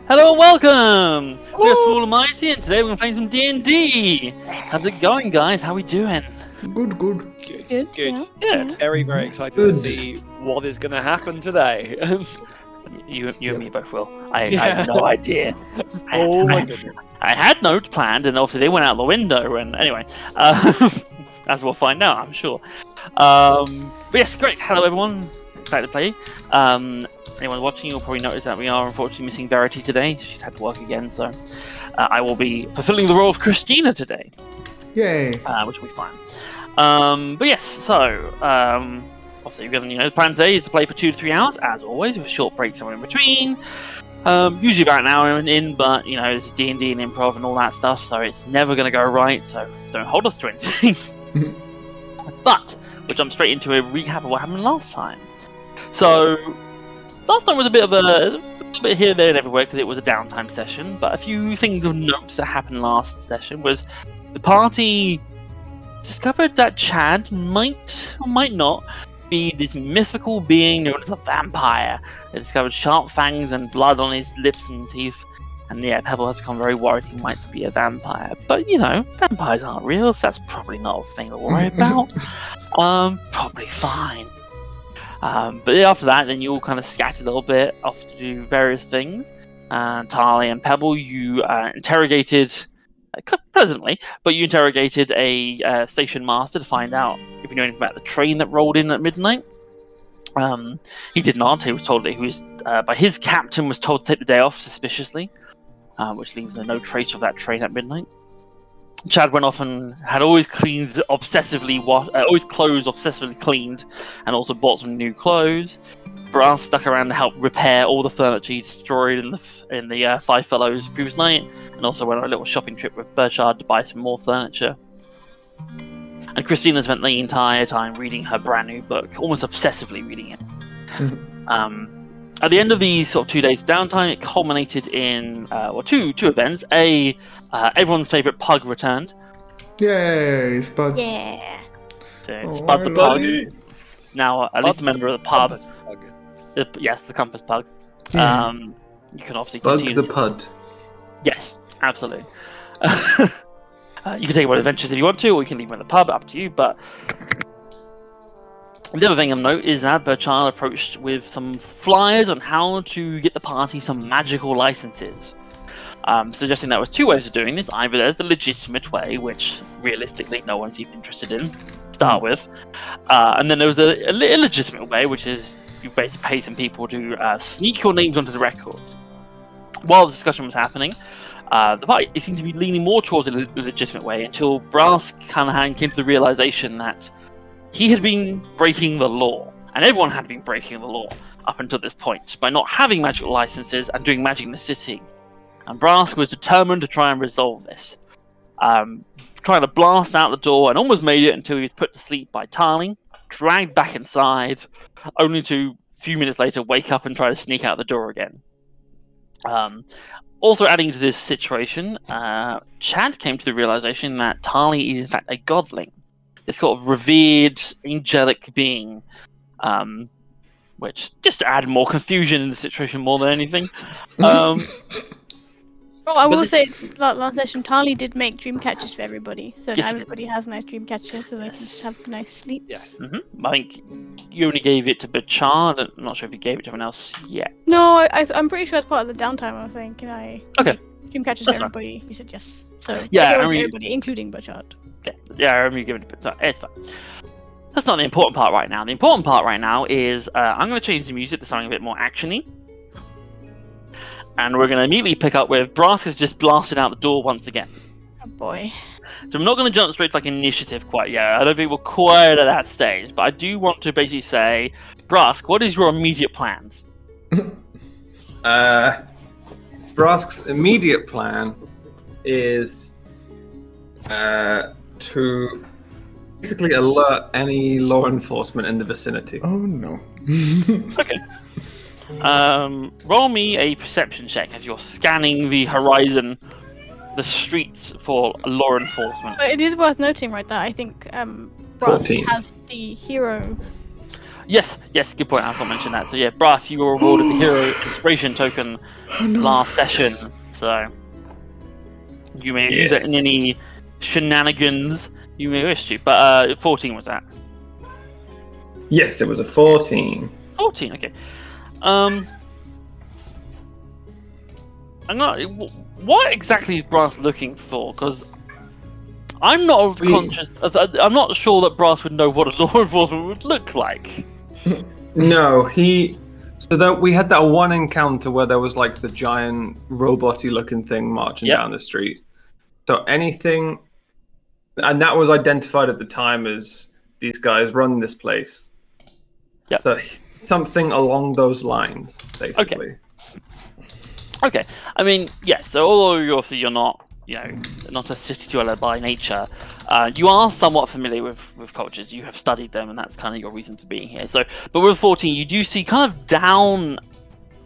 Hello and welcome! We're Small and Mighty, and today we're going to play some D&D! How's it going, guys? How we doing? Good. Good. Good. Very, very excited to see what is going to happen today. You and me both will. I have no idea. Oh my goodness. I had notes planned, and obviously they went out the window, and anyway. As we'll find out, I'm sure. But yes, great. Hello, everyone. Excited to play. Anyone watching, you'll probably notice that we are unfortunately missing Verity today. She's had to work again, so I will be fulfilling the role of Christina today. Yay! Which will be fun. But yes, so obviously, the plan today is to play for 2 to 3 hours, as always, with a short break somewhere in between. Usually about an hour in, but this is D&D and improv and all that stuff, so it's never going to go right. So don't hold us to anything. But we'll jump straight into a recap of what happened last time. So last time was a bit here, there, and everywhere because it was a downtime session. But a few things of note that happened last session was the party discovered that Chad might or might not be this mythical being known as a vampire. They discovered sharp fangs and blood on his lips and teeth. And yeah, Pebble has become very worried he might be a vampire. But vampires aren't real, so that's probably not a thing to worry about. Probably fine. But after that, then you all kind of scattered a little bit off to do various things. Tali and Pebble, you interrogated, pleasantly, but you interrogated a station master to find out if you know anything about the train that rolled in at midnight. He did not. He was told that he was, by his captain, was told to take the day off suspiciously, which leaves no trace of that train at midnight. Chad went off and had always clothes obsessively cleaned, and also bought some new clothes. Brass stuck around to help repair all the furniture he destroyed in the Five Fellows previous night, and also went on a little shopping trip with Burchard to buy some more furniture. And Christina spent the entire time reading her brand new book, almost obsessively reading it. At the end of these sort of 2 days of downtime, it culminated in two events. Everyone's favourite pug returned. Yay, Spud. Yeah. So Spud the pug is now at least a member of the pub. Yes, the compass pug. Yeah. You can obviously Bug continue the pud. Yes, absolutely. You can take on adventures if you want to, or you can leave them in the pub, up to you. But the other thing of note is that Burchard approached with some flyers on how to get the party some magical licenses. Suggesting that was 2 ways of doing this. Either there's the legitimate way, which realistically no one seemed interested in to start with. And then there was a illegitimate way, which is you basically pay some people to sneak your names onto the records. While the discussion was happening, the party seemed to be leaning more towards a legitimate way until Brass Canahan came to the realization that he had been breaking the law, and everyone had been breaking the law up until this point by not having magical licenses and doing magic in the city. And Brask was determined to try and resolve this, trying to blast out the door, and almost made it until he was put to sleep by Tali, dragged back inside, only to a few minutes later wake up and try to sneak out the door again. Also adding to this situation, Chad came to the realization that Tali is in fact a godling, this sort of revered angelic being, which just to add more confusion in the situation more than anything. Well, I will say, last session, Tali did make dream catchers for everybody, so now everybody has a nice dream catcher, so they can just have nice sleeps. Yes. I think you only gave it to Burchard. I'm not sure if you gave it to anyone else yet. No, I'm pretty sure as part of the downtime I was saying, can I make dream catchers for everybody? You said yes. So yeah, everybody, including Burchard. Yeah, I remember you giving it to Burchard. It's fine. That's not the important part right now. The important part right now is I'm going to change the music to something a bit more actiony. And we're going to immediately pick up with Brask has just blasted out the door once again. Oh boy. So I'm not going to jump straight to initiative quite yet. I don't think we're quite at that stage. But I do want to basically say, Brask, what is your immediate plans? Brask's immediate plan is to basically alert any law enforcement in the vicinity. Oh no. Okay. Roll me a perception check as you're scanning the horizon, the streets for law enforcement. But it is worth noting, right, that I think Brask has the hero Yes, good point. I forgot to mention that. So yeah, Brass, you were awarded the Hero Inspiration token last session. So you may use it in any shenanigans you may wish to. But 14 was that? Yes, it was a 14. 14, okay. I'm not. What exactly is Brass looking for? Because I'm not conscious. I'm not sure that Brass would know what a law enforcement would look like. No, So that we had that one encounter where there was like the giant robot-y looking thing marching down the street. So anything, and that was identified at the time as these guys run this place. Yeah. So something along those lines, basically. Okay. I mean, yes. So although you're not, not a city dweller by nature, you are somewhat familiar with cultures. You have studied them, and that's kind of your reason for being here. So, but with 14, you do see kind of down,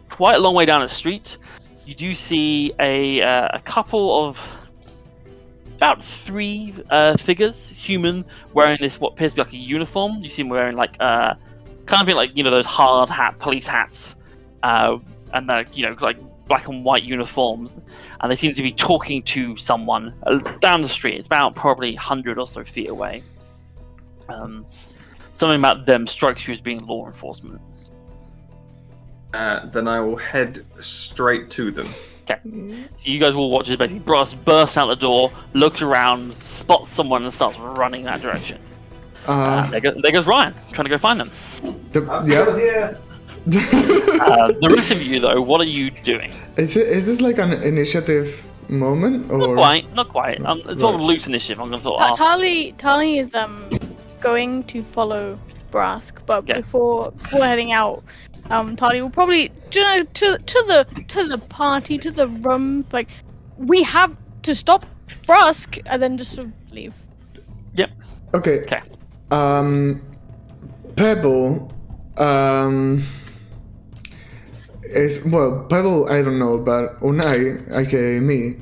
quite a long way down the street, you do see a couple of about 3 figures, human, wearing this what appears to be like a uniform. You see them wearing like kind of like those hard hat police hats, and like black and white uniforms, and they seem to be talking to someone down the street. It's about probably 100 or so feet away. Something about them strikes you as being law enforcement. Then I will head straight to them. Okay. So you guys will watch as basically Brass bursts out the door, looks around, spots someone, and starts running that direction. There goes Ryan, trying to go find them. Here. The rest of you, though, what are you doing? Is this like an initiative moment, or not quite? It's sort of loose initiative. I'm going to sort of ask. Tali is going to follow Brask, but before heading out, Tali will probably to the party, to the room. Like, we have to stop Brask, and then just sort of leave. Yep. Okay. Pebble. Pebble, I don't know, but Unai, aka me,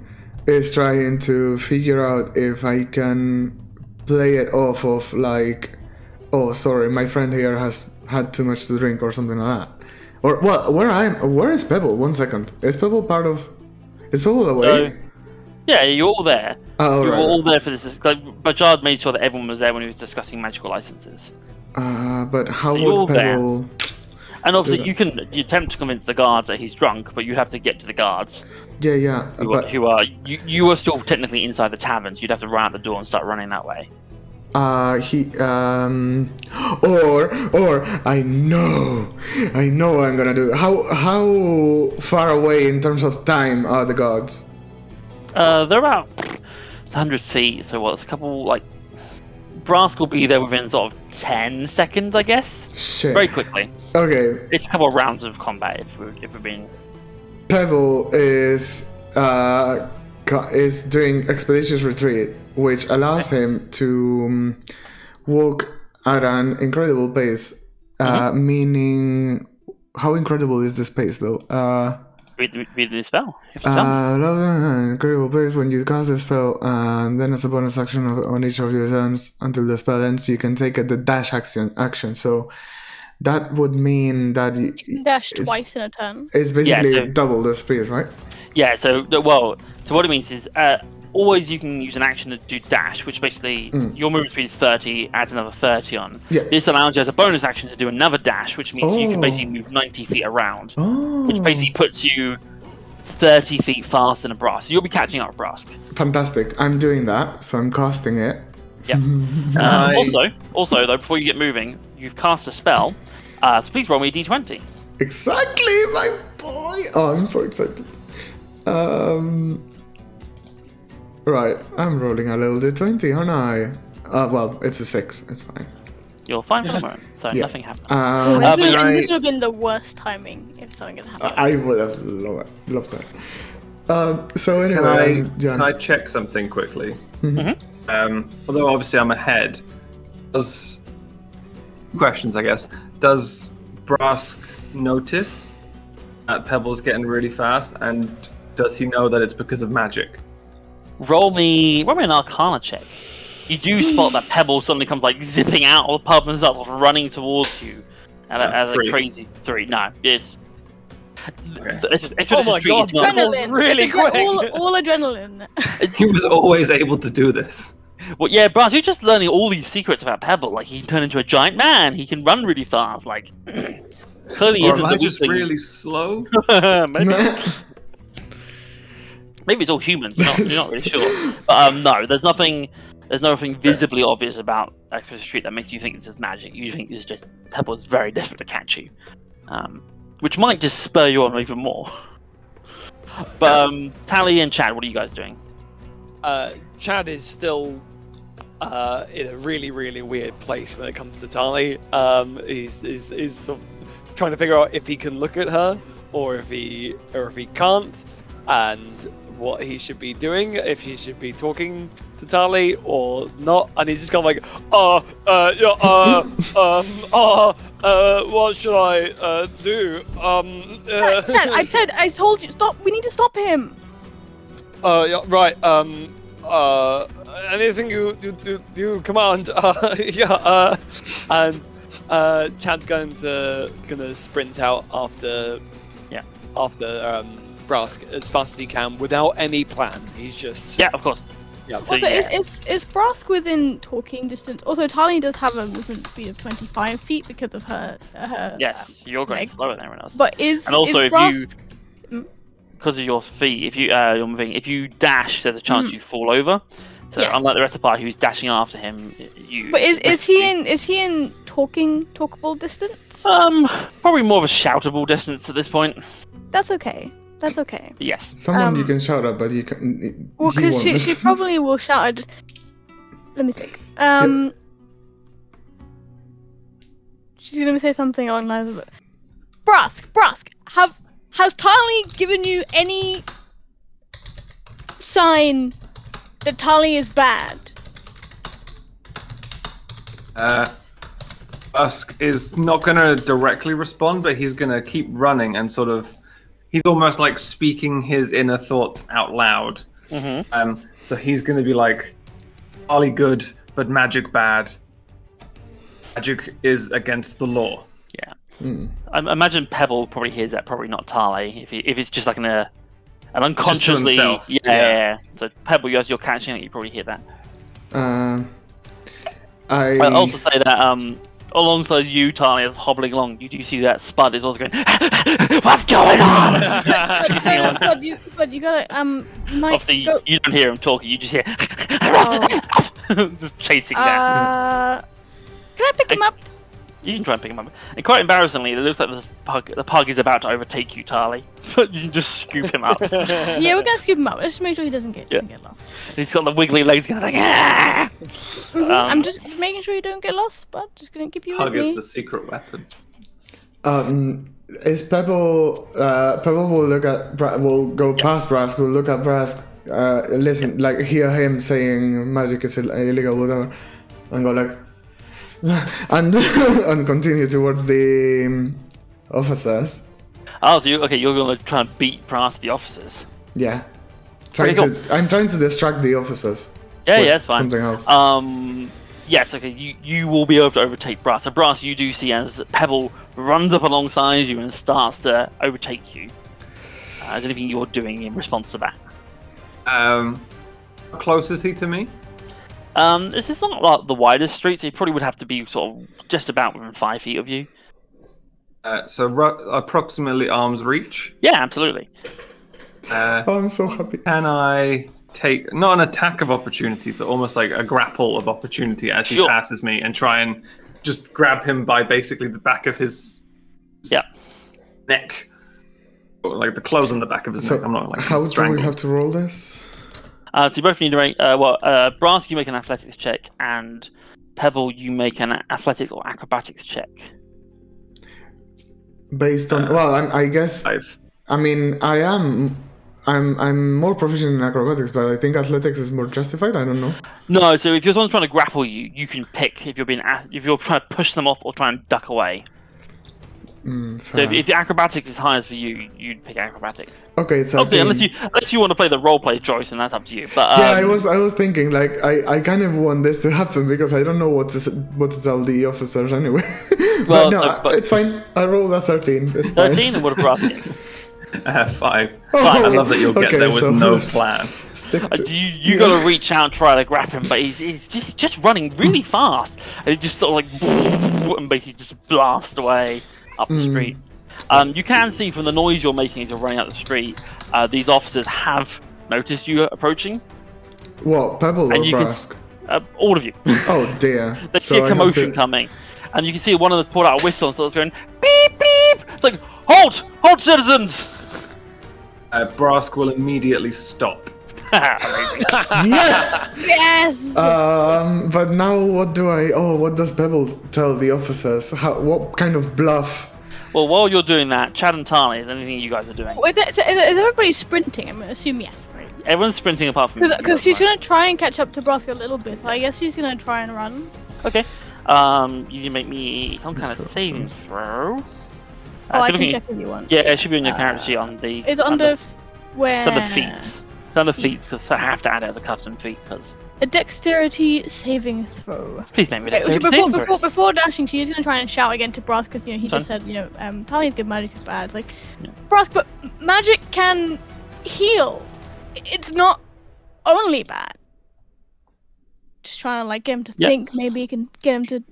is trying to figure out if I can play it off of like, oh, sorry, my friend here has had too much to drink or something like that. Or, well, where is Pebble? 1 second. Is Pebble away? So, yeah, you're all there. Oh, you were right. all there for this. Like, Bajard made sure that everyone was there when he was discussing magical licenses. But how So would Pebble... And obviously, you attempt to convince the guards that he's drunk, but you have to get to the guards. Yeah, Who are you are still technically inside the tavern. So you'd have to run out the door and start running that way. Or I know what I'm gonna do. How far away in terms of time are the guards? They're about 100 feet. So what? It's a couple like. Brask will be there within sort of 10 seconds, I guess. Shit. Very quickly. Okay. It's a couple of rounds of combat if we're being. Pebble is doing expeditious retreat, which allows him to walk at an incredible pace. Meaning, how incredible is this pace, though? Read the spell. Incredible pace when you cast the spell, and then as a bonus action on each of your turns until the spell ends, you can take the dash action. So that would mean that you can dash twice in a turn. It's basically double the speed, right? Yeah. So what it means is always you can use an action to do dash, which basically your movement speed is 30, adds another 30 on. Yeah. This allows you as a bonus action to do another dash, which means you can basically move 90 feet around, which basically puts you 30 feet faster than a Brask. So you'll be catching up with Brask. Fantastic. I'm doing that, so I'm casting it. Yeah. Also, though, before you get moving, you've cast a spell, so please roll me a d20. Exactly, my boy! Oh, I'm so excited. Right, I'm rolling a little d20, aren't I? Well, it's a 6, it's fine. You're fine for the moment, so nothing happens. This would have been the worst timing if something had happened. I would have loved that. So anyway, can I check something quickly? Mm-hmm. Although obviously I'm ahead, questions, I guess. Does Brask notice that Pebble's getting really fast, and does he know that it's because of magic? Roll me an Arcana check. You do spot that Pebble suddenly comes like zipping out of the pub and starts running towards you. as a 3. crazy 3. No, it's. Okay. Oh my god, not, that was Adrenaline. really It's quick. all adrenaline. He was always able to do this. Well, yeah, Brass, you're just learning all these secrets about Pebble. Like, he can turn into a giant man. He can run really fast. Like, clearly Or isn't am the I just weak thing. really slow? Maybe it's all humans. You're not really sure. But no, there's nothing visibly obvious about Express Street that makes you think this is magic. You think it's just Pebble is very desperate to catch you, which might just spur you on even more. But Tali and Chad, what are you guys doing? Chad is still in a really, really weird place when it comes to Tali. He's sort of trying to figure out if he can look at her or if he can't, and what he should be doing, if he should be talking to Tali or not. And he's just kind of like, what should I do? Dad, I told you, stop. We need to stop him. Yeah, right. Anything you command. Yeah. And Chad's gonna sprint out after Brask as fast as he can without any plan. He's just Yeah, of course. yeah. Also, is Brask within talking distance? Also, Tali does have a movement speed of 25 feet because of her. Yes, you're going leg. slower than everyone else. But is And also, is if you- Brask... Because of your feet, if you're moving, if you dash, there's a chance you fall over. So Yes. unlike the rest of the party who's dashing after him, you. But is he in talkable distance? Probably more of a shoutable distance at this point. That's okay. That's okay. Yes. Someone you can shout at, but you can. Well, he because won't. she probably will shout. Let me think. She's gonna say something along the lines of, Brask, has Tali given you any sign that Tali is bad? Usk is not going to directly respond, but he's going to keep running and sort of... He's almost like speaking his inner thoughts out loud. Mm-hmm. So he's going to be like, Tali good, but magic bad. Magic is against the law. Yeah. I imagine Pebble probably hears that, probably not Tali. If it's just like an unconsciously... himself. Yeah. So Pebble, as you're catching it, you probably hear that. I'll also say that alongside you, Tali, is hobbling along. You do see that Spud is also going, what's going on? Chasing along. But you gotta Mike, Obviously, go... you don't hear him talking. You just hear just chasing down. Can I pick him up? You can try and pick him up. And quite embarrassingly, it looks like the pug is about to overtake you, Tali. But you can just scoop him up. Yeah, we're gonna scoop him up. Let's just make sure he doesn't get lost. He's got the wiggly legs, kind of like. Ah! I'm just making sure you don't get lost, but just gonna keep you Hug with is me. the secret weapon. Is Pebble? Pebble will look at. Will go past Brask. Will look at Brask. Listen, like hear him saying magic is illegal, whatever, and go like, and and continue towards the officers. Oh, so you're going to try and beat past the officers. Yeah, I'm trying to distract the officers. Yeah, with that's fine. Something else. Yes, okay, you will be able to overtake Brass. So Brass, you do see as Pebble runs up alongside you and starts to overtake you. Is there anything you're doing in response to that? How close is he to me? This is not like the widest street, so you probably would have to be sort of just about within 5 feet of you. So approximately arm's reach. Yeah, absolutely. I'm so happy. Can I take not an attack of opportunity, but almost like a grapple of opportunity as he passes me, and try and just grab him by basically the back of his neck, or like the clothes on the back of his neck. I'm not like how strangled. do we have to roll this? So you both need to make Brass, you make an athletics check, and Pebble, you make an athletics or acrobatics check. Based on I guess 5. I mean I'm more proficient in acrobatics, but I think athletics is more justified. I don't know. No, so if someone's trying to grapple you, you can pick if you're trying to push them off or try and duck away. So if your acrobatics is highest for you, you'd pick acrobatics. Okay, so obviously, unless you want to play the roleplay choice, and that's up to you. But yeah, I was thinking like I kind of want this to happen because I don't know what to tell the officers anyway. Well, but it's fine. I rolled a 13. It's fine. 13, and what if Brask? 5. Oh, I love that you'll get there with so no plan. You got to reach out and try to grab him, but he's just running really fast, and he just sort of like and basically just blast away up the street. You can see from the noise you're making as you're running up the street, these officers have noticed you approaching. What, Pebble or Brask? All of you. Oh dear. They see a commotion coming, and you can see one of them pulled out a whistle and starts going beep beep. It's like halt, citizens. Brask will immediately stop. Yes! Yes! But now what does Pebble tell the officers? What kind of bluff? Well, while you're doing that, Chad and Tali, is anything you guys are doing? Is everybody sprinting? I'm going to assume yes, right? Everyone's sprinting apart from you. Because she's going to try and catch up to Brask a little bit, so I guess she's going to try and run. Okay. You can make me some kind of saving throw. I can check if you want. Yeah, it should be on your character sheet on the... It's under... where? It's under feats. It's under feats, because I have to add it as a custom feat, because... A dexterity saving throw. Please make me dexterity saving throw. Before dashing, she is going to try and shout again to Brask, because, he just said, Tali's good, magic is bad. It's like, Brask, but magic can heal. It's not only bad. Just trying to, get him to think. Maybe you can get him to,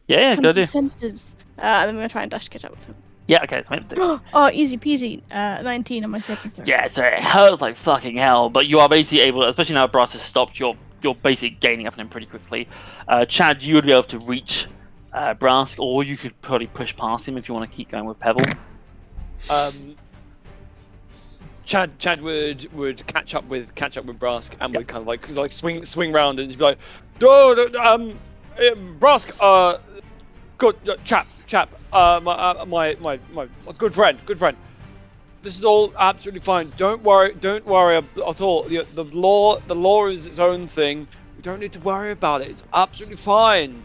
Yeah, come good to idea. senses. Then we're going to try and dash to catch up with him. Yeah, okay, so make it. Oh, easy peasy. 19 on my saving throw. Yeah, so it hurts like fucking hell, but you are basically able, especially now Brass has stopped, you're basically gaining up on him pretty quickly. Chad, you would be able to reach Brask, or you could probably push past him if you want to keep going with Pebble. Chad would catch up with Brask and would kind of swing round and just be like, Brask, good chap, my good friend. This is all absolutely fine. Don't worry at all. The law is its own thing. We don't need to worry about it. It's absolutely fine.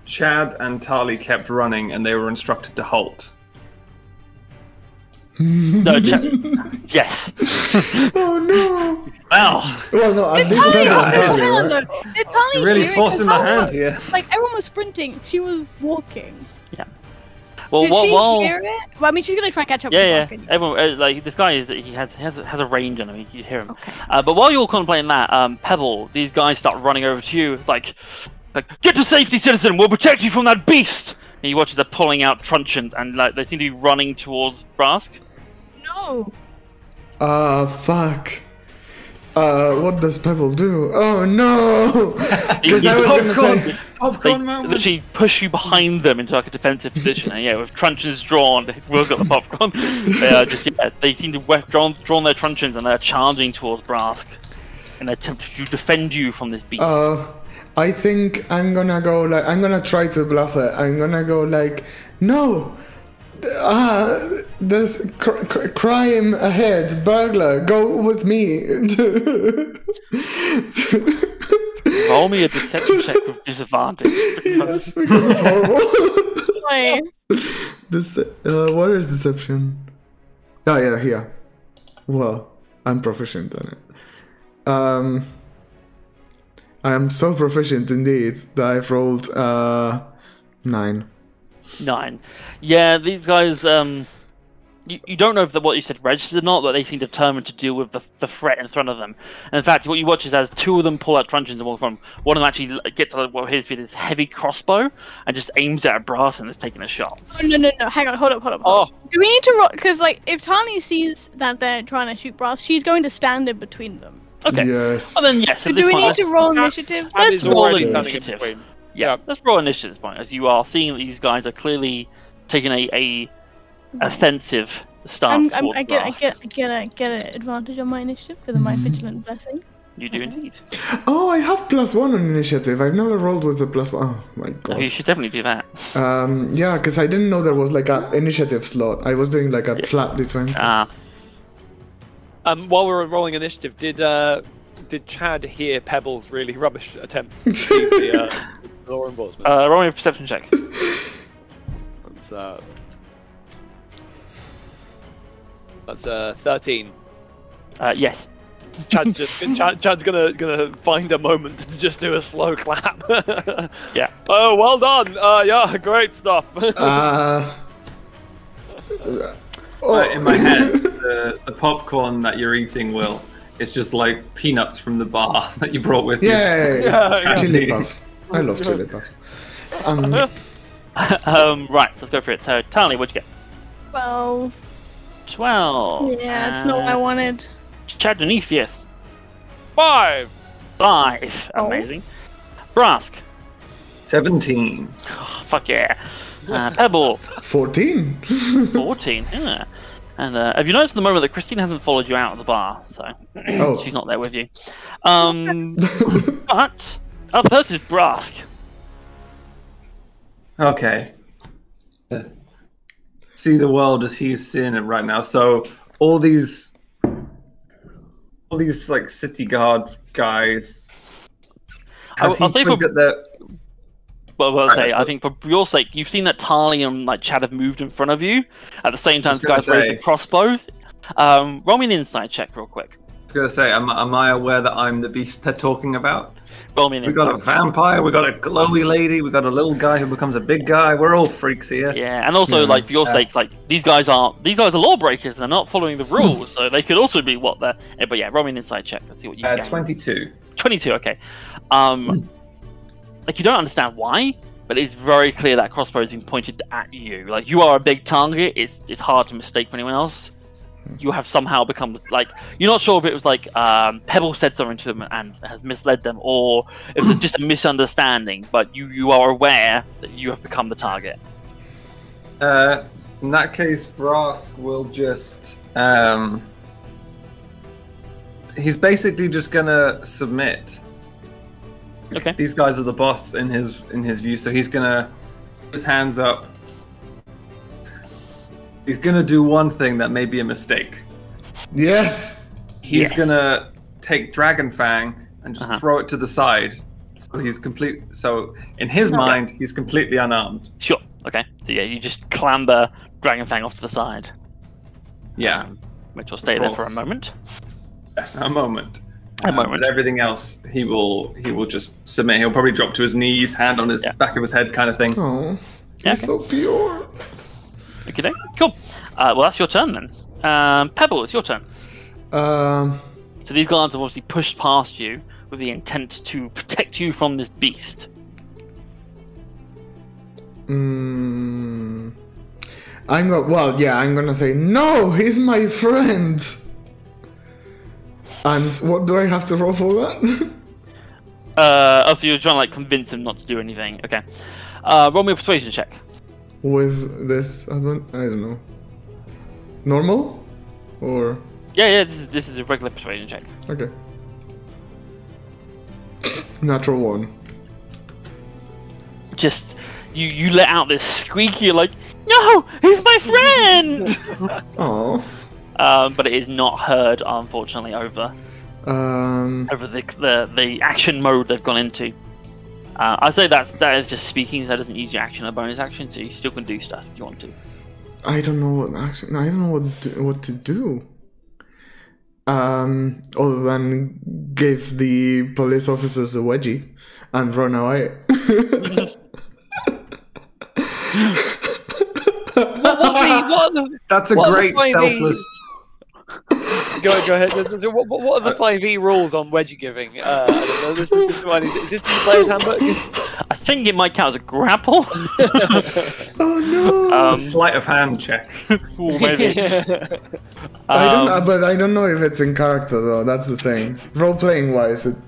Chad and Tali kept running, and they were instructed to halt. No, yes. Oh no! Wow. Well, no, at least Pebble and Tali, right? Did Tali Really hear it? forcing my hand here. Everyone was sprinting. She was walking. Yeah. Well, Did she hear it? Well, I mean, she's gonna try and catch up. Yeah. With Everyone, this guy he has a range on him. You can hear him. Okay. But while you're contemplating that, Pebble, these guys start running over to you. It's like get to safety, citizen. We'll protect you from that beast. And you watch as they're pulling out truncheons, and they seem to be running towards Brask. No. Fuck. What does Pebble do? Oh no! Because I was gonna say popcorn they literally push you behind them into a defensive position, and with truncheons drawn, Will's got the popcorn. They seem to have drawn their truncheons, and they're charging towards Brask, and they're attempting to defend you from this beast. I think I'm gonna go I'm gonna try to bluff it. I'm gonna go no. There's crime ahead, burglar, go with me. Roll me a deception check with disadvantage. Yes, because it's horrible. Why? What is deception? Oh yeah, here. Well, I'm proficient in it. I am so proficient indeed that I've rolled 9. 9. Yeah, these guys, you don't know if what you said registered or not, but they seem determined to deal with the threat in front of them. And in fact, what you watch is as 2 of them pull out truncheons and walk from, one of them actually gets what appears to be this heavy crossbow and just aims it at Brass and is taking a shot. Oh, no, hang on, hold up. Do we need to roll? Because, if Tali sees that they're trying to shoot Brass, she's going to stand in between them. Okay. Yes. Well, then, yes. So do we need to roll initiative? Let's roll already initiative. Yeah, let's roll initiative at this point, as you are seeing that these guys are clearly taking a offensive stance towards Brass. I get an advantage on my initiative because of my vigilant blessing. You do indeed. Oh, I have +1 on initiative. I've never rolled with a +1. Oh my god. Oh, you should definitely do that. Yeah, because I didn't know there was an initiative slot. I was doing a flat d20. Ah. While we were rolling initiative, did did Chad hear Pebble's really rubbish attempt to deceive the law enforcement? Roll me a perception check. That's 13. Yes. Chad's gonna find a moment to just do a slow clap. Yeah. Oh, well done. Yeah, great stuff. In my head, the popcorn that you're eating, Will, is just like peanuts from the bar that you brought with you. Yeah. Chili puffs. I love chili puffs. Right, so let's go for it. So, Tali, what'd you get? 12. 12. Yeah, it's not what I wanted. Chad Denefius. 5. 5. Oh. Amazing. Brask. 17. Oh, fuck yeah. Pebble. 14. 14. Yeah. And have you noticed at the moment that Christine hasn't followed you out of the bar, so she's not there with you. But up first is Brask. Okay. See the world as he's seeing it right now. So all these like city guard guys. I'll say I think for your sake, you've seen that Tali and like Chad have moved in front of you. At the same time, this guy's raised a crossbow. Roll me an insight check real quick. I was gonna say, am I aware that I'm the beast they're talking about? Roll me an insight. We got a vampire, we got a glowy lady, we got a little guy who becomes a big guy. We're all freaks here. Yeah, and also like for your sakes, like these guys are lawbreakers. They're not following the rules, so they could also be what they're. But yeah, roll me an insight check. Let's see what you get. 22. 22. Okay. Like you don't understand why, but it's very clear that crossbow is being pointed at you. Like you are a big target. It's hard to mistake for anyone else. You have somehow become like you're not sure if it was like Pebble said something to them and has misled them, or if it's just a misunderstanding. But you are aware that you have become the target. In that case, Brask will just he's basically just gonna submit. Okay. These guys are the boss in his view, so he's gonna put his hands up. He's gonna do one thing that may be a mistake. Yes. He's gonna take Dragon Fang and just throw it to the side. So he's complete. So in his mind, he's completely unarmed. Sure. Okay. So yeah, you just clamber Dragon Fang off to the side. Yeah. Which will stay there for a moment. A moment. But everything else, he will just submit. He'll probably drop to his knees, hand on his back of his head, kind of thing. Oh, he's so pure. Okay, cool. Well, that's your turn then. Pebble, it's your turn. So these guards have obviously pushed past you with the intent to protect you from this beast. I'm gonna say no. He's my friend. And what do I have to roll for that? So you're trying to like convince him not to do anything. Okay. Roll me a persuasion check. With this, I don't know. Normal, or yeah. This is a regular persuasion check. Okay. Natural 1. Just you let out this squeak. You're like, no, he's my friend. Oh. But it is not heard, unfortunately, over the action mode they've gone into. I'd say that is just speaking, so that doesn't use your action or bonus action, so you still can do stuff if you want to. I don't know what action. I don't know what to do. Other than give the police officers a wedgie and run away. That's a great selfless. Go ahead. So what are the 5e rules on wedgie giving? I don't know. This one. Is this the player's handbook? I think it might count as a grapple. Oh no! It's a sleight of hand check. Ooh, maybe. I don't know if it's in character though. That's the thing. Role playing wise, it's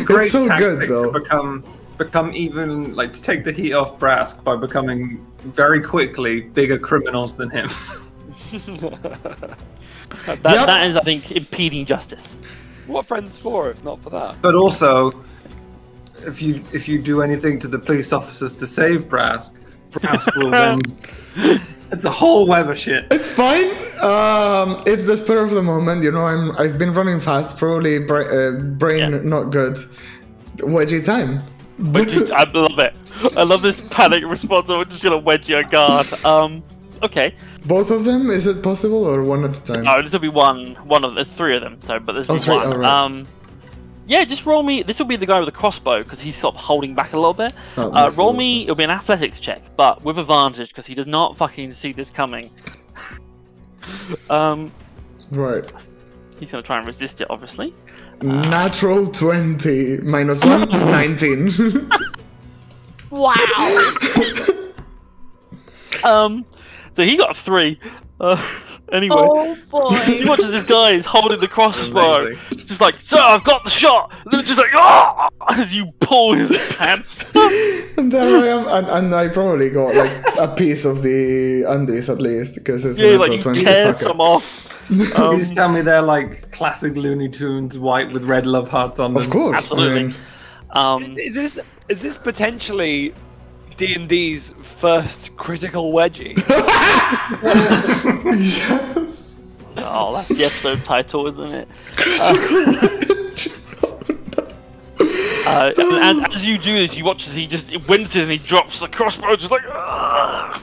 great so tactic good though. To become even like to take the heat off Brask by becoming very quickly bigger criminals than him. That is, I think, impeding justice. What friends for if not for that? But also, if you do anything to the police officers to save Brask will then It's a whole web of shit. It's fine. It's the spur of the moment. You know, I've been running fast. Probably brain not good. Wedgie time. I love it. I love this panic response. I'm just gonna wedge your guard. Okay. Both of them? Is it possible, or one at a time? No, this will be one of there's three of them. So, but there's three, one. right. Yeah, just roll me. This will be the guy with the crossbow because he's sort of holding back a little bit. Roll me. It'll be an athletics check, but with advantage because he does not fucking see this coming. Right. He's gonna try and resist it, obviously. Natural 20 minus 1, 19. Wow. So he got a 3. Anyway, Oh boy. he watches this guy is holding the crossbow, just like, "Sir, I've got the shot." And then it's just like, "Ah!" as you pull his pants. And there I am, and I probably got like a piece of the undies at least, because it's Yeah, a like natural you 20 tear fucker. some off. You just tell me they're like classic Looney Tunes, white with red love hearts on them. Of course, Absolutely. I mean, Is this potentially D&D's first critical wedgie? yes. Oh, that's the episode title, isn't it? And as you do this, you watch as he just winces and he drops the crossbow, just like. "Ugh."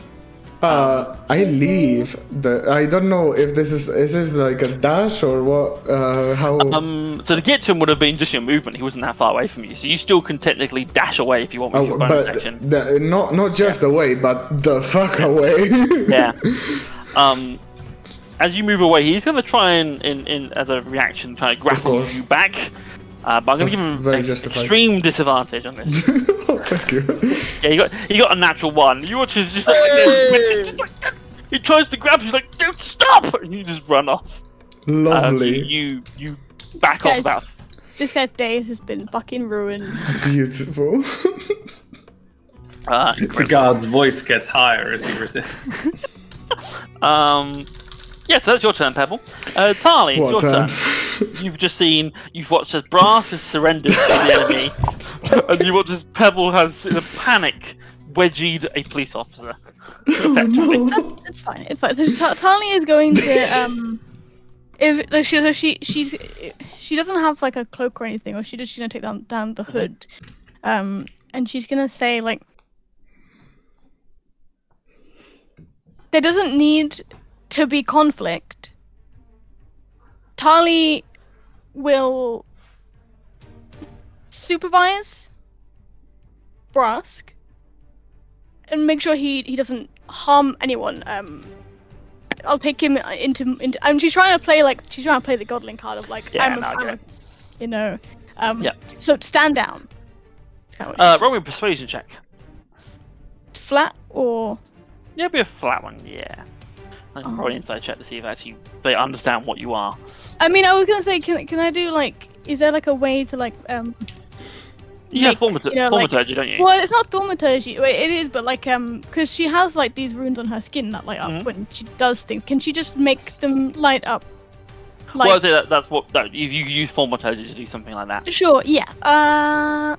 I leave I don't know if this is like a dash or what. How? So to get to him would have been just your movement. He wasn't that far away from you, so you still can technically dash away if you want with your bonus action. Not just away, but the fuck away. Yeah. As you move away, he's going to try and, in as a reaction, try to grapple course. you back. But I'm going to give him very an justified. extreme disadvantage on this. Oh, thank you. Yeah, he got a natural 1. You watch his just like, he tries to grab you. He's like, "Dude, stop!" And you just run off. Lovely. You back off about. This guy's days has been fucking ruined. Beautiful. The guard's voice gets higher as he resists. Yeah, so that's your turn, Pebble. Tali, it's What your turn? turn. You've watched as Brass has surrendered to the enemy, and you watch as Pebble has, in a panic, wedgied a police officer. Effectively. It's fine. It's fine. So Tali is going to if like, she doesn't have like a cloak or anything, or she's gonna take down the hood, and she's gonna say like, there doesn't need to be conflict. Tali will supervise Brask and make sure he doesn't harm anyone. I'll take him into and she's trying to play the godling card of like, you know, so stand down. Roll me a persuasion check. Flat or Yeah, it'll be a flat one. Yeah. I can probably inside check to see if they understand what you are. I mean, I was gonna say, can I do like, is there like a way to like You have thaumaturgy, don't you? Well, it's not thaumaturgy. Wait, it is, but like because she has like these runes on her skin that light up when she does things. Can she just make them light up? Like... Well, I'd say that's what you use thaumaturgy to do something like that. Sure. Yeah.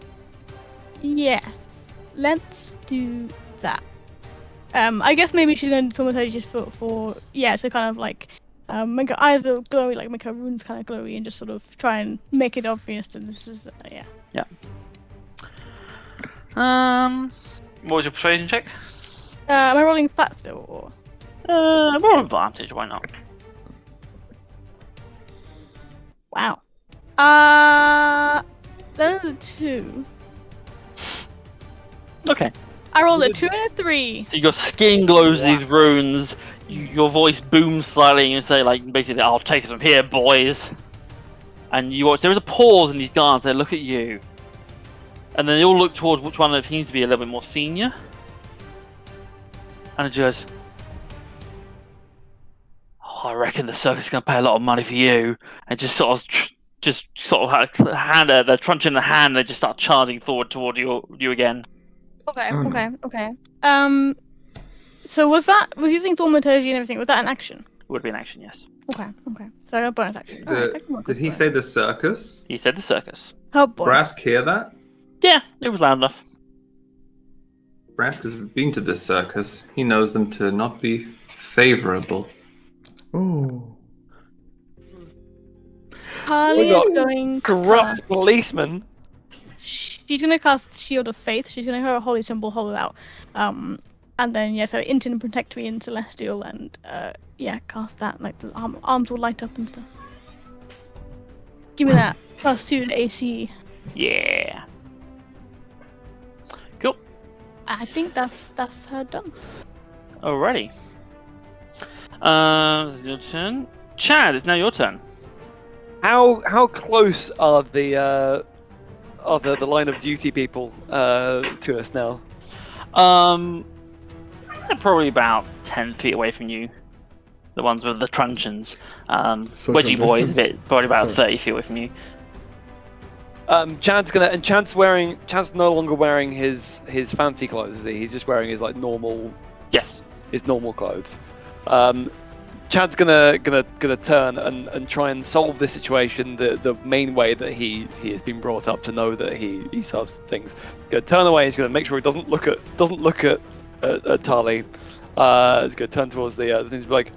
Yes. Let's do that. I guess maybe she's going to do thaumaturgy just for so kind of like make her eyes look glowy, like make her runes kind of glowy, and just sort of try and make it obvious that this is Yeah. What was your persuasion check? Am I rolling flat still, or? More advantage. Why not? Wow. That is a 2. Okay. I rolled a 2 and a 3. So your skin glows these runes. Your voice booms slightly, and you say like, basically, "I'll take it from here, boys." And you watch. There is a pause in these guards. They look at you. And then they all look towards which one of them seems to be a little bit more senior. And it goes, "Oh, I reckon the circus is going to pay a lot of money for you." And just sort of hand they're trunching the hand. And they just start charging forward toward you again. Okay. So was using thaumaturgy and everything? Was that an action? It would be an action, yes. Okay. So I got a bonus action. Did he say the circus? He said the circus. Oh boy. Brask hear that? Yeah, it was loud enough. Brask has been to this circus. He knows them to not be favorable. Oh. Tali We got is going to Corrupt cast. policeman. She's gonna cast Shield of Faith. She's gonna have a holy symbol hollow out. And then so Intin protect me in Celestial and cast that. Like the arms will light up and stuff. Give me that +2 to AC. Yeah. Cool. I think that's her done. Alrighty. Your turn. Chad, it's now your turn. How close are the line of duty people to us now? They're probably about 10 feet away from you. The ones with the truncheons. Social Wedgie boy is distance? probably about Sorry. 30 feet away from you. Chad's no longer wearing his fancy clothes, is he? He's just wearing his like normal Yes. clothes. Chad's gonna turn and try and solve this situation the main way that he has been brought up to know that he solves things. He's gonna turn away. He's gonna make sure he doesn't look at Tali. He's gonna turn towards the things, be like,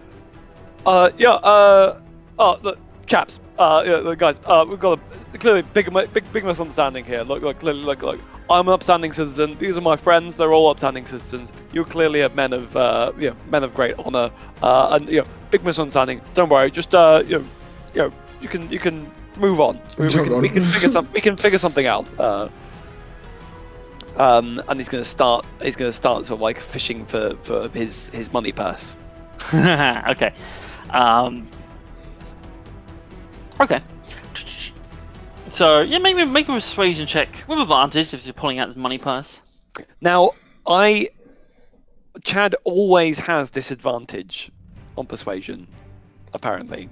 look, chaps, guys, we've got a clearly big misunderstanding here. Look, I'm an upstanding citizen. These are my friends. They're all upstanding citizens. You're clearly a men of great honor. And big misunderstanding. Don't worry. Just you can move on. We can figure something out. And he's gonna start sort of like fishing for his money purse. Okay. Okay. So yeah, make a persuasion check with advantage if you're pulling out the money purse. Now, Chad always has disadvantage on persuasion. Apparently,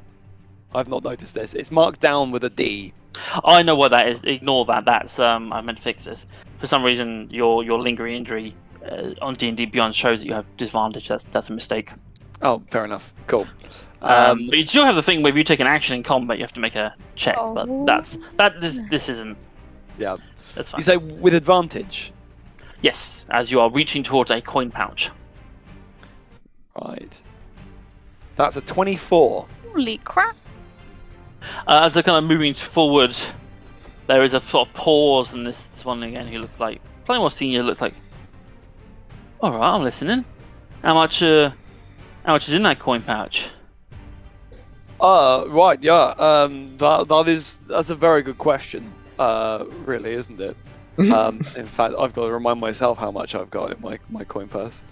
I've not noticed this. It's marked down with a D. I know what that is. Ignore that. That's I meant to fix this. For some reason, your lingering injury on D&D Beyond shows that you have disadvantage. That's a mistake. Oh, fair enough. Cool. But you still have the thing where if you take an action in combat, you have to make a check. Oh. But this isn't. Yeah. That's fine. You say with advantage. Yes, as you are reaching towards a coin pouch. Right. That's a 24. Holy crap! As they're kind of moving forward, there is a sort of pause, and this one again who looks like slightly more senior. Looks like, all right, I'm listening. How much is in that coin pouch? Right, yeah. That's a very good question. Really, isn't it? In fact, I've got to remind myself how much I've got in my coin purse.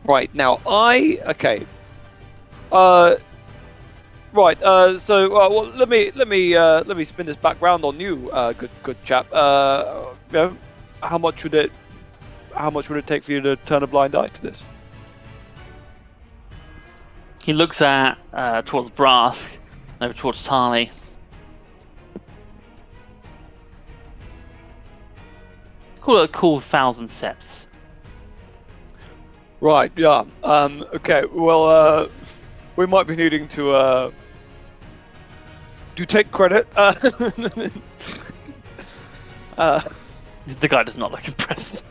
Right now, okay. Right. So, well, let me spin this back round on you, good chap. How much would it take for you to turn a blind eye to this? He looks at towards Brath, over towards Tali. Call it a cool 1,000 seps. Right. Yeah. Okay. Well, we might be needing to take credit. The guy does not look impressed.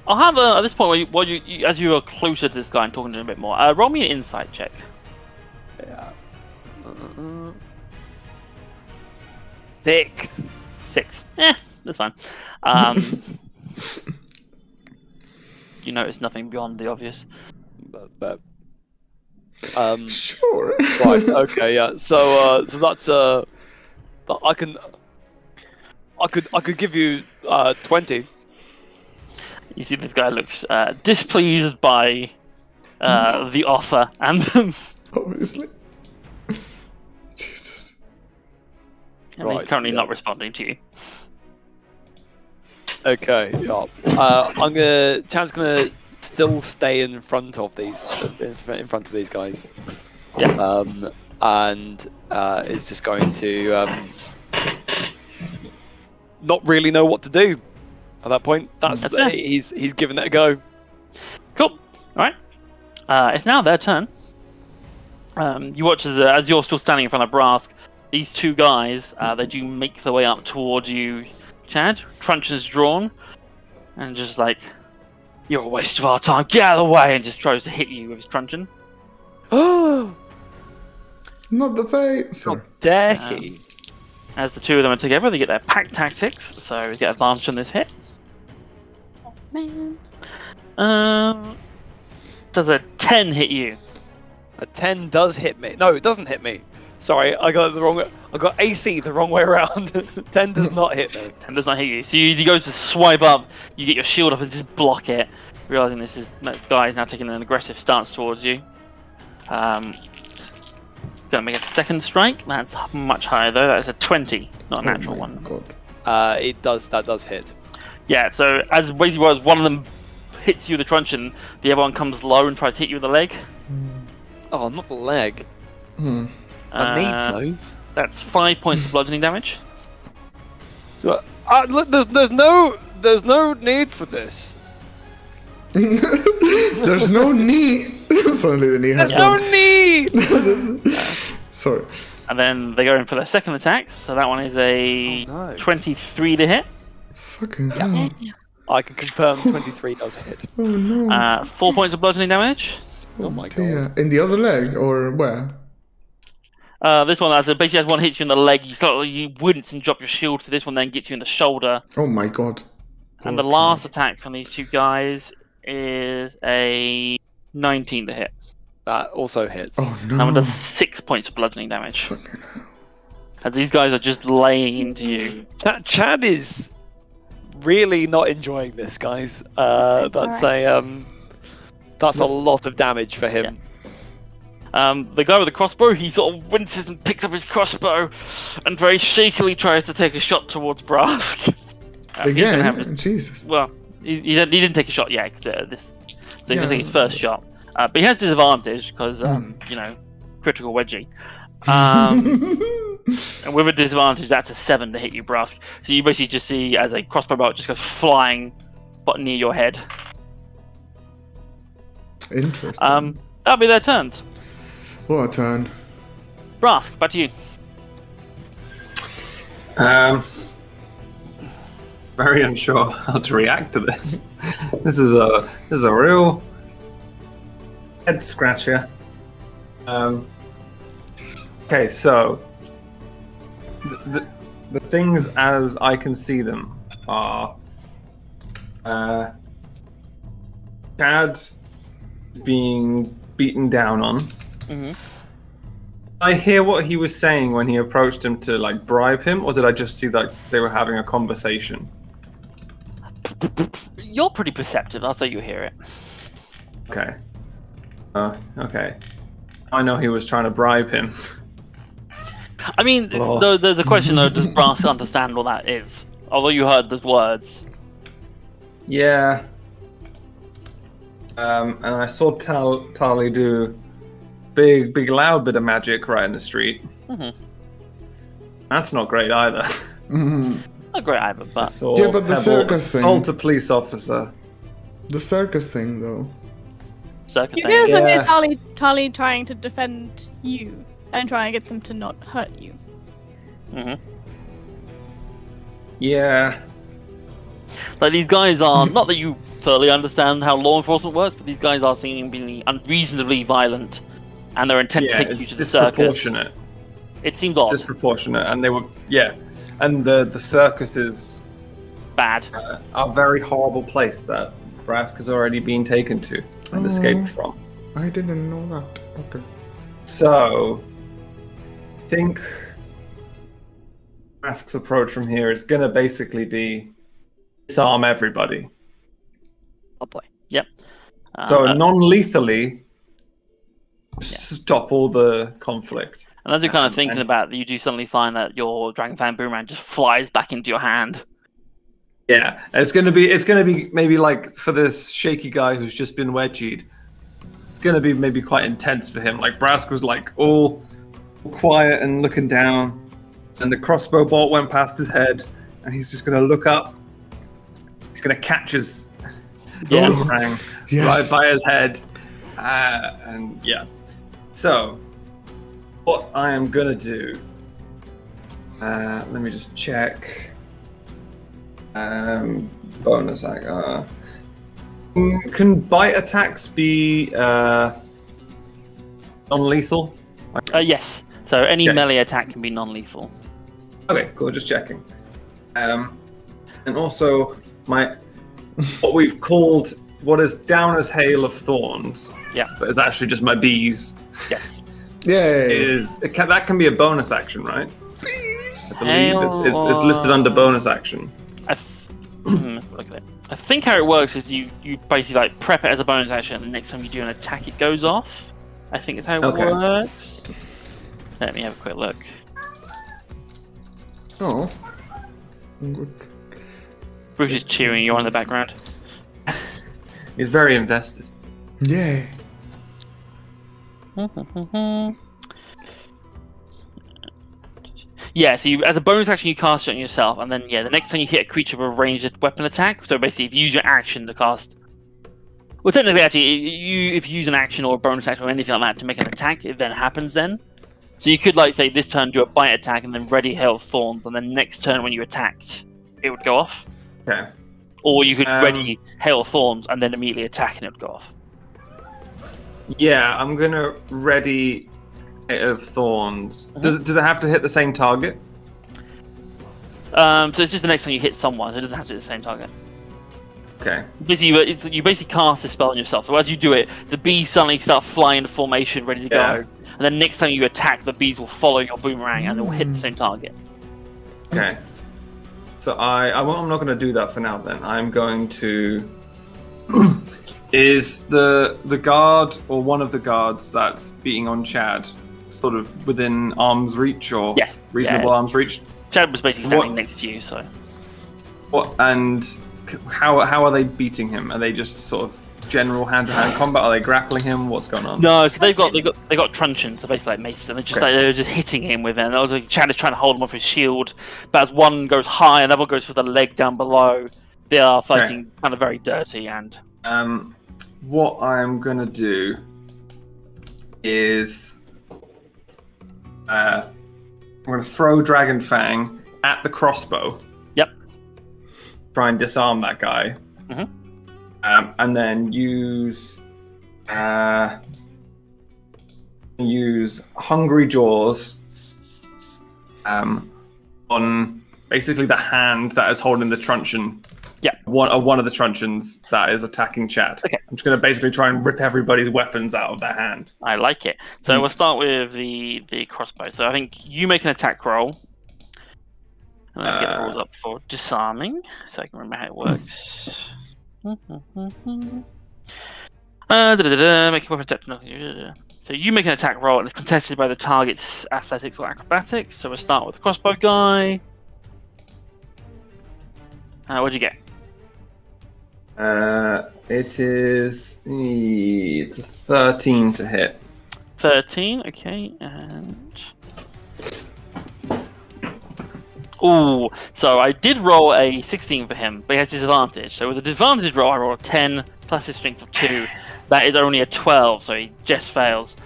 I'll have at this point, as you are closer to this guy and talking to him a bit more, roll me an insight check. Yeah. 6. That's fine. You notice nothing beyond the obvious. That's bad. Sure. Right. Okay. Yeah. So that's I could give you 20. You see, this guy looks displeased by the offer, and Obviously. Jesus. and he's Right, currently yeah. not responding to you. Okay. Yeah. Chan's gonna still stay in front of these guys. Yeah. And is just going to not really know what to do at that point. That's fair. He's given it a go. Cool. All right. It's now their turn. You watch as you're still standing in front of Brask. These two guys, they do make their way up towards you, Chad. Truncheons drawn, and just like, You're a waste of our time. Get out of the way! And just tries to hit you with his truncheon. Oh, Not the face. how dare he? As the two of them are together, they get their pack tactics, so we get advantage on this hit. Oh, man. Does a 10 hit you? A 10 does hit me. No, it doesn't hit me. Sorry, I got it the wrong way. I got AC the wrong way around. 10 does not hit me. 10 does not hit you. So he goes to swipe up, you get your shield up and just block it, realizing this guy is now taking an aggressive stance towards you. Gonna make a second strike. That's much higher though. That is a 20, not a natural one. God. That does hit. Yeah. So as basically was one of them hits you with the truncheon, the other one comes low and tries to hit you with the leg. Oh, not the leg. Hmm. My knee blows. That's 5 points of bludgeoning damage. Look, there's no need for this. There's no knee. Suddenly the knee has There's no need. Sorry. And then they go in for their second attacks. So that one is a 23 to hit. Fucking hell. I can confirm 23 does hit. Oh no. 4 points of bludgeoning damage. Oh my Dear. god. In the other leg or where? This one basically as one hits you in the leg, you wince and drop your shield. So this one then gets you in the shoulder. Oh my god. And the last attack from these two guys is a 19 to hit. That also hits. Oh no. That one does 6 points of bludgeoning damage. Fucking hell. As these guys are just laying into you. Chad is really not enjoying this, guys. That's a lot of damage for him. The guy with the crossbow, he sort of winces and picks up his crossbow and very shakily tries to take a shot towards Brask. Again? Jesus. Well, he didn't take a shot yet, so he's going to take his first shot. But he has disadvantage because, critical wedgie. And with a disadvantage, that's a 7 to hit you, Brask. So you basically just see as a crossbow bolt just goes flying but near your head. Interesting. That'll be their turns. What a turn. Brask, back to you. Very unsure how to react to this. This is a real head scratcher. Okay, so the things as I can see them are Chad being beaten down on. Mm-hmm. I hear what he was saying when he approached him to like bribe him, or did I just see that they were having a conversation? You're pretty perceptive. I'll say you hear it. Okay. Okay. I know he was trying to bribe him. I mean, the question though, does Brask understand what that is? Although you heard those words. Yeah. And I saw Tali do big loud bit of magic right in the street. Mm-hmm. That's not great either. Mm-hmm. Not great either, but Yeah, but the Pebble circus thing. assault a police officer. The circus thing, though. circus You thing. can also Yeah. hear Tali trying to defend you and trying to get them to not hurt you. Mm-hmm. Yeah. Like these guys are not that you thoroughly understand how law enforcement works, but these guys are seemingly unreasonably violent, and their intent to take you it's to the circus. disproportionate. It seems odd, Disproportionate, and they were and the circus is bad. a very horrible place that Brask has already been taken to and escaped from. I didn't know that. Okay. So, I think Brask's approach from here is gonna basically be disarm everybody. Oh boy. Yep. So non-lethally stop all the conflict. And as you're kind of thinking about it, you do suddenly find that your Dragonfang Boomerang just flies back into your hand. Yeah, it's gonna be maybe like for this shaky guy who's just been wedgied. It's gonna be maybe quite intense for him. Like Brask was like all quiet and looking down, and the crossbow bolt went past his head, and he's just gonna look up. He's gonna catch his boomerang right by his head, and yeah. So, what I am gonna do? Let me just check. Bonus act. Can bite attacks be non-lethal? Yes. So any Okay. melee attack can be non-lethal. Okay, cool. Just checking. And also what we've called what is down as hail of thorns. Yeah. But it's actually just my bees. Yes. Yay! That can be a bonus action, right? I believe it's listed under bonus action. Let's look at it. I think how it works is you basically like prep it as a bonus action, and the next time you do an attack, it goes off. I think it's how it works. Let me have a quick look. Oh. Good. Bruce is cheering you on in the background. He's very invested. Yay! Yeah, so as a bonus action, you cast it on yourself, and then the next time you hit a creature with a ranged weapon attack. So basically, if you use your action to cast, well, technically, actually, if you use an action or a bonus action or anything like that to make an attack, it then happens then. So you could, like, say this turn do a bite attack and then ready hail of thorns, and then next turn when you attacked, it would go off. Okay. Or you could ready hail of thorns and then immediately attack and it would go off. Yeah, I'm gonna ready Hail of Thorns. Does it have to hit the same target? So it's just the next time you hit someone, so it doesn't have to hit the same target. Okay. Basically, you basically cast the spell on yourself. So as you do it, the bees suddenly start flying into formation, ready to go. And then next time you attack, the bees will follow your boomerang and it will hit the same target. Okay. So I'm not going to do that for now. Then I'm going to. Is the guard or one of the guards that's beating on Chad sort of within arm's reach or reasonable arm's reach? Chad was basically standing next to you, so. What and how are they beating him? Are they just sort of general hand-to-hand combat? Are they grappling him? What's going on? No, so they got truncheons, so basically like maces, and they're just hitting him with it. And like, Chad is trying to hold him off his shield, but as one goes high, another goes for the leg down below. They are fighting kind of very dirty and. What I'm gonna do is I'm gonna throw Dragon Fang at the crossbow. Yep. Try and disarm that guy. And then use Hungry Jaws on basically the hand that is holding the truncheon. Yeah. One of the truncheons that is attacking Chad. Okay. I'm just going to basically try and rip everybody's weapons out of their hand. I like it. So we'll start with the crossbow. So I think you make an attack roll. And I'll get the rules up for disarming, so I can remember how it works. Make a weapon attack. So you make an attack roll, and it's contested by the target's athletics or acrobatics. So we'll start with the crossbow guy. What'd you get? It's a 13 to hit. 13, okay, and ooh, so I did roll a 16 for him, but he has disadvantage. So with a disadvantage roll, I roll a 10 plus his strength of 2. That is only a 12, so he just fails.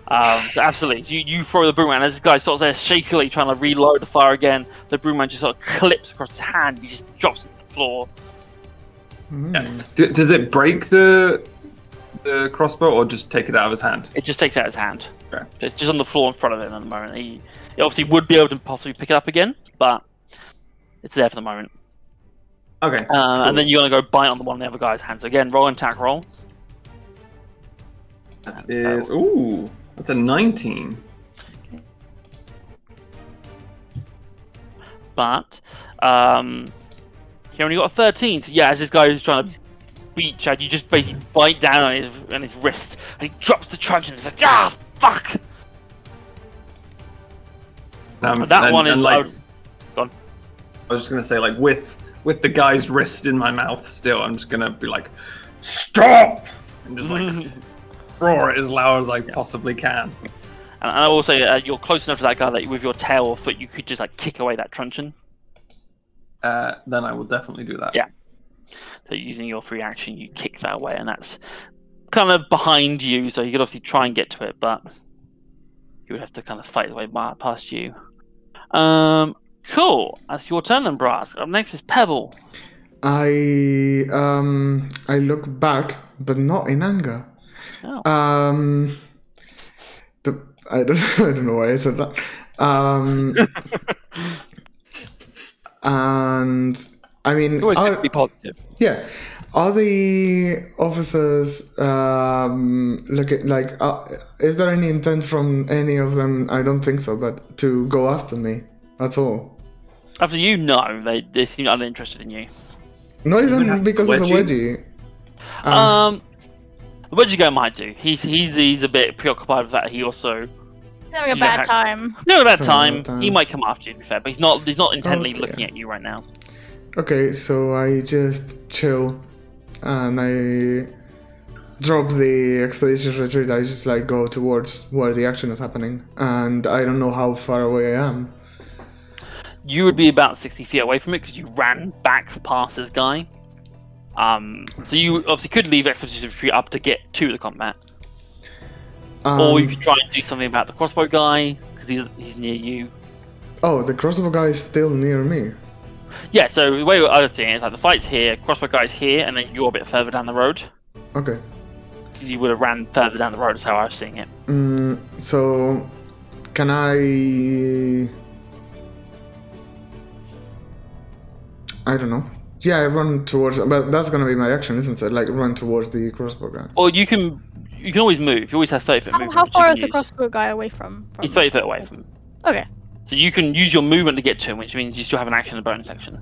So absolutely, you throw the boomerang, as this guy starts there shakily trying to reload the fire again. The boomerang just sort of clips across his hand. He just drops it to the floor. Yeah. Does it break the crossbow, or just take it out of his hand? It just takes it out of his hand. Okay. It's just on the floor in front of him at the moment. He obviously would be able to possibly pick it up again, but it's there for the moment. Okay. Cool. And then you're going to go bite on the one of the other guy's hands. So again, roll and attack roll. That is... Ooh, that's a 19. Okay. But he only got a 13. So yeah, as this guy is trying to beat Chad, you just basically bite down on his wrist, and he drops the truncheon. It's like, ah, fuck. That one is like. Gone. I was just gonna say, like, with the guy's wrist in my mouth still, I'm just gonna be like, stop, and just like roar it as loud as I possibly can. And I will say, you're close enough to that guy that with your tail or foot, you could just like kick away that truncheon. Then I will definitely do that. Yeah. So using your free action, you kick that away, and that's kind of behind you, so you could obviously try and get to it, but you would have to kind of fight the way past you. Cool. That's your turn then, Brass. Up next is Pebble. I look back, but not in anger. Oh. I don't know why I said that. And I mean, Always good to be positive. yeah. Are the officers is there any intent from any of them? I don't think so, but to go after me. That's all. After you, no, they seem uninterested in you. Not even because of the wedgie. The wedgie guy might do. He's a bit preoccupied with that. He also Having a bad time. no bad time. He might come after you, to be fair, but he's not intently looking at you right now. Okay, so I just chill and I drop the expedition's retreat. I just like go towards where the action is happening, and I don't know how far away I am. You would be about 60 feet away from it because you ran back past this guy. So you obviously could leave expedition's retreat up to get to the combat, or you could try and do something about the crossbow guy because he's near you. Oh, the crossbow guy is still near me. Yeah, so the way I was seeing it is like the fight's here, crossbow guy's here, and then you're a bit further down the road. Okay. You would have ran further down the road, is how I was seeing it. So, can I don't know. Yeah, I run towards, but that's gonna be my action, isn't it? Like run towards the crossbow guy. Or you can always move. You always have 30-foot movement. How far is the crossbow guy away from? He's 30 foot away from him. Okay. So you can use your movement to get to him, which means you still have an action and a bonus action.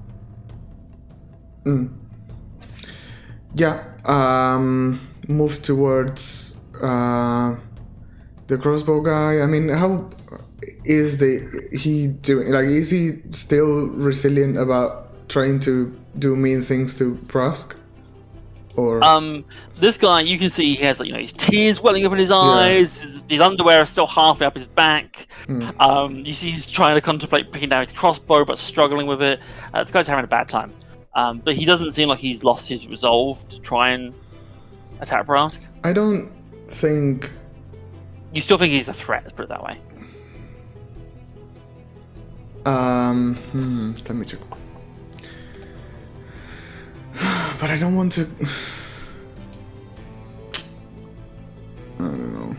Yeah. Move towards the crossbow guy. I mean, how is he doing? Like, is he still resilient about trying to do mean things to Prask? Or this guy, you can see he has his tears welling up in his eyes. Yeah. His underwear is still halfway up his back. You see he's trying to contemplate picking down his crossbow, but struggling with it. This guy's having a bad time. But he doesn't seem like he's lost his resolve to try and attack Brask. I don't think. You still think he's a threat? Let's put it that way. Let me check. But I don't want to. I don't know.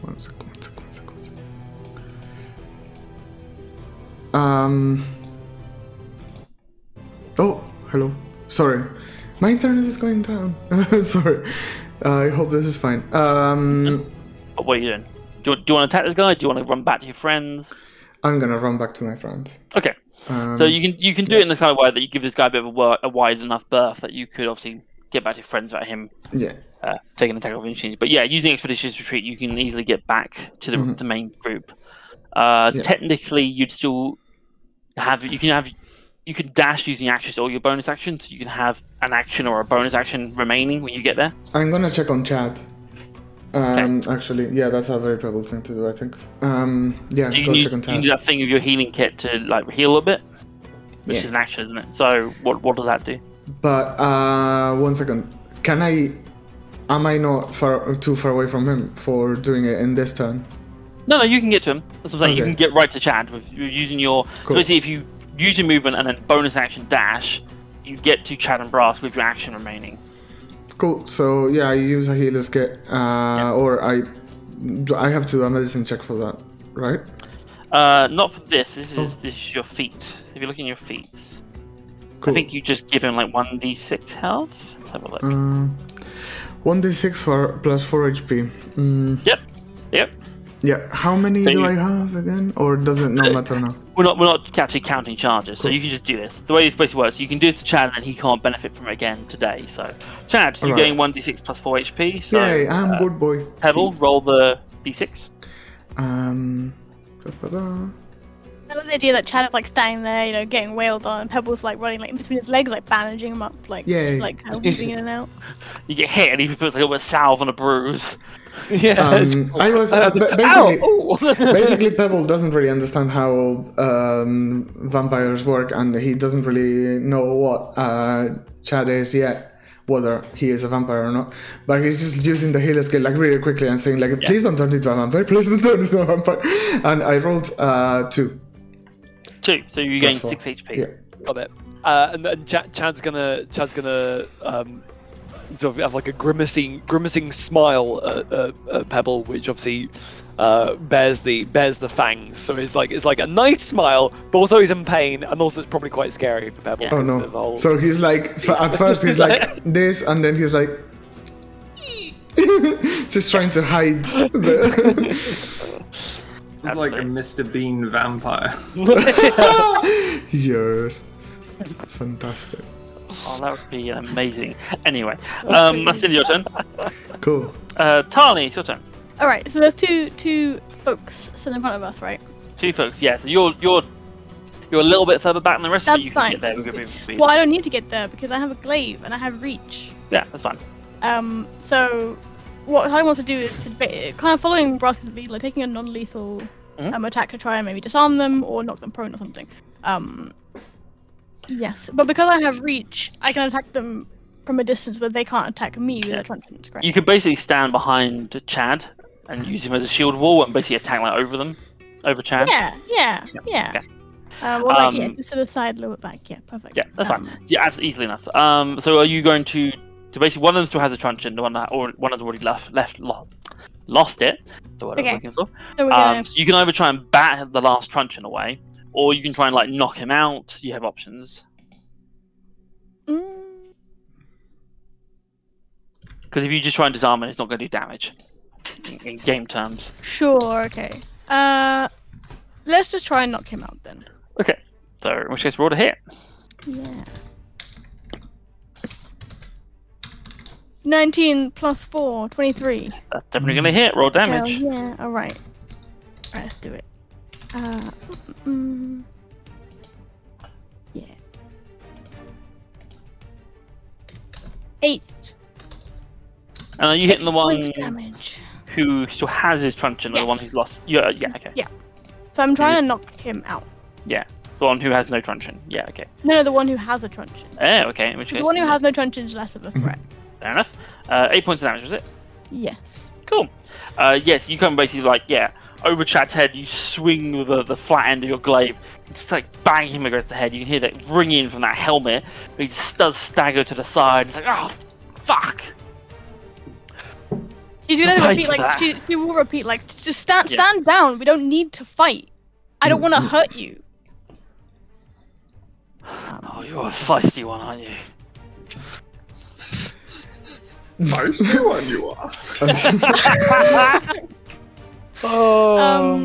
One second. Oh, hello. Sorry. My internet is going down. Sorry. I hope this is fine. What are you doing? Do you want to attack this guy? Do you want to run back to your friends? I'm gonna run back to my friends. Okay. So you can do it in the kind of way that you give this guy a bit of a wide enough berth that you could obviously get back to your friends without him taking an attack of opportunity. But yeah, using Expedition's Retreat, you can easily get back to the main group. Technically, you'd still have you can dash using actions or your bonus actions. So you can have an action or a bonus action remaining when you get there. I'm gonna check on Chad. Actually, yeah, that's a very Pebble thing to do, I think. Yeah, so you can do that thing with your healing kit to like heal a little bit, which is an action, isn't it? So what does that do? But 1 second, am I not too far away from him for doing it in this turn? No, you can get to him. That's what I'm saying. Okay. You can get right to Chad with using your. Cool. So basically, if you use your movement and then bonus action dash, you get to Chad and Brass with your action remaining. Cool. So yeah, I use a healer's kit, or I have to do a medicine check for that, right? Not for this. This is your feet. So if you look in your feet, cool. I think you just give him like 1d6 health. Let's have a look. 1d6 for plus 4 HP. Yep. Yeah. How many do I have again, or does it not matter now? We're not actually counting charges, so you can just do this. The way this basically works, you can do this to Chad, and he can't benefit from it again today. So, Chad, you're getting 1d6 plus 4 HP. So, yay, I'm good boy. Pebble, roll the d6. I love the idea that Chad is like standing there, getting wailed on, and Pebble's like running like in between his legs, like bandaging him up, like just like kind of moving in and out. You get hit, and he puts like a little bit of salve on a bruise. Yeah, I was basically Pebble doesn't really understand how vampires work, and he doesn't really know what Chad is yet, whether he is a vampire or not. But he's just using the healer skill like really quickly and saying like, "Please don't turn into a vampire. Please don't turn into a vampire." And I rolled 2. 2, so you gain Plus 4. 6 HP. Yeah. Got it. And then Chad's gonna sort of have like a grimacing smile at Pebble, which obviously bears the fangs. So it's like a nice smile, but also he's in pain, and also it's probably quite scary for Pebble. Oh because of the no. whole- So he's like, at first he's like this, and then he's like, just trying to hide the. It's like a Mr. Bean vampire. Yes. Fantastic. Oh, that would be amazing. Anyway, that's the end of your turn. Cool. Tali, it's your turn. All right, so there's two folks sitting in front of us, right? 2 folks, yeah. So you're a little bit further back than the rest, but That's you can fine. get there with good movement speed. Well, I don't need to get there because I have a glaive and I have reach. Yeah, that's fine. So what I want to do is kind of following Brass's lead, like taking a non-lethal attack to try and maybe disarm them or knock them prone or something. Yes, but because I have reach, I can attack them from a distance, but they can't attack me with their truncheons. Correct? You could basically stand behind Chad and use him as a shield wall and basically attack like over Chad. Yeah. Okay. Just to the side, a little bit back. Yeah, perfect. Yeah, that's fine. Yeah, absolutely easily enough. So are you going to basically one of them still has a truncheon, the one has already lost it. The word I was looking for. So, we're gonna... so you can either try and bat the last truncheon away, or you can try and like knock him out. You have options. Because if you just try and disarm it, it's not going to do damage in game terms. Sure. Okay. Let's just try and knock him out then. Okay. So in which case, roll to hit. Yeah. 19 plus 4, 23. That's definitely going to hit. Roll damage. Hell yeah. All right. All right. Let's do it. Yeah. 8. And are you hitting the one points of damage. who still has his truncheon, or the one who's lost? Yeah. Okay. Yeah. So I'm trying to knock him out. Yeah. The one who has no truncheon. Yeah. Okay. No, the one who has a truncheon. Oh, okay. In which case, The one who has no truncheon is less of a threat. fair enough. 8 points of damage, was it? Yes. Cool. Yes, you come basically over Chad's head. You swing with the flat end of your glaive, just like bang him against the head. You can hear that ringing from that helmet. But he just does stagger to the side. It's like, oh, fuck. She's gonna repeat she will repeat just stand down. We don't need to fight. I don't want to hurt you. Oh, you're a feisty one, aren't you? Feisty one, you are.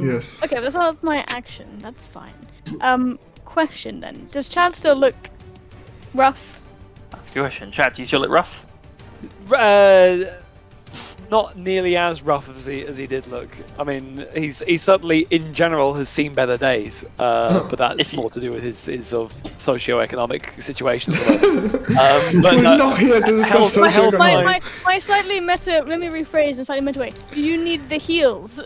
Yes. Okay, but that's my action. That's fine. Question then: does Chad still look rough? That's a good question. Chad, do you still look rough? Not nearly as rough as he did look. I mean, he's certainly in general has seen better days, but that's more to do with his sort of socio-economic situation. We're not here to discuss My slightly meta. Let me rephrase in slightly meta way. Do you need the heals?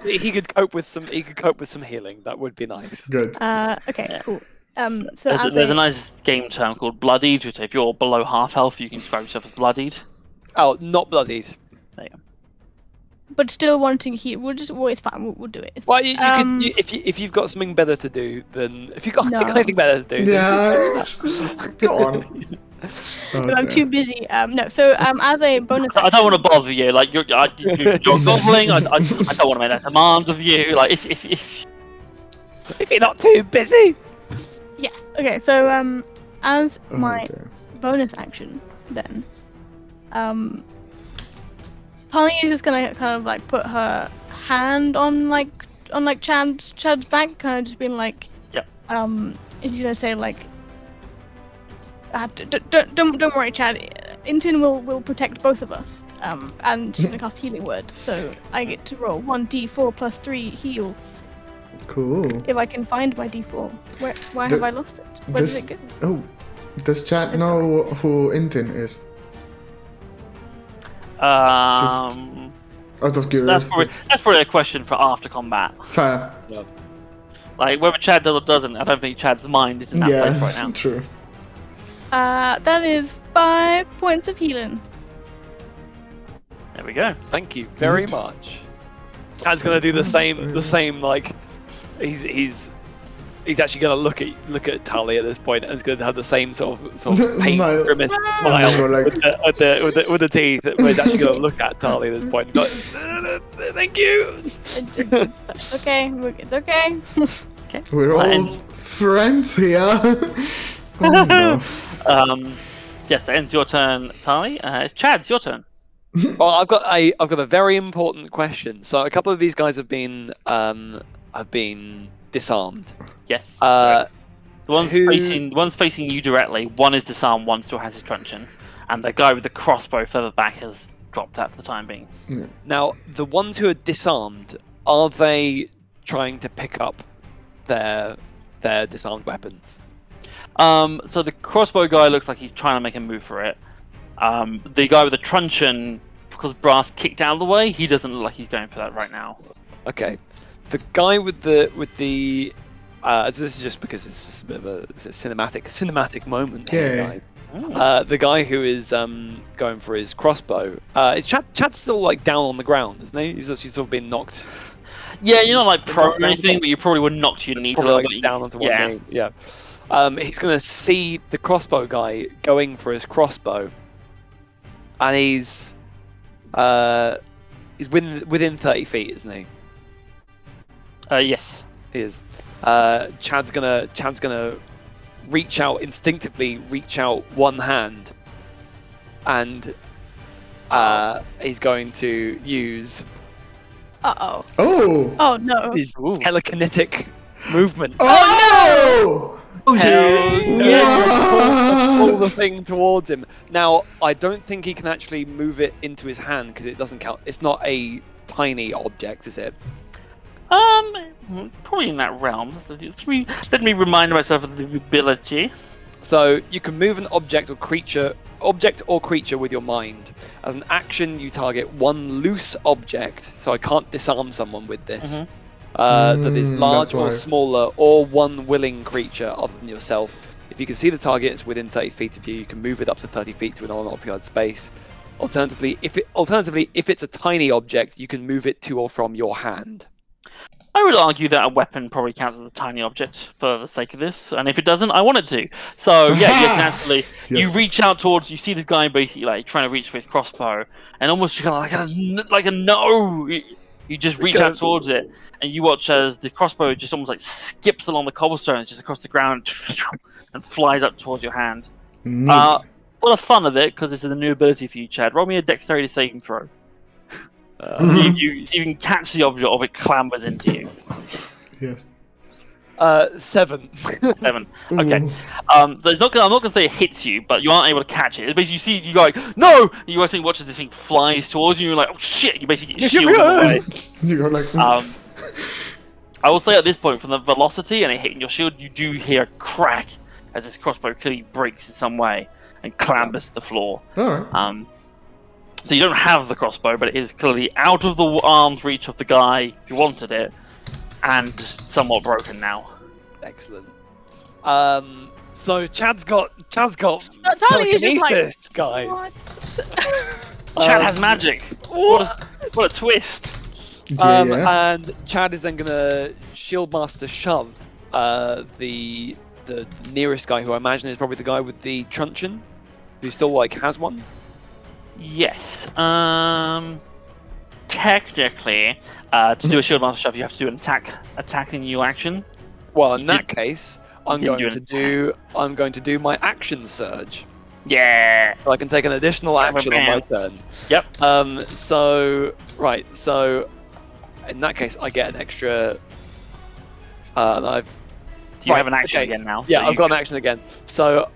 He could cope with some. He could cope with some healing. That would be nice. Good. Okay, cool. So There's a nice game term called bloodied, which if you're below half health, you can describe yourself as bloodied. Oh, not bloodied. There you go. But still wanting heal. It's fine. We'll do it. It's Well, fine. if you've got something better to do, then if you've got anything better to do, Go on. But I'm too busy. No. So as a bonus, I don't want to bother you. Like you're gobbling. I don't want to make that demand of you. Like if you're not too busy. Yes. Okay. So as my bonus action, then Tali is just gonna kind of like put her hand on Chad's back, kind of just being like, she's gonna say like, don't worry, Chad. Intin will protect both of us. And she's gonna cast Healing Word, so I get to roll 1d4 plus 3 heals. Cool. If I can find my d4. Why have I lost it? Where did it go? Oh, does Chad know who Intin is? Out of curiosity. That's probably a question for after combat. Fair. Yeah. Like whether Chad does or doesn't, I don't think Chad's mind is in that place right now. True. That is 5 points of healing. There we go. Thank you very much. Chad's gonna do the same like he's he's actually going to look at Tali at this point, and is going to have the same sort of pain grimace smile like... with the teeth. But he's actually going to look at Tali at this point. And go, thank you. It's okay. It's okay. Okay. We're all friends here. Oh, no. Yes, that ends your turn, Tali. It's Chad. It's your turn. Well, I've got a very important question. So a couple of these guys have been disarmed. Yes. The one's facing you directly. One is disarmed. One still has his truncheon, and the guy with the crossbow further back has dropped that for the time being. Now, the ones who are disarmed, are they trying to pick up their disarmed weapons? So the crossbow guy looks like he's trying to make a move for it. The guy with the truncheon, because Brass kicked out of the way, he doesn't look like he's going for that right now. Okay. The guy with the this is just because it's just a bit of a cinematic moment here, guys. The guy who is going for his crossbow, is Chad's still like down on the ground, isn't he? He's still been knocked. Yeah, you're not like prone or anything, but you probably would knock to your knees a little bit. Down onto one knee. Yeah. He's gonna see the crossbow guy going for his crossbow, and he's within 30 feet, isn't he? Yes. He is. Chad's gonna instinctively reach out one hand, and he's going to use Oh no. his telekinetic movement. Oh! Pull the thing towards him. Now, I don't think he can actually move it into his hand because it doesn't count. It's not a tiny object, is it? Probably in that realm. Let me remind myself of the ability. So you can move an object or creature with your mind. As an action, you target one loose object. So I can't disarm someone with this. That is large or smaller, or one willing creature other than yourself. If you can see the target is within 30 feet of you, you can move it up to 30 feet to an unoccupied space. Alternatively, if it's a tiny object, you can move it to or from your hand. I would argue that a weapon probably counts as a tiny object for the sake of this, and if it doesn't, I want it to. So yeah, you can actually you reach out towards. You see this guy basically like trying to reach for his crossbow, and almost kind of like a no. You just reach out towards it, and you watch as the crossbow just almost like skips along the cobblestones just across the ground and flies up towards your hand. For the fun of it, because this is a new ability for you, Chad, roll me a dexterity saving throw. See if you can catch the object or if it clambers into you. Yes. 7. 7. Okay. So I'm not gonna say it hits you, but you aren't able to catch it. It's basically, you see, you go like, no! And you actually watch as this thing flies towards you, and you're like, oh shit! You basically get shielded away. You're like, I will say at this point, from the velocity and it hitting your shield, you do hear a crack as this crossbow clearly breaks in some way and clambers to the floor. Alright. So you don't have the crossbow, but it is clearly out of the arm's reach of the guy who wanted it, and somewhat broken now. Excellent. So Chad's got Tali is just like, guys. what? Chad has magic. What a twist. And Chad is then gonna Shieldmaster shove the nearest guy, who I imagine is probably the guy with the truncheon, who still like has one. Yes. Technically, to do a Shieldmaster shove, you have to do an attacking new action. Well, in that case, I'm going to do my action surge. Yeah. So I can take an additional action on my turn. Yep. So in that case, I get an extra. Do you have an action again now? Yeah, I've got an action again. So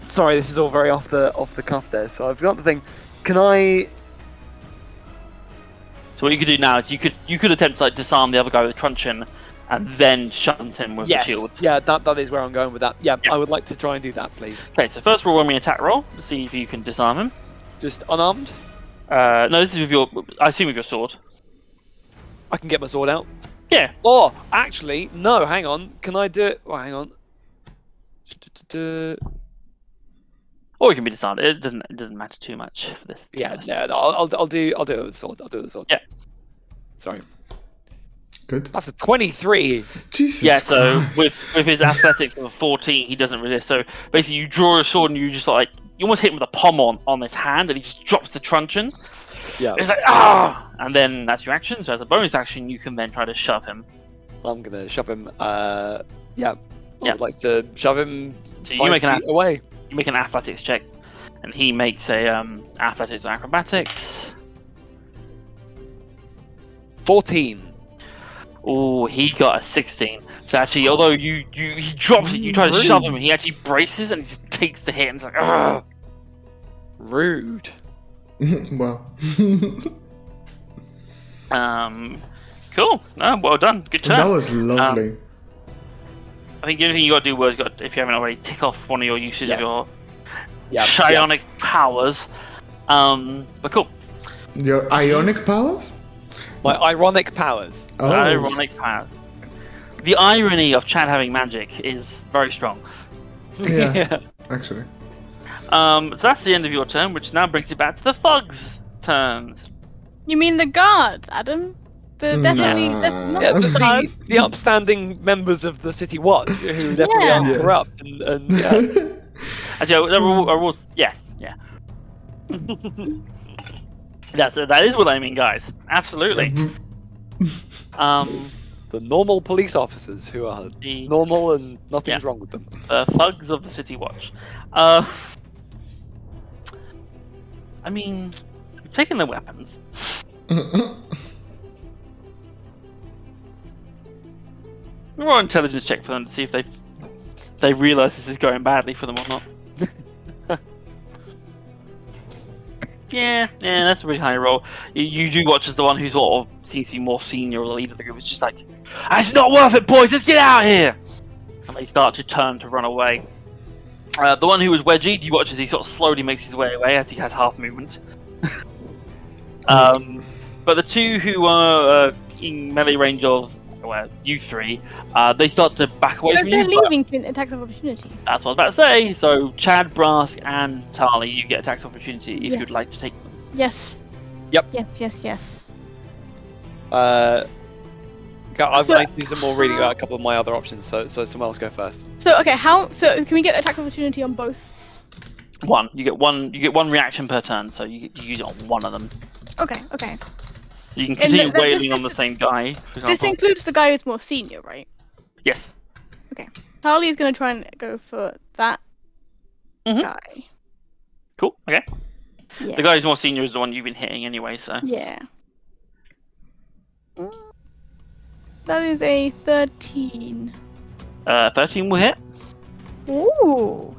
sorry, this is all very off the cuff there. So I've got the thing. Can I? So what you could do now is you could attempt to like disarm the other guy with the truncheon, and then shunt him with the shield. Yeah, that is where I'm going with that. Yeah, I would like to try and do that, please. Okay, so first roll me an attack roll to see if you can disarm him. Just unarmed? No, this is with your. I assume with your sword. I can get my sword out. Yeah. Or actually, no. Hang on. Can I do it? Oh, hang on. Or it can be disarmed. It doesn't matter too much for this. Yeah, no, I'll do it with the sword. I'll do it with the sword. Yeah. Sorry. Good. That's a 23. Jesus Yeah, so Christ. with his athletics of a 14, he doesn't resist. So basically, you draw a sword and you just like you almost hit him with a pommel on his hand, and he just drops the truncheon. Yeah. It's like ah, and then that's your action. So as a bonus action, you can then try to shove him. I'm gonna shove him. I Yeah. would like to shove him. So you make 5 feet away. You make an athletics check, and he makes a athletics or acrobatics. 14. Oh, he got a 16. So actually, although he drops it, you try to shove him, he actually braces and he just takes the hit and it's like, ugh. Rude. Well. Cool. Well done. Good turn. That was lovely. I think the only thing you got to do was, if you haven't already, tick off one of your uses of your Yeah. psionic powers. But cool. Your ionic powers? My ironic powers. Oh. Ironic powers. The irony of Chad having magic is very strong. Yeah, actually. So that's the end of your turn, which now brings it back to the thugs' turns. You mean the guards, Adam? The definitely not Yeah, the thugs. the upstanding members of the City Watch who definitely Yeah. aren't Yes. corrupt and yeah. Actually, are all, yes, yeah. That is what I mean, guys. Absolutely. The normal police officers who are The normal and nothing's Yeah. wrong with them. thugs of the City Watch. I mean, we've taken their weapons. Roll an intelligence check for them to see if they realise this is going badly for them or not. Yeah, that's a really high roll. You do watch as the one who sort of seems to be more senior or the leader of the group is just like, it's not worth it, boys. Let's get out of here. And they start to turn to run away. The one who was wedgied, you watch as he sort of slowly makes his way away as he has half movement. But the two who are in melee range of you three, they start to back away If from they're you. but leaving, attack of opportunity. That's what I was about to say. So Chad, Brask, and Tali, you get attacks of opportunity if you'd like to take them. Yes. Yep. Yes. I'd So- like to do some more reading about a couple of my other options, so someone else go first. So okay, so can we get attack of opportunity on both? One. You get one reaction per turn, so you use it on one of them. Okay. So you can continue this- wailing on the same guy, for This example. includes the guy who's more senior, right? Yes. Tali is gonna try and go for that Mhm. guy. Cool. Okay. Yeah. The guy who's more senior is the one you've been hitting anyway, so. Yeah. That is a 13. 13 will hit. Ooh.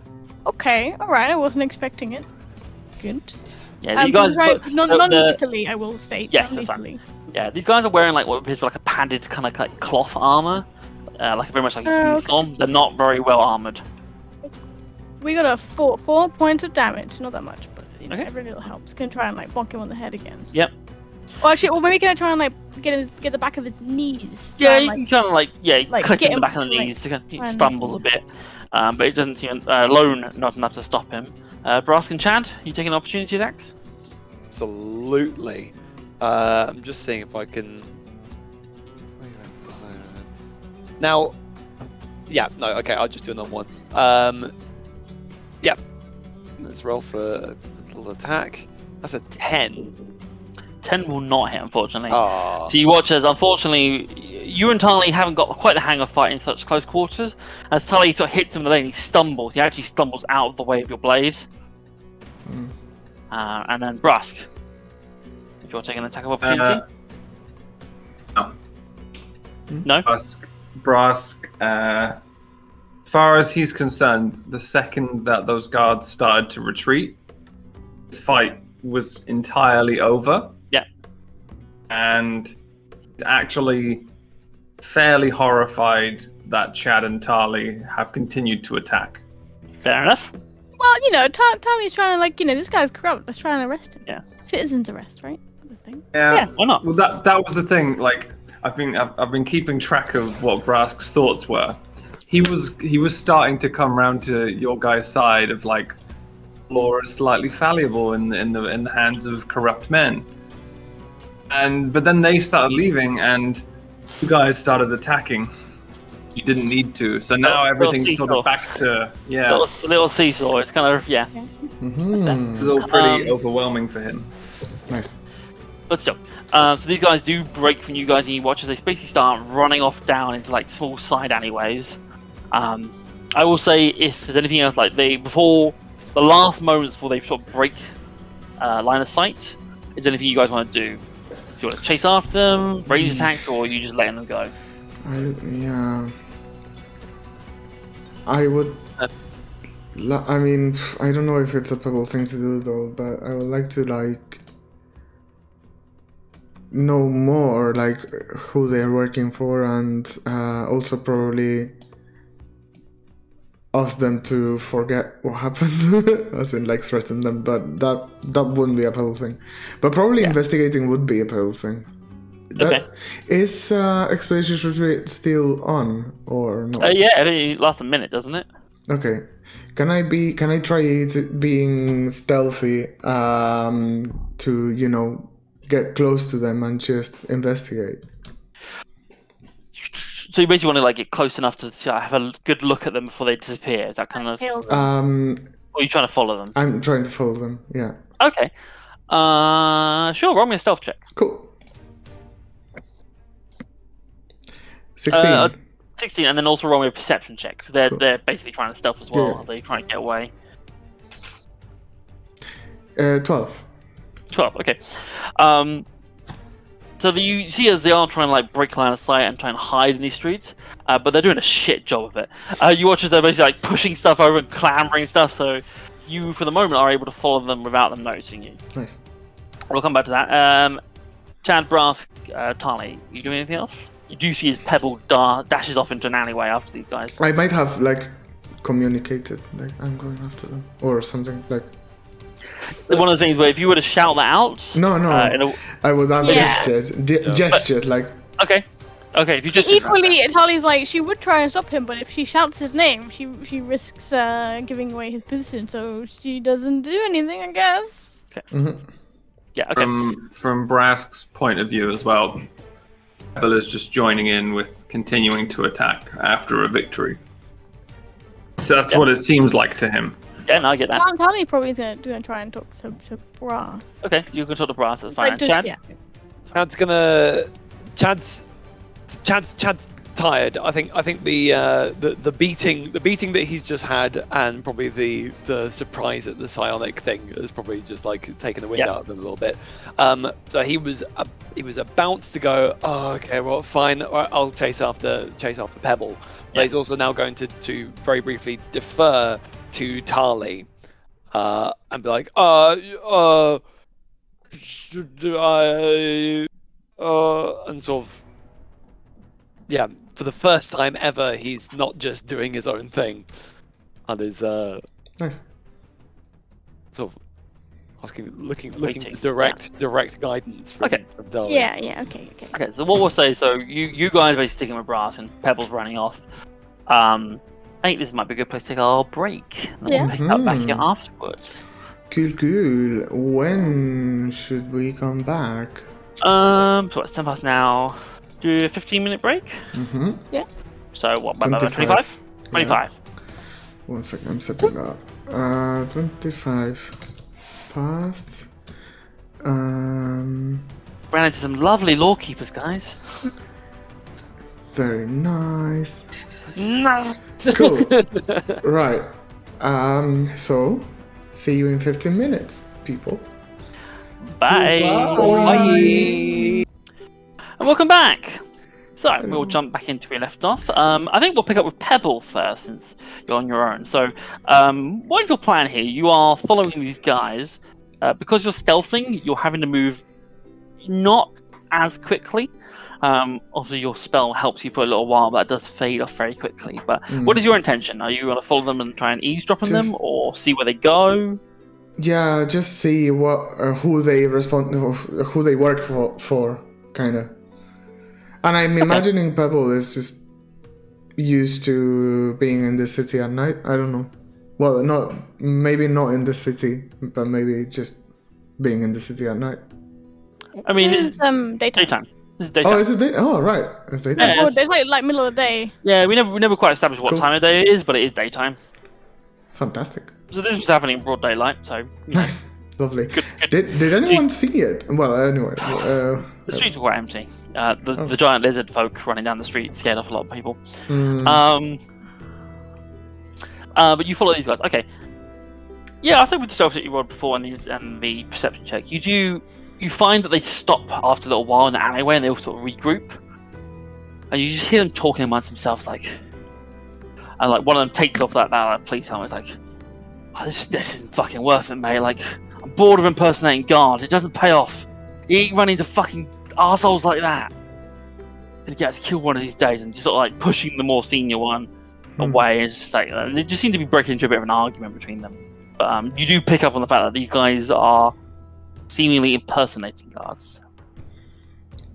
Okay. All right. I wasn't expecting it. Good. Yeah, these So guys. right, but non-lethally, I will state. Yes, that's fine. non-lethally. Yeah, these guys are wearing like what appears to be like a padded kind of like cloth armor, like very much like a Okay. uniform. They're not very well armored. We got a 4 points of damage. Not that much, but Okay. every little helps. Gonna try and like bonk him on the head again. Yep. Well, actually, maybe can I try and like get the back of his knees? Try Yeah, and, you like, can kind of like, click get him in the him back of the to, like, knees to kind of, he try and- stumbles a bit, but it doesn't seem alone not enough to stop him. Brask and Chad, you taking opportunity attacks? Absolutely. I'm just seeing if I can. Now, yeah, no, okay, I'll just do another one. Yeah, let's roll for a little attack. That's a 10. 10 will not hit, unfortunately. Oh, So you watch as, unfortunately, you and Tali haven't got quite the hang of fighting in such close quarters. As Tali sort of hits him in the leg, he stumbles. He actually stumbles out of the way of your blades. And then Brask, if you're taking an attack of opportunity. No. No? Brask, as far as he's concerned, the second that those guards started to retreat, this fight was entirely over. Yeah. And he's actually fairly horrified that Chad and Tali have continued to attack. Fair enough. Well, you know, Tali's trying to like, you know, this guy's corrupt. Let's try and arrest him. Yeah. Citizens arrest, right? That's the thing. Yeah, why not? Well, that was the thing. Like, I've been keeping track of what Brask's thoughts were. He was starting to come round to your guys' side of like, law is slightly fallible in the hands of corrupt men. But then they started leaving, and You guys started attacking. You didn't need to, so now everything's sort of back to little seesaw. It's kind of Mm-hmm. It's all pretty overwhelming for him. Nice. But still, so these guys do break from you guys, and you watch as they basically start running off down into like small side alleyways. I will say, if there's anything else, like before the last moments before they sort of break line of sight, is there anything you guys want to do? Do you want to chase after them, range attacks, or are you just letting them go? I would. I mean, I don't know if it's a Pebble thing to do though, but I would like to like know more, like who they're working for, and also probably ask them to forget what happened, as in like threaten them. But that wouldn't be a Pebble thing. But probably investigating would be a Pebble thing. Is Expedition Retreat still on or not? Yeah, it lasts a minute, doesn't it? Okay. Can I try being stealthy to get close to them and just investigate? So you basically want to like get close enough to have a good look at them before they disappear. Is that kind of? Or are you trying to follow them? I'm trying to follow them. Yeah. Okay. Sure. Roll me a stealth check. Cool. 16. 16, and then also roll me a perception check, because they're basically trying to stealth as well, as they try and get away. 12. 12, okay. So you see as they are trying to like break line of sight and try and hide in these streets, but they're doing a shit job of it. You watch as they're basically like pushing stuff over and clambering stuff, so you, for the moment, are able to follow them without them noticing you. Nice. We'll come back to that. Chad, Brask, Tali, you doing anything else? You do see his Pebble dashes off into an alleyway after these guys. I might have like communicated, like I'm going after them or something like. One of the things where if you were to shout that out, I would have gestured like. Okay, if you just equally, Tali's like she would try and stop him, but if she shouts his name, she risks giving away his position, so she doesn't do anything, I guess. Okay. Mm-hmm. Yeah. Okay. From Brask's point of view as well, Pebble is just joining in with continuing to attack after a victory. So that's what it seems like to him. Yeah, no, I get that. Tali probably is going to try and talk to Brass. Okay, you can talk to Brass, that's fine. Chad? Yeah. Chad's tired. I think the beating that he's just had, and probably the surprise at the psionic thing has probably just like taken the wind out of him a little bit. So he was about to go, oh, okay, well, fine, I'll chase after Pebble. But he's also now going to very briefly defer to Tali, and be like, should I, and sort of, yeah, for the first time ever, he's not just doing his own thing, and is nice. Waiting. Sort of looking for direct guidance from Tali. Yeah, okay. Okay, so what we'll say, so you guys are basically sticking with Brass and Pebble's running off. I think this might be a good place to take our break. And then we'll pick up back here afterwards. Cool. When should we come back? So it's 10 past now. Do a 15-minute break? Mm-hmm. Yeah. So what, about 25? 25. Yeah. 1 second, I'm setting up. 25 past. Ran into some lovely lawkeepers, guys. Very nice. No. Cool. Right. So, see you in 15 minutes, people. Bye. Bye. And welcome back. So we'll jump back into where we left off. I think we'll pick up with Pebble first, since you're on your own. So, what is your plan here? You are following these guys. Because you're stealthing, you're having to move not as quickly. Obviously, your spell helps you for a little while, but that does fade off very quickly. But what is your intention? Are you going to follow them and try and eavesdrop on them, or see where they go? Yeah, just see who they work for, kind of. And I'm imagining Pebble is just used to being in the city at night. I don't know. Well, maybe not in the city, but maybe just being in the city at night. I mean, it's daytime. This is daytime. Oh, is it? Oh, right. It's daytime. Yeah. It's like middle of the day. Yeah, we never quite established what Cool. time of day it is, but it is daytime. Fantastic. So this was happening in broad daylight. So Nice. Lovely. Good. Did anyone see it? Well, anyway. The streets were quite empty. The giant lizard folk running down the street scared off a lot of people. mm, But you follow these guys. Okay. Yeah, I said with the stealth that you rolled before and the perception check, you find that they stop after a little while in the alleyway and they all sort of regroup, and you just hear them talking amongst themselves, and like one of them takes off that police helmet. It's like, oh, this isn't fucking worth it, mate. Like, I'm bored of impersonating guards. It doesn't pay off. You ain't running into fucking assholes like that. Gonna get us killed one of these days, and just sort of like pushing the more senior one away. It's just like they just seem to be breaking into a bit of an argument between them. But you do pick up on the fact that these guys are seemingly impersonating guards.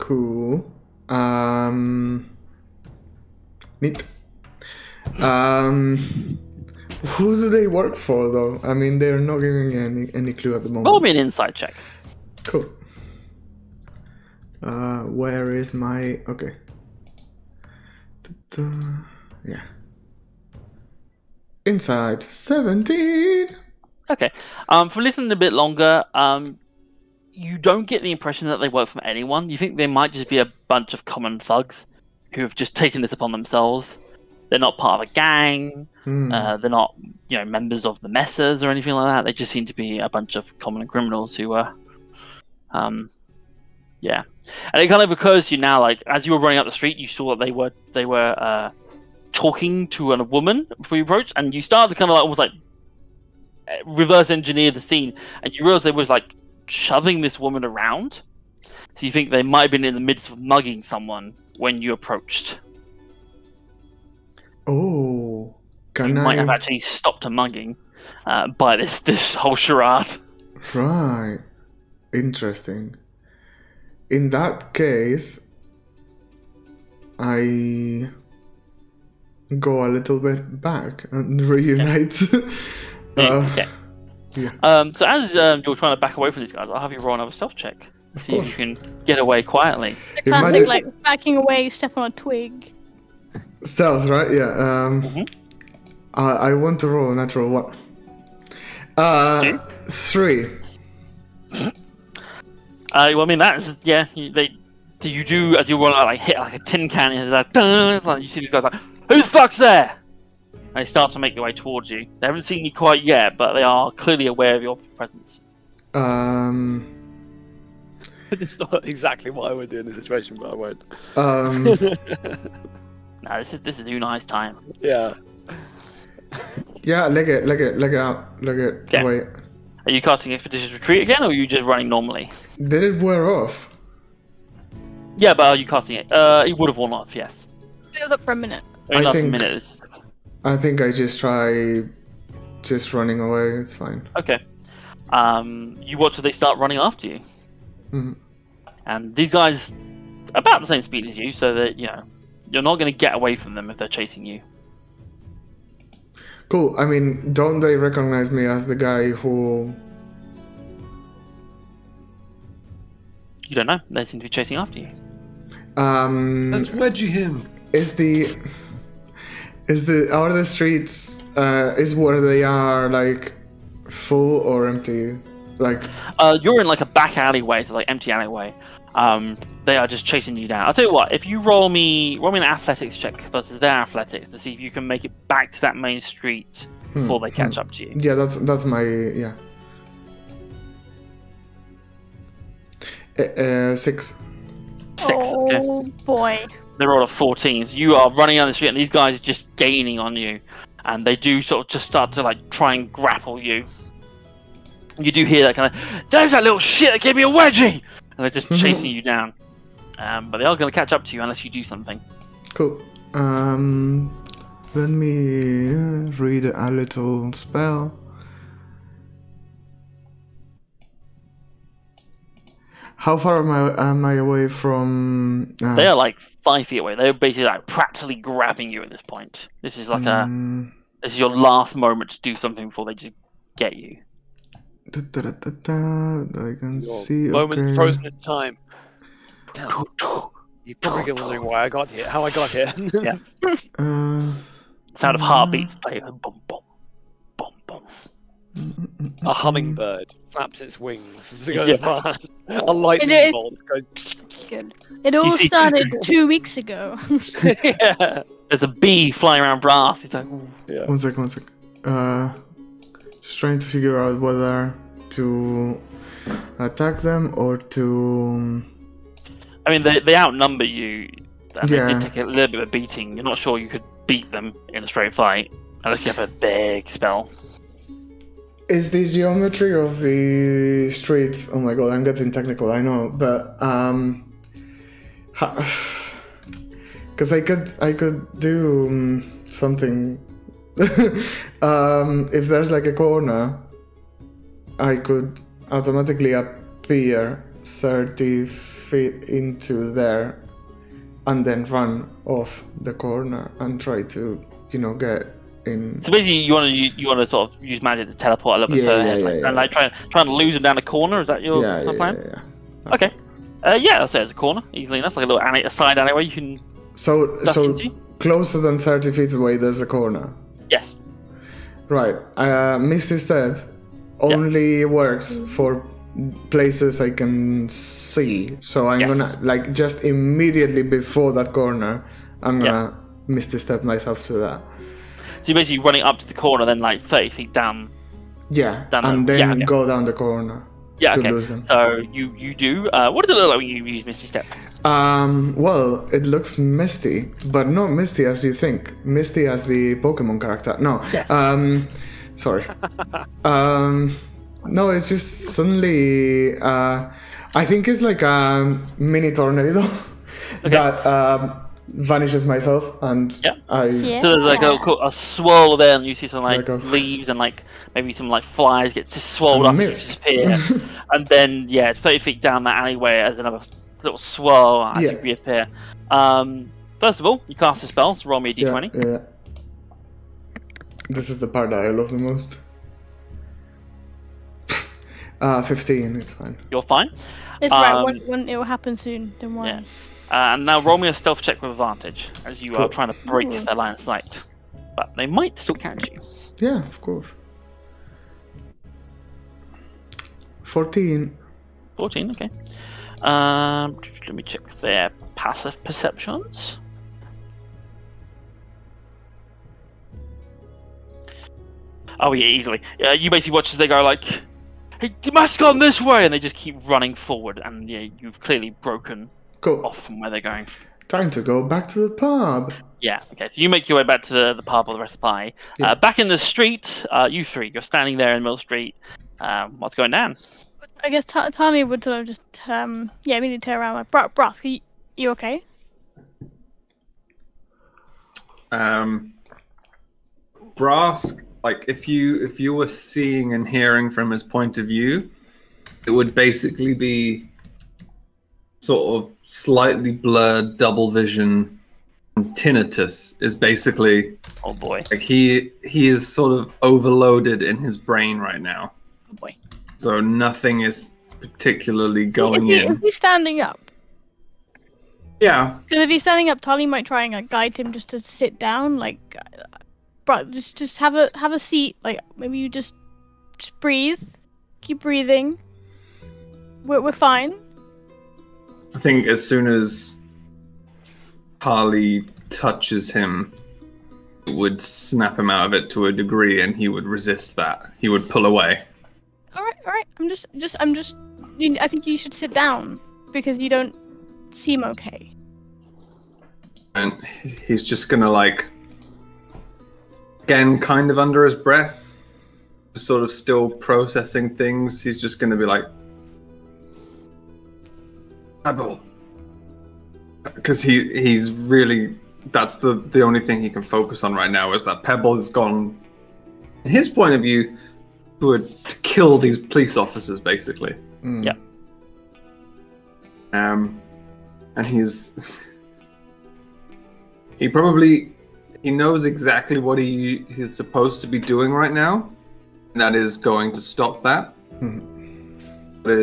cool. Neat. Who do they work for, though? I mean, they're not giving any clue at the moment. Roll me an insight check. Cool. Where is my... Okay. Yeah. Inside 17. Okay. From listening a bit longer, you don't get the impression that they work for anyone. You think they might just be a bunch of common thugs who have just taken this upon themselves. They're not part of a gang. They're not, members of the messers or anything like that. They just seem to be a bunch of common criminals who are, yeah. And it kind of occurs to you now, like as you were running up the street, you saw that they were talking to a woman before you approached, and you started to kind of like almost like reverse engineer the scene, and you realize they were like shoving this woman around. So you think they might have been in the midst of mugging someone when you approached. Oh, You might have actually stopped a mugging by this whole charade. Right. Interesting. In that case, I go a little bit back and reunite. Okay. Yeah. So as you're trying to back away from these guys, I'll have you roll another stealth check. See if you can get away quietly. The classic, like backing away, step on a twig. Stealth, right? Yeah. I want to roll a natural one. 3. Well, I mean that's you do as you roll out, like hit like a tin can, and like, you see these guys like, who the fuck's there? And they start to make their way towards you. They haven't seen you quite yet, but they are clearly aware of your presence. It's not exactly what I would do in this situation, but I won't. No, this is Unai's time. Yeah. Yeah, leg it Yeah. away. Are you casting Expeditious Retreat again, or are you just running normally? Did it wear off? Yeah, but are you casting it? It would have worn off, yes. It was up for a minute. Only I lasts a think- minute. This is... I think I just try just running away. It's fine. Okay. You watch as they start running after you. Mhm. And these guys about the same speed as you, so that you're not going to get away from them if they're chasing you. Cool. I mean, don't they recognize me as the guy who... You don't know. They seem to be chasing after you. Let's wedgie him. Are the streets is where they are like full or empty? Like You're in like a back alleyway, so like empty alleyway. They are just chasing you down. I'll tell you what. If you roll me an athletics check versus their athletics to see if you can make it back to that main street before they catch up to you. yeah, that's my yeah. 6. 6. Okay. Oh boy. They rolled a 14. So you are running down the street, and these guys are just gaining on you, and they do sort of just start to like try and grapple you. You do hear that kind of, there's that little shit that gave me a wedgie, and they're just chasing you down. But they are going to catch up to you unless you do something. Cool. Let me read a little spell. How far am I away from? They are like 5 feet away. They're basically like practically grabbing you at this point. This is like this is your last moment to do something before they just get you. I can see. Moment Okay. frozen in time. Now, you're probably wondering why I got here, how I got here. Yeah. Sound of heartbeats play. Boom, boom, boom, boom. A hummingbird flaps its wings as it goes Yeah. past. A lightning bolt goes. Good. It all started 2 weeks ago. Yeah. There's a bee flying around Brass. He's like, ooh. Yeah. One sec. Just trying to figure out whether to attack them or to. I mean, they outnumber you. I mean, Yeah. you take a little bit of a beating. You're not sure you could beat them in a straight fight unless you have a big spell. Is the geometry of the streets? Oh my god, I'm getting technical. I know, but because I could do something. If there's like a corner, I could automatically appear 30 feet into there, and then run off the corner and try to, get in. So basically, you want to sort of use magic to teleport a little bit further ahead, and like try and lose them down a corner. Is that your plan? Yeah. Okay. I'll say it's a corner, easily enough, like a little a side alleyway you can. So into? Closer than 30 feet away, there's a corner. Yes. Right. Misty Step only works for places I can see. So I'm gonna just immediately before that corner, I'm gonna Misty Step myself to that. So you're basically running up to the corner, then like 30 feet down. Yeah, Down and the- then okay. go down the corner Yeah. to Okay. lose them. So you do. What does it look like when you use Misty Step? Well, it looks misty, but not misty as you think. Misty as the Pokemon character. No. Yes. Sorry. No, it's just suddenly. I think it's like a mini tornado that vanishes myself, and I. Yeah. So there's like a swirl there, and you see some like Like a- leaves and like maybe some like flies get just swirled A up and mist. disappear, and then 30 feet down that alleyway, there's another little swirl as you Yeah. reappear. First of all, you cast a spell, so roll me a d20. Yeah. This is the part that I love the most. 15, it's fine. You're fine. It's right. When it will happen soon. Don't worry. Yeah. And now roll me a stealth check with advantage, as you are Cool. trying to break Ooh. their line of sight. But they might still catch you. Yeah, of course. 14. 14, okay. Let me check their passive perceptions. Oh yeah, easily. You basically watch as they go like, "Hey, you must have gone this way," and they just keep running forward, and you've clearly broken Cool. off from where they're going. Time to go back to the pub. Yeah, okay, so you make your way back to the pub or the rest of the party. Yeah. Back in the street, you three, you're standing there in Mill Street. What's going down? I guess Tali would sort of just immediately turn around like, Brask, are you okay? Brask, like if you were seeing and hearing from his point of view, it would basically be sort of slightly blurred double vision. And tinnitus is basically Oh boy. like he is sort of overloaded in his brain right now. Oh boy. So nothing is particularly going Is in. he standing up? Yeah. Because if he's standing up, Tali might try and guide him just to sit down. Like, bro, just have a seat. Like maybe you just breathe, keep breathing. We're fine. I think as soon as Tali touches him, it would snap him out of it to a degree, and he would resist that. He would pull away. All right. I'm just. I think you should sit down because you don't seem okay. And he's just gonna again, kind of under his breath, sort of still processing things. He's just gonna be like, Pebble. Because he's really, that's the only thing he can focus on right now is that Pebble has gone, in his point of view, to kill these police officers, basically. Mm. Yeah. And he knows exactly what he's supposed to be doing right now, and that is going to stop that. Mm. But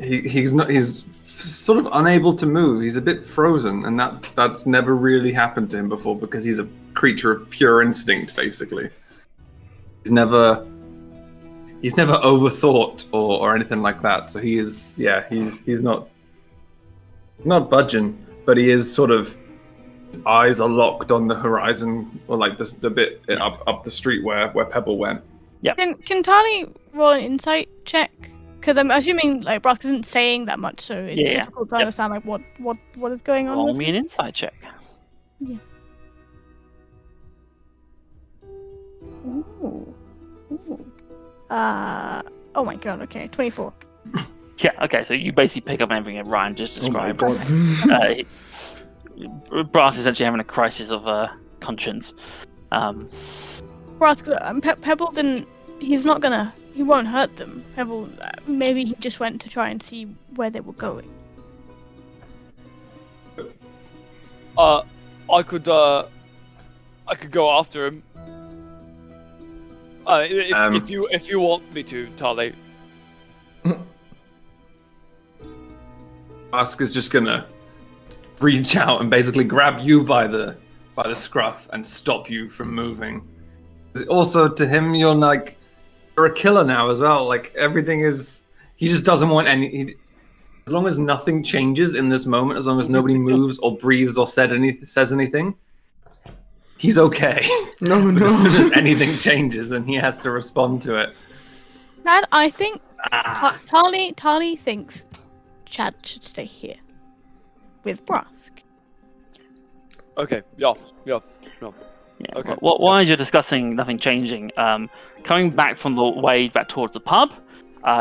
he's not. He's sort of unable to move. He's a bit frozen, and that's never really happened to him before because he's a creature of pure instinct, basically. He's never overthought or anything like that. So he's not budging, but he is sort of, his eyes are locked on the horizon, or like the bit up the street where Pebble went. Yeah. Can Tali roll an insight check? Because I'm assuming like Brask isn't saying that much, so it's difficult to understand like what is going on. Roll me an insight check. Yeah. Ooh. Oh my god. Okay, 24. Yeah. Okay. So you basically pick up everything that Ryan just described. Oh my god. Brass is actually having a crisis of conscience. Brask, Pebble didn't. He won't hurt them. Pebble, maybe he just went to try and see where they were going. I could go after him. If you want me to, Tali. Brask is just gonna reach out and basically grab you by the scruff and stop you from moving. Also, to him, you're a killer now as well. Like everything is, he just doesn't want any. As long as nothing changes in this moment, as long as nobody moves or breathes or says anything, he's okay. No. As soon as anything changes, and he has to respond to it. Chad, I think Tali thinks Chad should stay here with Brask. Okay. Yeah. Yeah. Okay. While you're discussing nothing changing, coming back from the way back towards the pub,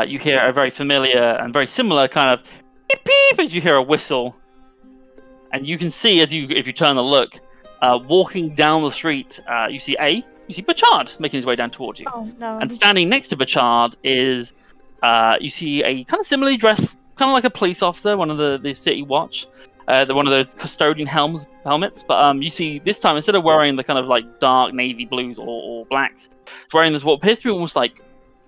you hear a very familiar and very similar kind of beep beep as you hear a whistle, and you can see if you turn a look, walking down the street, you see Bachard making his way down towards you. Oh no! And standing next to Bachard is you see a kind of similarly dressed, kind of like a police officer, one of the city watch. One of those custodian helmets, but you see this time instead of wearing the kind of like dark navy blues or blacks, it's wearing this what appears to be almost like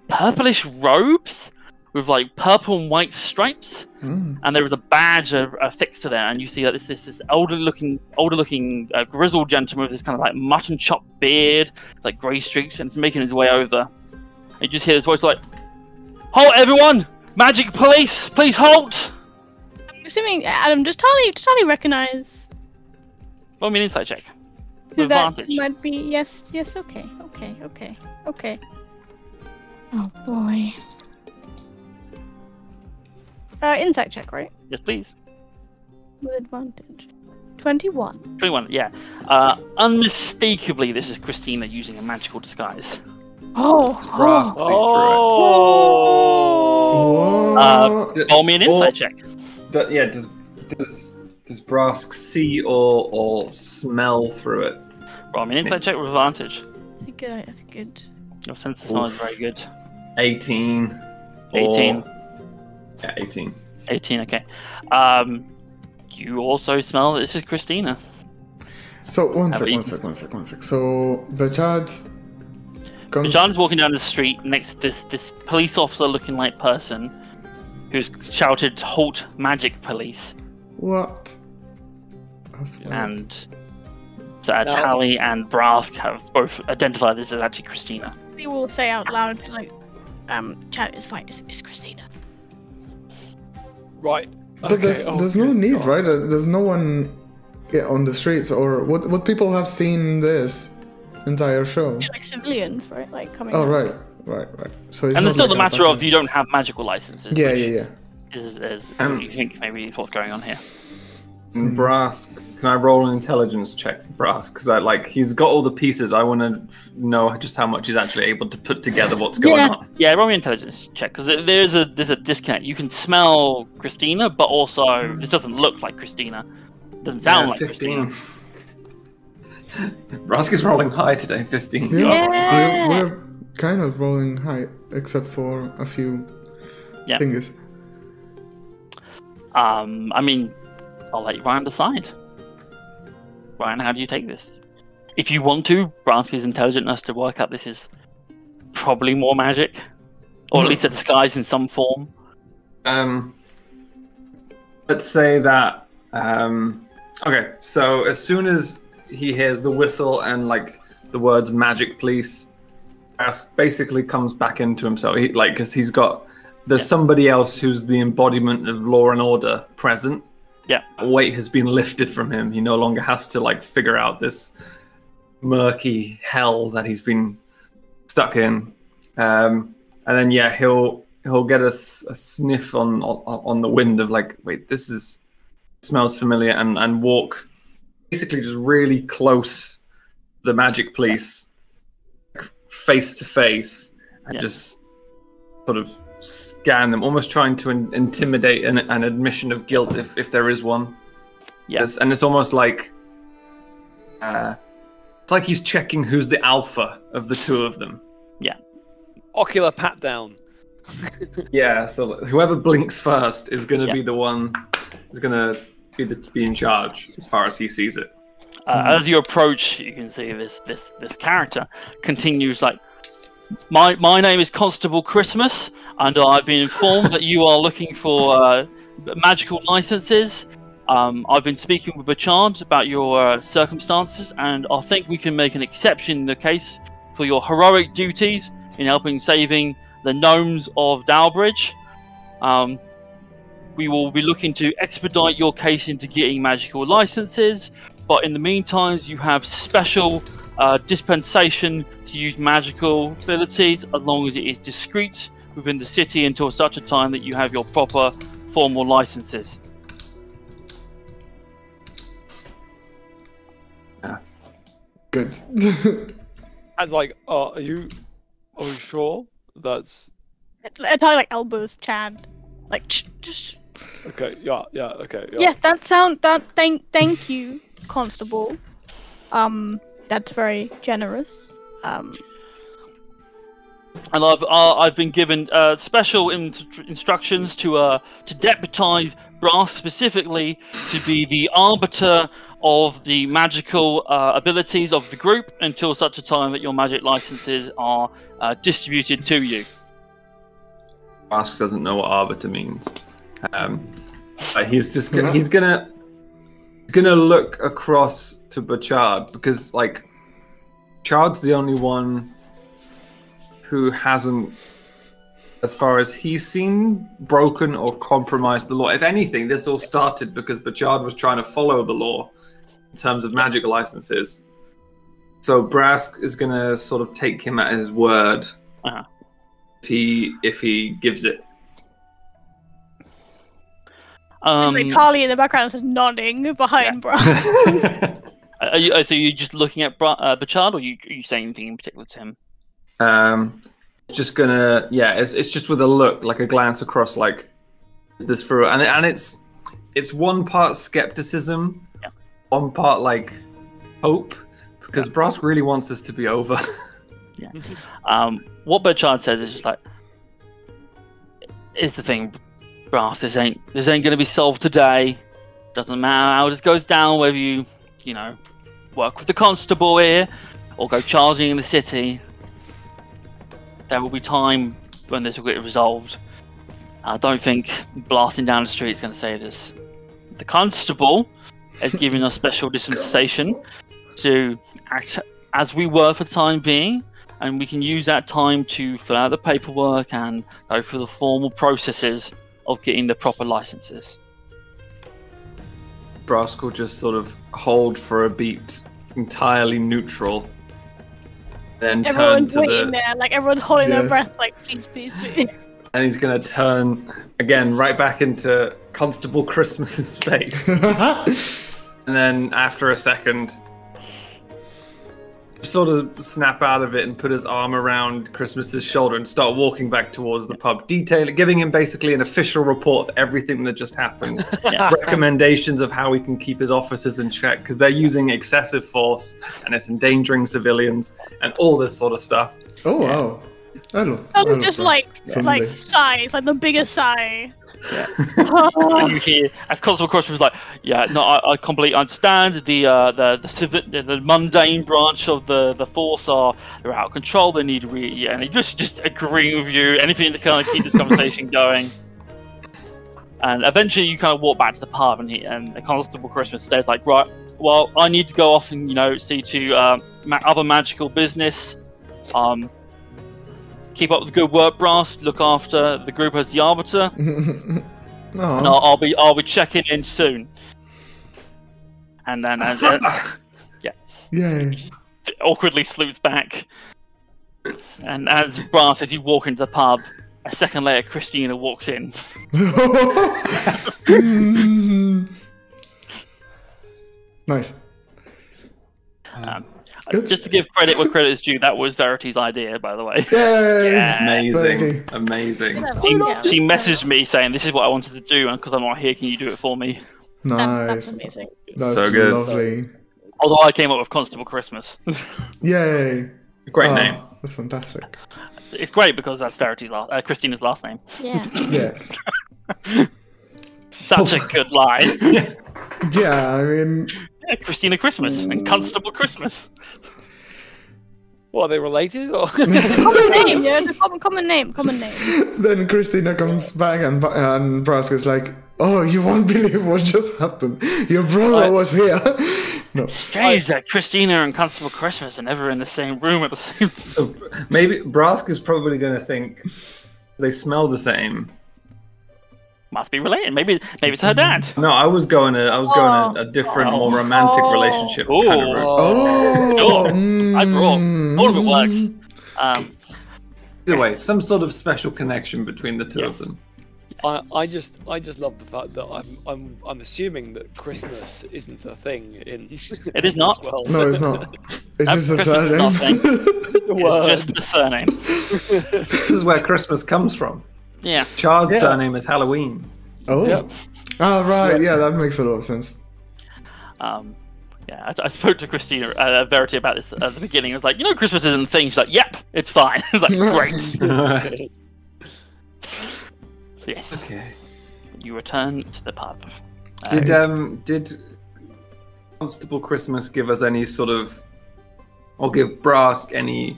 purplish robes with like purple and white stripes, and there is a badge affixed to there, and you see that this older looking grizzled gentleman with this kind of like mutton chop beard, like grey streaks, and it's making his way over. And you just hear this voice like, "Halt, everyone! Magic police, please halt!" Assuming Adam, does Tali recognize? Roll me an insight check. Who With that advantage. might be? Yes. Okay. Oh boy. Insight check, right? Yes, please. With advantage. 21. 21, yeah. Unmistakably, this is Christina using a magical disguise. Brask see Roll me an insight check. Does Brask see or smell through it? Roll me an insight check with advantage. That's good. Your sense of smell is very good. 18. 18. Yeah, 18. 18, okay. You also smell that this is Christina. So one sec. So Bachard comes. Bachard's walking down the street next to this police officer looking like person who's shouted, "Halt, magic police." What? That's weird. And Tali and Brask have both identified this as actually Christina. They will say out loud, like, Chad is fine, it's Christina. Right. But there's no need, right? There's no one on the streets, or what people have seen this entire show. Yeah, like civilians, right? Like coming. Oh, out. right. So it's And there's not still the like matter of you don't have magical licenses. Yeah. Is you think maybe is what's going on here. Brask, can I roll an intelligence check for Brask? Because he's got all the pieces. I want to know just how much he's actually able to put together what's going on. Yeah, roll me an intelligence check because there's a disconnect. You can smell Christina, but also this doesn't look like Christina. It doesn't sound like 15. Christina. Brask is rolling high today. 15. Yeah. We're kind of rolling high, except for a few things. I mean, I'll let Ryan decide. Ryan, how do you take this? If you want to, Brask is intelligent enough to work out this is probably more magic, or at least a disguise in some form. let's say that. Okay, so as soon as he hears the whistle and like the words "magic police," Brask basically comes back into himself. Because he's got there's somebody else who's the embodiment of law and order present. Yeah, that weight has been lifted from him. He no longer has to like figure out this murky hell that he's been stuck in. And then he'll get a sniff on the wind of like, wait, this smells familiar, and walk basically just really close to the magic police, face to face, and just sort of scan them, almost trying to intimidate an admission of guilt if there is one. Yes, and it's almost like it's like he's checking who's the alpha of the two of them. Yeah. Ocular pat down. Yeah, so whoever blinks first is going to be the one is going to be in charge as far as he sees it. As you approach, you can see this character continues like, my name is Constable Christmas, and I've been informed that you are looking for magical licenses. I've been speaking with Bachand about your circumstances, and I think we can make an exception in the case for your heroic duties in helping saving the gnomes of Dalbridge. We will be looking to expedite your case into getting magical licenses, but in the meantime, you have special dispensation to use magical abilities as long as it is discreet within the city until such a time that you have your proper formal licenses. Good. And like, are you sure that's Tali like elbows Chad, like just. okay? Yeah, okay. Yeah. Yes, thank you, Constable. That's very generous. And I've been given special instructions to deputize Brask specifically to be the arbiter of the magical abilities of the group until such a time that your magic licenses are distributed to you. Brask doesn't know what arbiter means. He's just he's gonna look across to Bachard because like Bachard's the only one who hasn't, as far as he's seen, broken or compromised the law. If anything, this all started because Bachard was trying to follow the law in terms of magic licenses. So Brask is going to sort of take him at his word if he gives it. Tali in the background is nodding behind Brask. So you're just looking at Bachard, or are you saying anything in particular to him? Just gonna it's just with a look, like a glance across, like, is this for, and it's one part skepticism, one part like hope, because Brask really wants this to be over. What Bachard says is just like, is the thing, Brask, this ain't gonna be solved today. Doesn't matter how this goes down, whether you work with the constable here or go charging in the city. There will be time when this will get resolved. I don't think blasting down the street is going to save this. The constable has given us special dispensation to act as we were for the time being, and we can use that time to fill out the paperwork and go through the formal processes of getting the proper licenses. Brask will just sort of hold for a beat, entirely neutral. Then everyone's turn to waiting there, like everyone's holding their breath, like please. And he's gonna turn again right back into Constable Christmas's face. And then after a second, sort of snap out of it and put his arm around Christmas's shoulder and start walking back towards the pub, giving him basically an official report of everything that just happened. Recommendations of how he can keep his officers in check because they're using excessive force and it's endangering civilians and all this sort of stuff. Oh wow! I just like sigh, like the biggest sigh. And you hear, as Constable Christmas was like, I completely understand. The mundane branch of the force they're out of control. They need and they just agreeing with you. Anything to kind of keep this conversation going. And eventually, you kind of walk back to the pub, and the Constable Christmas says, like, right, well, I need to go off and see to other magical business. Keep up the good work, Brass. Look after the group as the arbiter. And I'll be checking in soon. And then, Yeah. he awkwardly salutes back. And as Brass, as you walk into the pub, a second later, Christina walks in. Nice. Just to give credit where credit is due, that was Verity's idea, by the way. Yay! Yeah. Amazing, amazing. She messaged me saying, "This is what I wanted to do, and because I'm not here, can you do it for me?" Nice. That's amazing. That's So good. Lovely. Although I came up with Constable Christmas. Yay! Great name. That's fantastic. It's great because that's Christina's last name. Yeah. Yeah. Such a good line. Yeah, I mean, Yeah, Christina Christmas and Constable Christmas. What, are they related? Or? Common name, yeah. It's a common name. then Christina comes back and Braska's like, "Oh, you won't believe what just happened. Your brother was here." No. Strange that Christina and Constable Christmas are never in the same room at the same time. So maybe Braska's probably going to think they smell the same. Must be related. Maybe it's her dad. No, I was going a different, more romantic relationship kind of route. Oh, Either or. All of it works. Either way, some sort of special connection between the two of them. I just love the fact that I'm assuming that Christmas isn't a thing in. It is not. Well. No, it's not. It's just a Christmas is not a surname. thing. It's the word. It's just the surname. This is where Christmas comes from. Yeah. Chard's surname is Halloween. Oh. Yep. Oh, right. Yeah, that makes a lot of sense. Yeah, I spoke to Christina Verity about this at the beginning. I was like, Christmas isn't a thing. She's like, yep, it's fine. I was like, great. So yes, Okay. you return to the pub. Did Constable Christmas give us any sort of, or give Brask any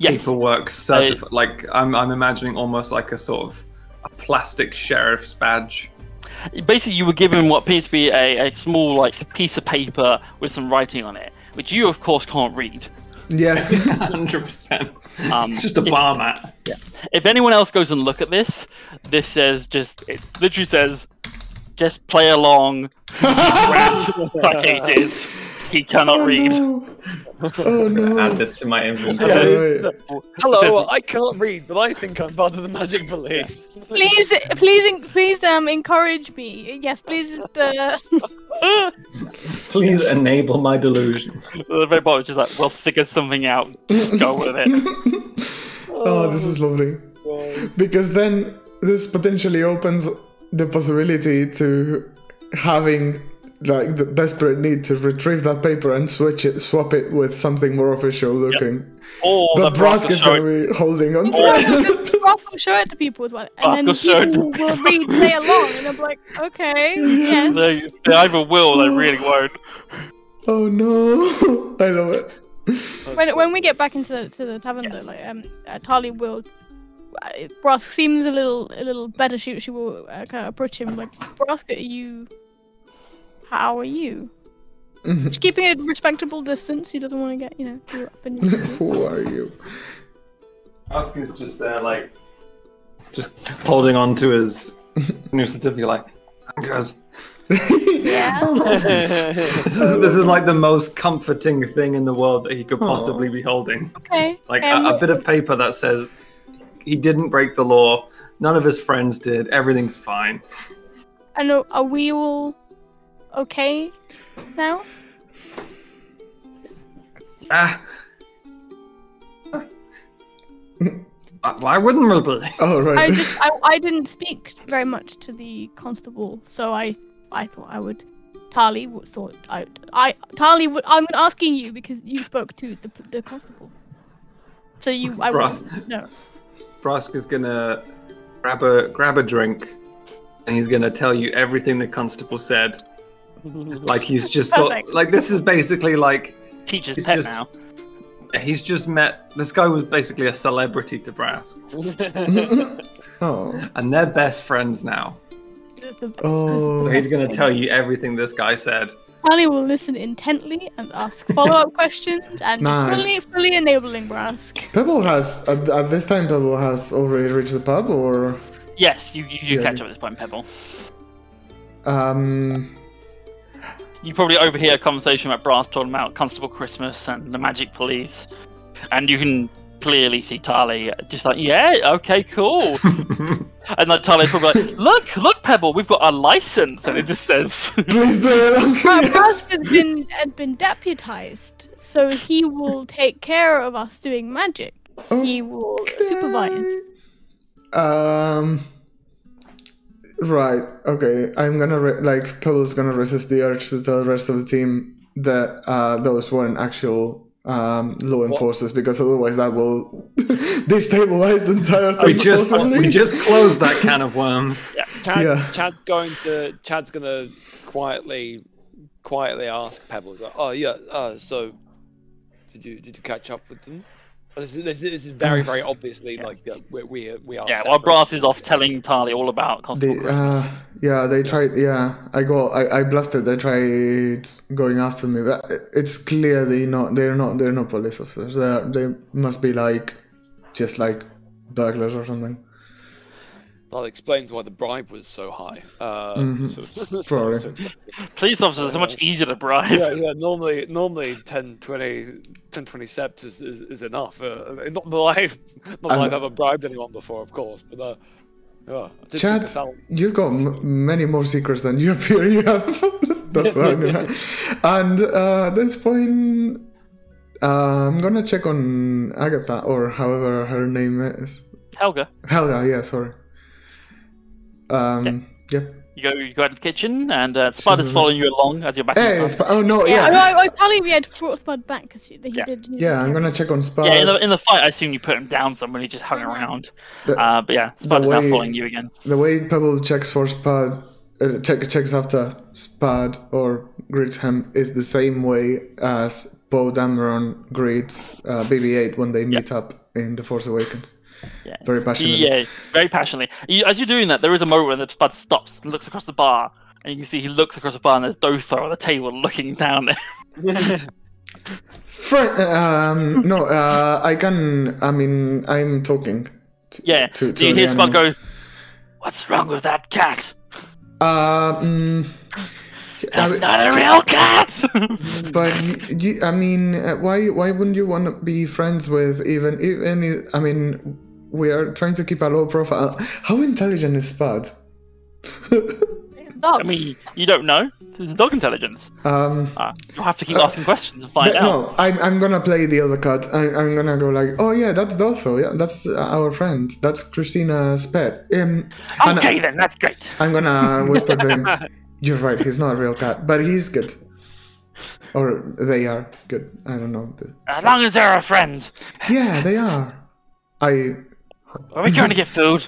paperwork certificate? Like I'm imagining almost like a sort of a plastic sheriff's badge. Basically, you were given what appears to be a small piece of paper with some writing on it, which you of course can't read. Yes. 100%. It's just a bar mat. Yeah. If anyone else goes and look at this says it literally says, just play along. Placated. He cannot read. No. Oh no. Add this to my inventory. Hello, I can't read, but I think I'm part of the magic police. Please, encourage me. Yes, please. Please enable my delusion. The very bottom is just like, well, figure something out. Just go with it. Oh, this is lovely. Because then this potentially opens the possibility to having the desperate need to retrieve that paper and swap it with something more official looking. Yep. Or but Brask is going to be holding on to it. Brask will show it to people as well, and then people will play along, and I'm like, okay, yes. They either will, they really won't. Oh no! I love it. When we get back into the tavern, though, Tali will. Brask seems a little better. She will kind of approach him like, Brask, how are you? Just keeping a respectable distance. He doesn't want to get, too up in your Who are you? Brask is just there, just holding on to his new certificate, Anchors. Yeah. This is like the most comforting thing in the world that he could possibly be holding. Okay. A bit of paper that says he didn't break the law, none of his friends did, everything's fine. And are we all okay now? Why wouldn't we be? Oh, right. I didn't speak very much to the constable, so I thought I would. Tali thought Tali would. I'm asking you because you spoke to the constable. So I would know. Brask is gonna grab a drink, and he's gonna tell you everything the constable said. He's just this is basically teacher's pet now. He's just met this guy was basically a celebrity to Brask. Oh. And they're best friends now. Oh. So he's going to tell you everything this guy said. Tali will listen intently and ask follow-up questions and Nice. fully enabling Brask. Pebble has at this time. Pebble has already reached the pub, or Yes, you Yeah. catch up at this point, Pebble. um. You probably overhear a conversation about Brass talking about Constable Christmas and the Magic Police, and you can clearly see Tali just like, yeah, okay, cool. And then Tali's probably like, look, Pebble, we've got a license, and it just says, Please play along. Brask has been deputized, so he will take care of us doing magic. He will supervise. Right. Okay. I'm gonna Pebble's gonna resist the urge to tell the rest of the team that those weren't actual law enforcers, because otherwise that will destabilize the entire thing. We just closed that can of worms. Yeah. Chad's gonna quietly ask Pebble, like, oh yeah, so did you catch up with them? This is very, very obviously like we are. yeah. While Brass is off telling Tali all about Constable Christmas. Yeah, they tried. Yeah, I bluffed it. They tried going after me, but it's clearly not. They're not police officers. They must be just like burglars or something. That explains why the bribe was so high. Probably. So expensive. Police officers are so much easier to bribe. Yeah. Normally 10, 20 ceps is enough. Not that I haven't bribed anyone before, of course, but Chad, you've got many more secrets than you appear you have. That's what I'm gonna. And at this point, I'm gonna check on Agatha, or however her name is. Helga. Yeah, sorry. Yep. You go out to the kitchen, and Spud is following you along as you're back. Hey, oh no, Yeah, yeah. I Tali we had brought Spud back because he did. Yeah, I'm gonna check on Spud. Yeah, in the fight, I assume you put him down somewhere. He just hung around. But yeah, Spud is now following you again. The way Pebble checks for Spud, checks after Spud or greets him is the same way as Poe Dameron greets BB-8 when they meet up in The Force Awakens. Yeah. Very passionately. Yeah, very passionately. As you're doing that, there is a moment when the Spud stops and looks across the bar, and you can see he looks across the bar, and there's Dotho on the table looking down there. No, I can. I mean, I'm talking. Do you hear Spud go, "What's wrong with that cat? That's not a real cat." But I mean, why wouldn't you want to be friends with even? I mean, we are trying to keep a low profile. How intelligent is Spud? I mean, you don't know. This is dog intelligence. You'll have to keep asking questions and find out. No, I'm gonna play the other card. I'm gonna go like, oh yeah, that's Dotho. Yeah, that's our friend. That's Christina's pet. Okay, then that's great. I'm gonna whisper to him. You're right. He's not a real cat, but he's good. Or they are good. I don't know. As long as they're a friend. Yeah, they are. Are we going to get food?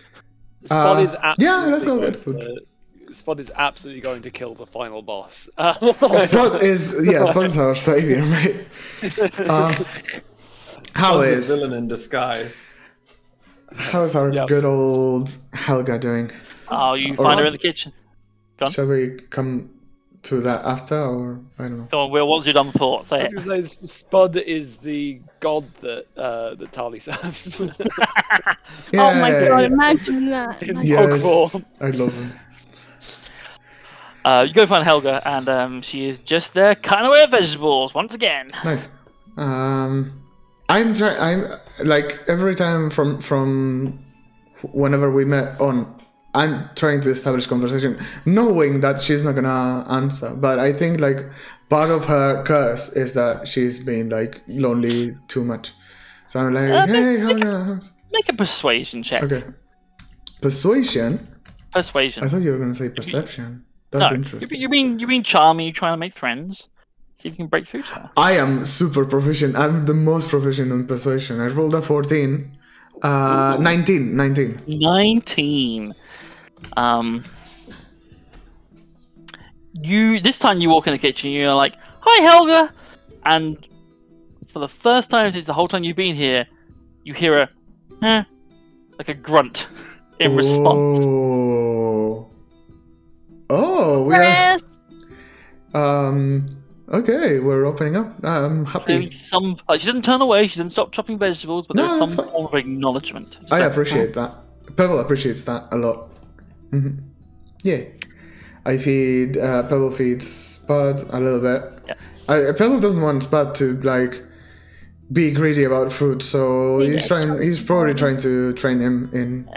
Spud is absolutely let's go get food. Spud is absolutely going to kill the final boss. Spud is our savior, mate. How is a villain in disguise? How's our good old Helga doing? Oh, you find her in the kitchen. Go on. Shall we come to that after, or I don't know? Go on, Will. What's your dumb thought? Say I it. was going to say Spud is the god that Tali serves. Oh my god! Imagine that. Yes, I love him. You go find Helga, and she is just there cutting away at vegetables once again. Nice. I'm like every time from whenever we met on. I'm trying to establish conversation, knowing that she's not gonna answer. But I think like part of her curse is that she's been like lonely too much. So I'm like, hey, Make a persuasion check. Okay. Persuasion? Persuasion. I thought you were gonna say perception. That's interesting. You're being charming. You're trying to make friends. See if you can break through to her. I am super proficient. I'm the most proficient in persuasion. I rolled a 14. 19. 19. This time you walk in the kitchen, you're like, "Hi, Helga," and for the first time since the whole time you've been here, you hear like a grunt in response. Oh, we Press. are. Okay, we're opening up. I'm happy. She doesn't turn away. She doesn't stop chopping vegetables, but No, there's some that's fine. form of acknowledgement. I appreciate that. Pebble appreciates that a lot. Yeah. I feed. Pebble feeds Spud a little bit. Yeah. Pebble doesn't want Spud to like be greedy about food, so he's probably trying to train him in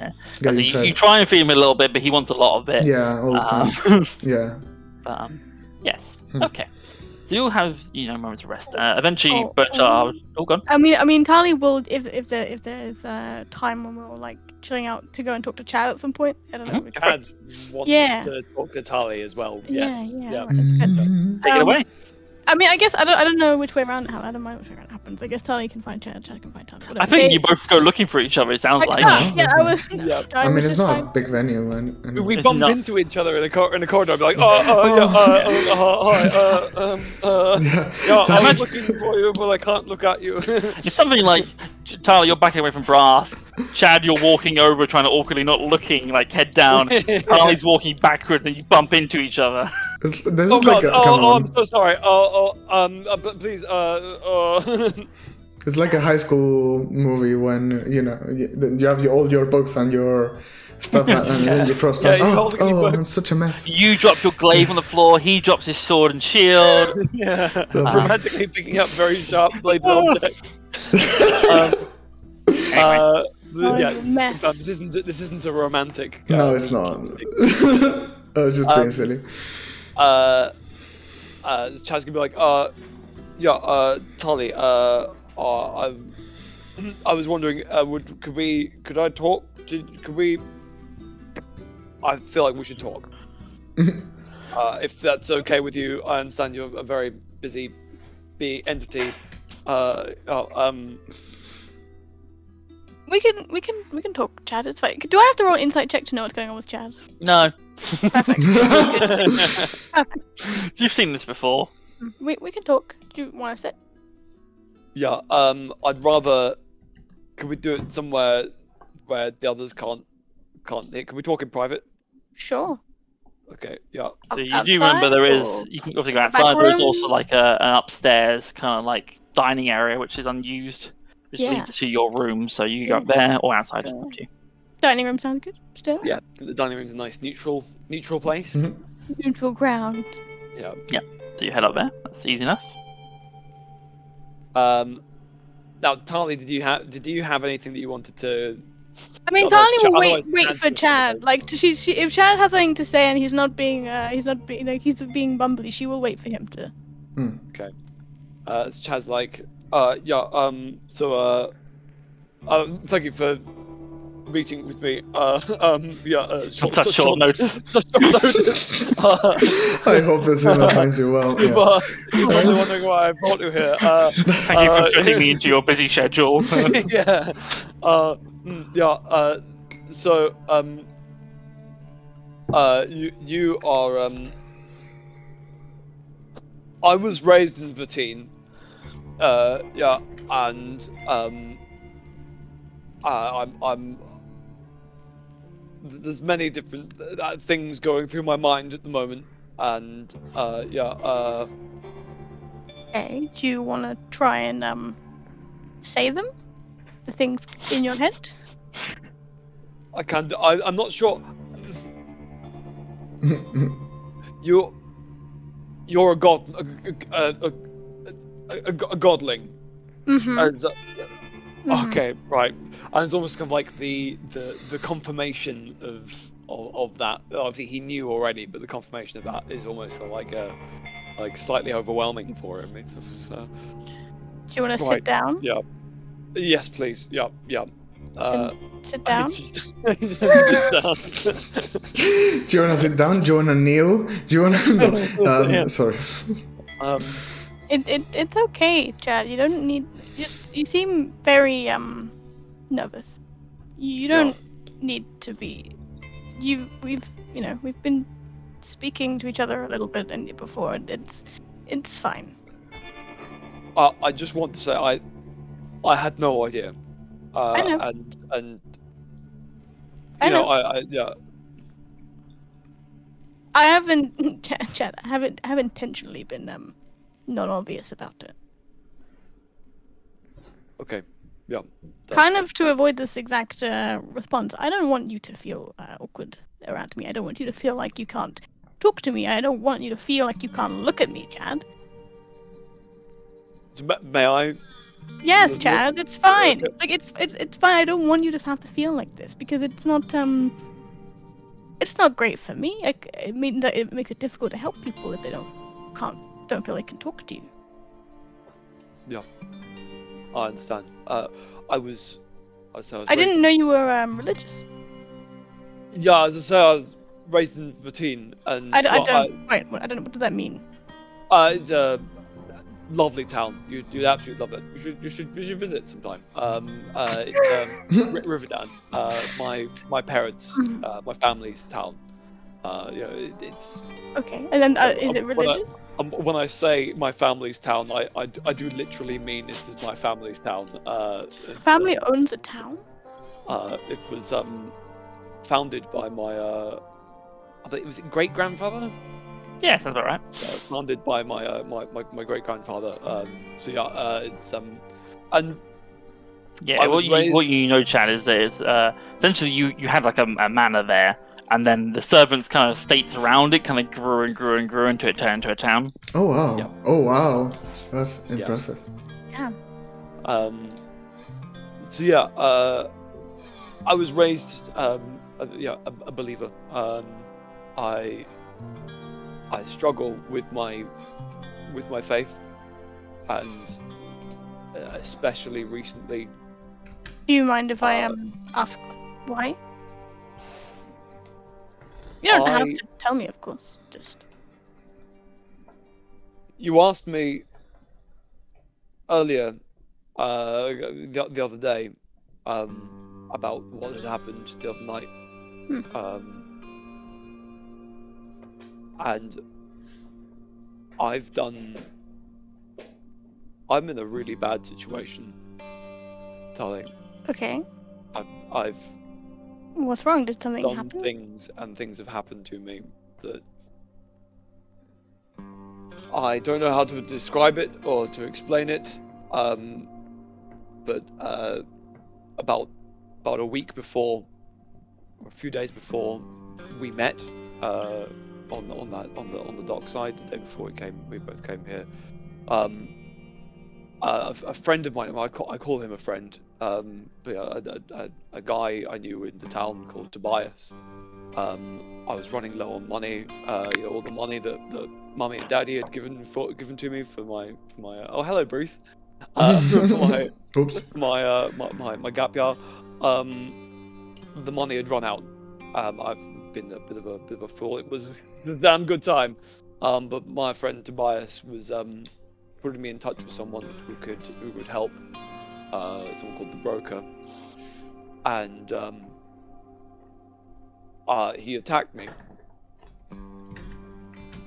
getting fed. You try and feed him a little bit, but he wants a lot of it. Yeah, all the time. Yeah. But, yes. Okay. So you'll have moments of rest. Eventually, Bertrand. Gone. I mean, Tali will if there's time when we're all like chilling out to go and talk to Chad at some point. I don't know. Chad wants to talk to Tali as well. Yes. Yeah. Take it away. I mean, I guess I don't know which way around it happens. I don't mind which way around it happens. I guess Tali can find Chad. Chad can find Tali. I think you both go looking for each other. It sounds like. I was. Yeah. I mean, it's not a big venue, and We bump into each other in a corridor. I'd be like, I was looking for you, but I can't look at you. It's something like, Tali, you're backing away from Brass. Chad, you're walking over, trying to awkwardly not looking, like head down. Tali's walking backwards, and you bump into each other. this is like I'm so sorry. But please, It's like a high school movie when you have all your books and your stuff, and then you cross paths. I'm such a mess. You drop your glaive on the floor. He drops his sword and shield. Romantically picking up very sharp bladed objects. This isn't a romantic. No, it's not. I was just being silly. Chad's gonna be like, Tali, I was wondering, could I talk? Could we? I feel like we should talk. If that's okay with you, I understand you're a very busy entity. We can talk, Chad. It's fine. Do I have to roll an insight check to know what's going on with Chad? No. Perfect. You've seen this before. We can talk. Do you want to sit? Yeah. I'd rather. Could we do it somewhere where the others can't hear? Can we talk in private? Sure. Okay. Yeah. So you do remember there is. You can obviously go outside. There's also like an upstairs kind of like dining area which is unused, which leads to your room. So you can go up there or outside. It's up to you. Dining room sounds good. Still. Yeah. The dining room's a nice neutral place. Neutral ground. Yeah. Yeah. So you head up there. That's easy enough. Now, Tali, did you have anything that you wanted to? I mean, Tali will wait for Chad. Like, if Chad has something to say and he's being bumbly, she will wait for him to. Okay. Chad's like, thank you for meeting with me. Such short notice. I hope this finds you well. You're probably wondering why I brought you here. Thank you for fitting me into your busy schedule. Yeah. So, you are. I was raised in Vatine. And I'm. There's many different things going through my mind at the moment, and Okay. Do you want to try and say them? The things in your head? I can. I'm not sure. You're a god, a godling. Okay, right. And it's almost kind of like the confirmation of that. Obviously, he knew already, but the confirmation of that is almost like slightly overwhelming for him. Do you want to sit down? Yeah. Yes, please. Yeah. Sit down. Sit down. Do you want to sit down? Do you want to kneel? Do you want to? No. Sorry. It's okay, Chad. You don't need. You seem very nervous. You don't need to be. We've been speaking to each other a little bit before. It's fine. I just want to say I had no idea. I know. And I know. I haven't, Chad. I haven't intentionally been not obvious about it. Okay. Yeah. Kind of to avoid this exact response. I don't want you to feel awkward around me. I don't want you to feel like you can't talk to me. I don't want you to feel like you can't look at me, Chad. May I? Yes, Chad. It's fine. Like it's fine. I don't want you to have to feel like this because it's not great for me. Like, it means that it makes it difficult to help people if they don't feel they can talk to you. Yeah. I understand. I didn't know you were religious. Yeah, as I say, I was raised in Vatine, and I don't know. What does that mean? It's a lovely town. You'd absolutely love it. You should visit sometime. It's Riverdan. My parents, my family's town. It's okay. And then is it religious? When I say my family's town, I do literally mean this is my family's town. Family owns a town? It was founded by my I think it was great grandfather. Yeah, sounds about right. Founded by my my great grandfather. So yeah, it's and yeah. What you know, Chad, is essentially you had like a manor there. And then the servants' kind of states around it kind of grew and grew and grew until it turned into a town. Oh wow! Yeah. Oh wow! That's impressive. Yeah. So yeah, I was raised a believer. I struggle with my faith, and especially recently. Do you mind if I ask why? You don't have to tell me, of course. Just. You asked me earlier, the other day, about what had happened the other night, and I'm in a really bad situation, Tali. Okay. I've What's wrong? Did something done happen? things have happened to me that I don't know how to describe it or to explain it. But about a week before, or a few days before we met, on the dockside, the day before we both came here. A friend of mine, I call him a friend, but a guy I knew in the town called Tobias. I was running low on money, all the money that Mummy and Daddy had given to me for my oh hello Bruce, for my gap year. The money had run out. I've been a bit of a fool. It was a damn good time, but my friend Tobias was putting me in touch with someone who could help, someone called the Broker, and he attacked me.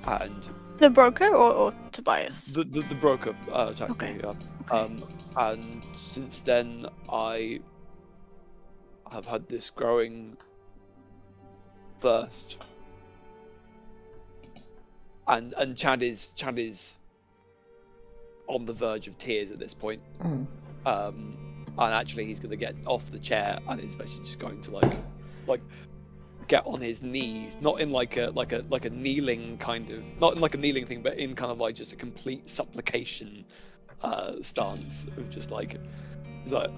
And the Broker or Tobias? The Broker attacked okay. me. Okay. And since then I have had this growing thirst, and Chad is on the verge of tears at this point. And actually he's gonna get off the chair and is basically just going to like get on his knees, not in like a kneeling kind of, not in like a kneeling thing, but in kind of like just a complete supplication stance of just like, he's like,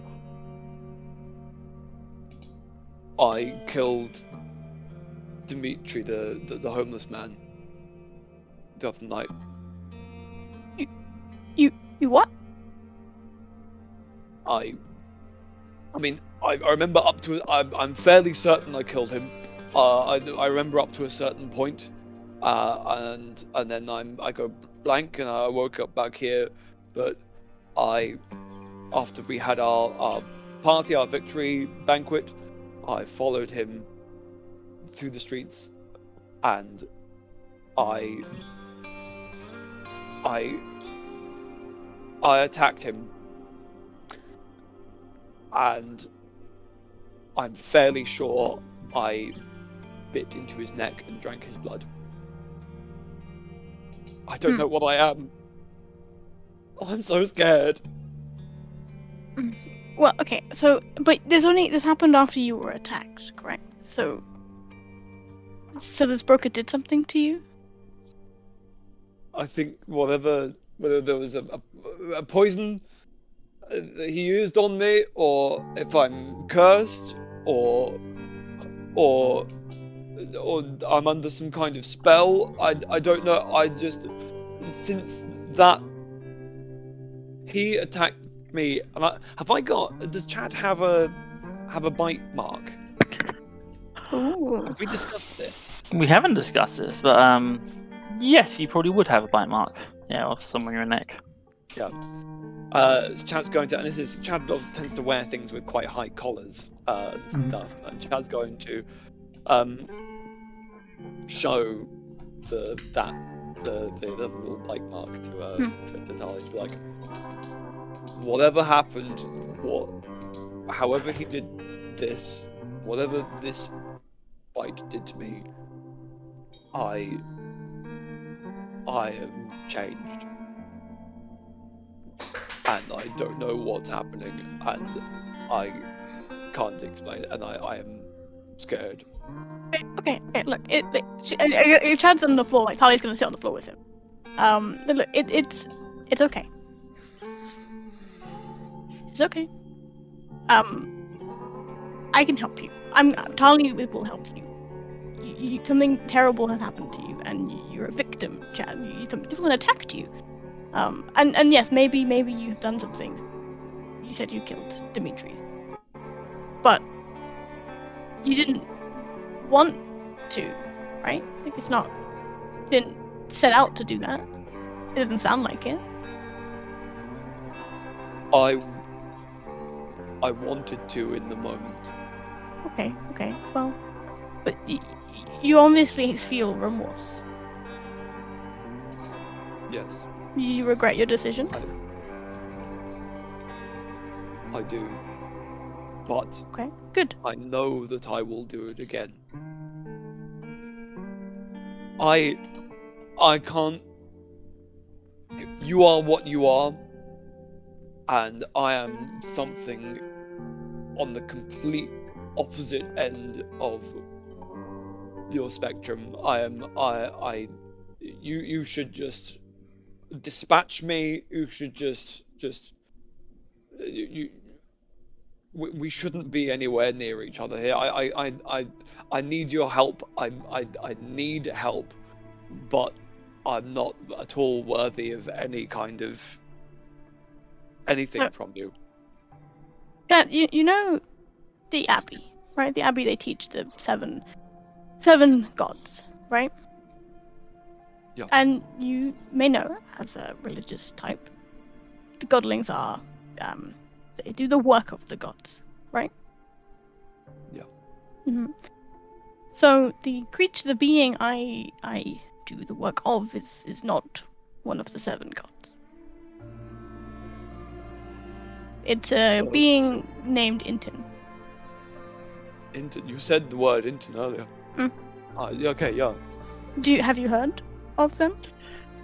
I killed Dimitri, the homeless man, the other night. You what? I mean, I remember up to, I'm fairly certain I killed him. I remember up to a certain point, and then I go blank, and I woke up back here. But after we had our party, our victory banquet, I followed him through the streets, and I attacked him, and I'm fairly sure I bit into his neck and drank his blood. I don't know what I am. I'm so scared. Well, okay, so but this happened after you were attacked, correct? So this broker did something to you? I think whether there was a poison that he used on me, or if I'm cursed, or I'm under some kind of spell. I don't know. I just, since that he attacked me, and does Chad have a bite mark? Ooh. Have we discussed this? We haven't discussed this, but yes, you probably would have a bite mark. Yeah, off somewhere in your neck. Yeah. Chad's going to, and Chad tends to wear things with quite high collars and stuff, and Chad's going to show the little bite mark to Tali. To be like, whatever happened, however he did this, whatever this bite did to me, I am changed. And I don't know what's happening, and I can't explain it, and I am scared. Okay. Look, Chad's on the floor. Like Tali's gonna sit on the floor with him. Look, it's okay. It's okay. I can help you. Tali will help you. Something terrible has happened to you, and you're a victim, Chad. Someone attacked you. And yes, maybe you've done some things. You said you killed Dimitri, but you didn't want to, right? Like it's not. You didn't set out to do that. It doesn't sound like it. I wanted to in the moment. Okay. Well, but you obviously feel remorse. Yes. You regret your decision? I do. But Okay, good. I know that I will do it again. I can't. You are what you are, and I am something on the complete opposite end of your spectrum. You should just dispatch me. You should we shouldn't be anywhere near each other here. I need your help. I need help, but I'm not at all worthy of any kind of anything from you. Yeah, you know the Abbey, right? The Abbey, they teach the seven gods, right? Yeah. And you may know, as a religious type, the godlings are, they do the work of the gods, right? Yeah. Mm-hmm. So the creature, the being I do the work of is not one of the seven gods. It's a being named Intin. You said the word Intin earlier. Okay, yeah. Have you heard of them?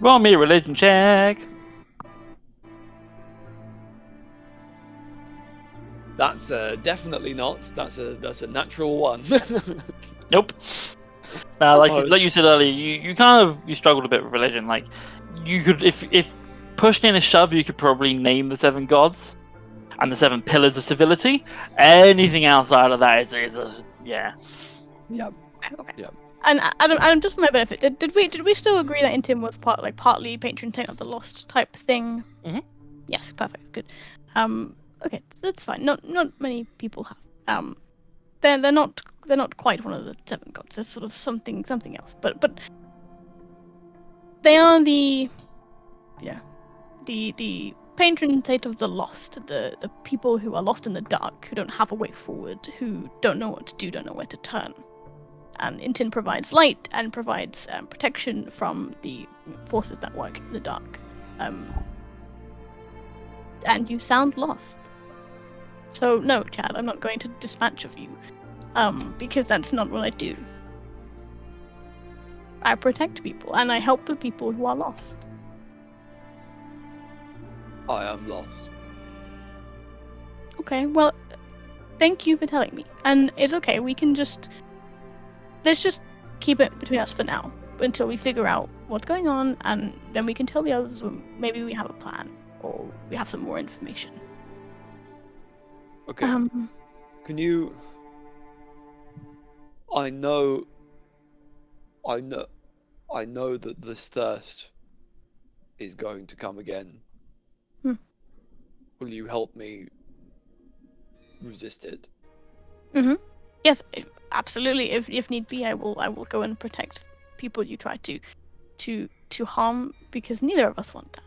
Roll me a religion check. That's definitely not. That's a natural one. Nope. Like you said earlier, you struggled a bit with religion. Like you could, if pushed in a shove, you could probably name the seven gods and the seven pillars of civility. Anything outside of that is yeah. Yep. Okay. Yep. And Adam, just for my benefit, did we still agree that Intim was partly patron saint of the lost type thing? Mm-hmm. Yes, perfect, good. Okay, that's fine. Not many people have. They're not quite one of the seven gods. They're sort of something else. But they are the patron saint of the lost, the people who are lost in the dark, who don't have a way forward, who don't know what to do, don't know where to turn. And Intin provides light and provides protection from the forces that work in the dark. And you sound lost. So no, Chad, I'm not going to dispatch of you, because that's not what I do. I protect people, and I help the people who are lost. I am lost. Okay, well, thank you for telling me. And it's okay, let's just keep it between us for now, until we figure out what's going on, and then we can tell the others when maybe we have a plan, or we have some more information. Okay. Can you... I know that this thirst is going to come again. Will you help me resist it? Yes, absolutely. If need be, I will go and protect people you try to harm, because neither of us want that.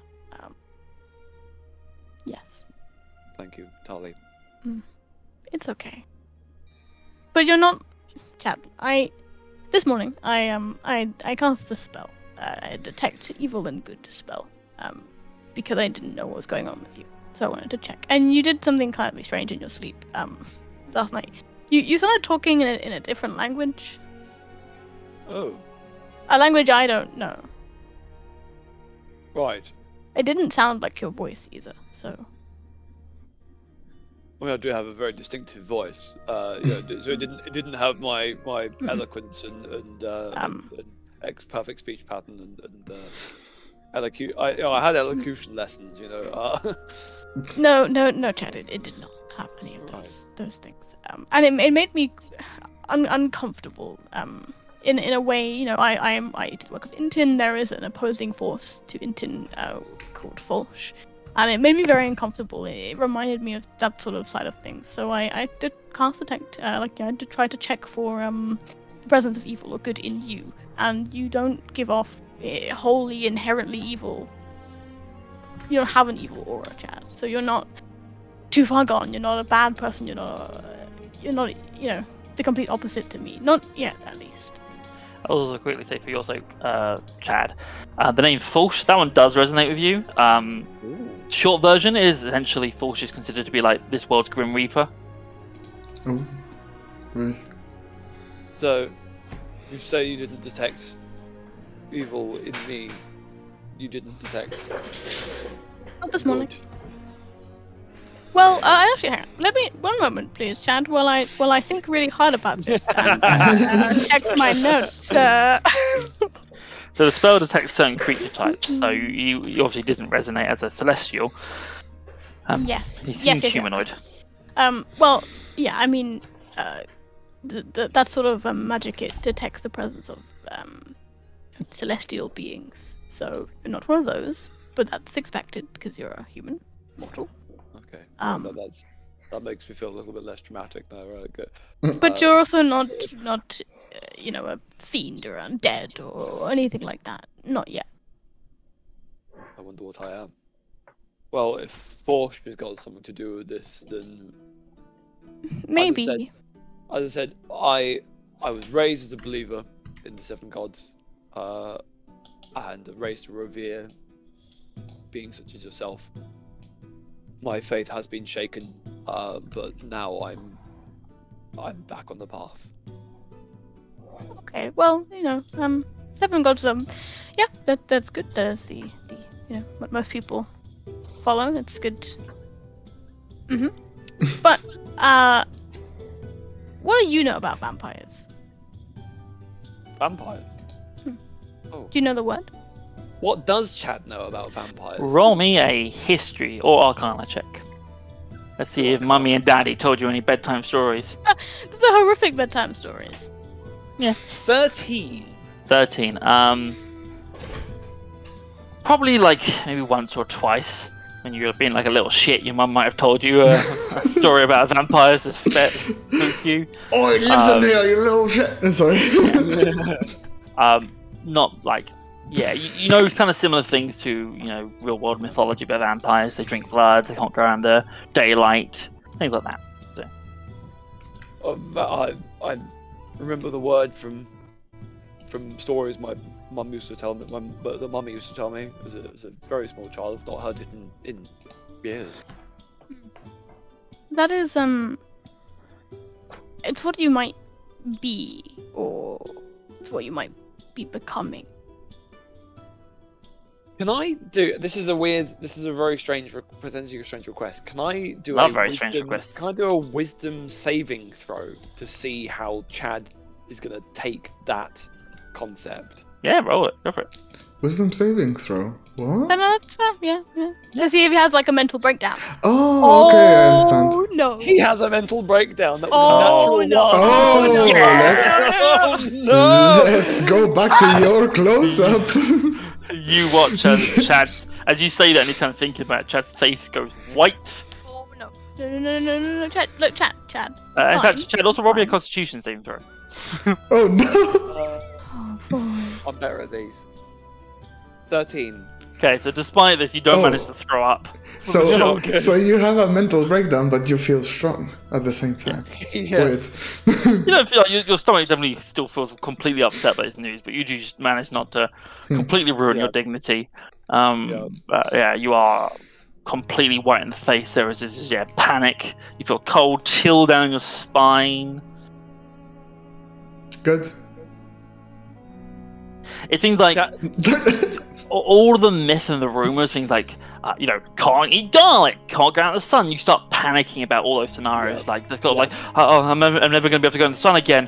Yes. Thank you, Tali. It's okay. But you're not, Chad. This morning I cast a spell, a detect evil and good spell, because I didn't know what was going on with you, so I wanted to check. And you did something kind of strange in your sleep, last night. You started talking in a different language. Oh. A language I don't know. Right. It didn't sound like your voice either, so... I mean, I do have a very distinctive voice. So it didn't have my eloquence and perfect speech pattern and I had elocution lessons, No, Chad. It did not have any of those things. And it made me uncomfortable. In a way, I did work with Intin. There is an opposing force to Intin called Folsh, and it made me very uncomfortable. It reminded me of that sort of side of things. So I did cast detect, I did try to check for the presence of evil or good in you, and you don't give off wholly inherently evil. You don't have an evil aura, Chad. So you're not too far gone. You're not a bad person. You're not the complete opposite to me. Not yet, at least. I'll also quickly say for your sake, Chad, the name Fulsh, that one does resonate with you. Short version is essentially Fulsh is considered to be like this world's Grim Reaper. Oh, right. So, you say you didn't detect evil in me. You didn't detect. Not this morning. Well, actually, hang on. Let me 1 moment, please, Chad, while I think really hard about this and check my notes. So the spell detects certain creature types. So you obviously didn't resonate as a celestial. Yes. He seems humanoid. Well, yeah. I mean, that sort of magic, it detects the presence of celestial beings. So you're not one of those, but that's expected because you're a human, mortal. Okay. That makes me feel a little bit less dramatic now, right? Okay. But you're also not a fiend or undead or anything like that. Not yet. I wonder what I am. Well, if Forge has got something to do with this, then maybe. As I said, I was raised as a believer in the Seven Gods, and raised to revere beings such as yourself. My faith has been shaken, but now I'm back on the path. Okay, well, Seven Gods, yeah, that's good. There's the what most people follow. It's good. But what do you know about vampires? Vampires? Oh. Do you know the word? What does Chad know about vampires? Roll me a history or arcana check. Let's see if Mummy and Daddy told you any bedtime stories. These are horrific bedtime stories. Yeah. 13. 13. Probably like maybe once or twice when you were being like a little shit, your mum might have told you a story about vampires to spook you. Oi, listen here, you little shit. Sorry. Not like, yeah, you know, kind of similar things to, real world mythology about vampires. They drink blood, they can't go around the daylight, things like that. So. I remember the word from stories my mum used to tell me. The mummy used to tell me as a very small child. I've not heard it in years. That is it's what you might be, or it's what you might be becoming. Can I do? This is a very strange, potentially strange request. Can I do Not a very wisdom? strange request. Can I do a wisdom saving throw to see how Chad is gonna take that concept? Yeah, roll it. Go for it. Wisdom saving throw. What? No, that's fair. Yeah. To see if he has like a mental breakdown. Oh, okay, I understand. Oh no. He has a mental breakdown. That was Oh, a no. natural one. Oh, Oh no! Let's go back to your close-up. You watch Chad, as you say that and you kind of think about it, Chad's face goes white. Oh no. No. Chad, look, Chad. In fact, Chad, also roll me a constitution saving throw. Oh no. Oh boy. I'm better at these. 13. Okay, so despite this, you don't Oh. manage to throw up. So, Okay. so you have a mental breakdown, but you feel strong at the same time. Yeah. Weird. You don't feel like your stomach definitely still feels completely upset by this news, but you do just manage not to completely ruin your dignity. But yeah, you are completely white in the face. There is this panic. You feel cold chill down your spine. Good. It seems like all the myth and the rumors, things like can't eat garlic, can't go out in the sun. You start panicking about all those scenarios, like they've got I'm never going to be able to go in the sun again.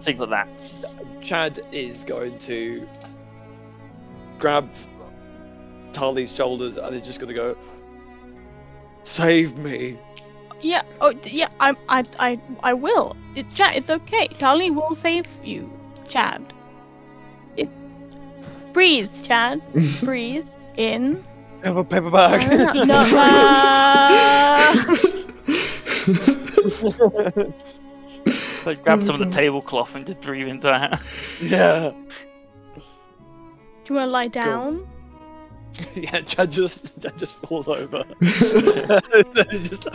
Things like that. Chad is going to grab Tali's shoulders and is just going to go, "Save me." Yeah. Oh yeah. I will. Chad, it's okay. Tali will save you, Chad. Breathe, Chad. Breathe in. I have a paper bag. Like grab some of the tablecloth and just breathe into that. Yeah. Do you want to lie down? Yeah, Chad just falls over. Just-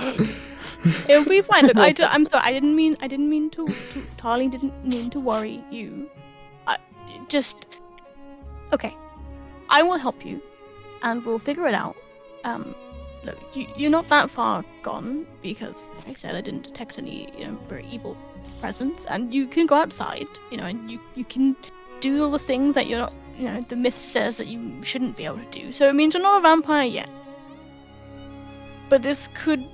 It'll be fine. Look, I'm sorry. I didn't mean to. Tali didn't mean to worry you. Okay. I will help you, and we'll figure it out. Look, you're not that far gone because, like I said, I didn't detect any, very evil presence, and you can go outside, and you can do all the things that you're not, the myth says that you shouldn't be able to do. So it means you're not a vampire yet. But this could,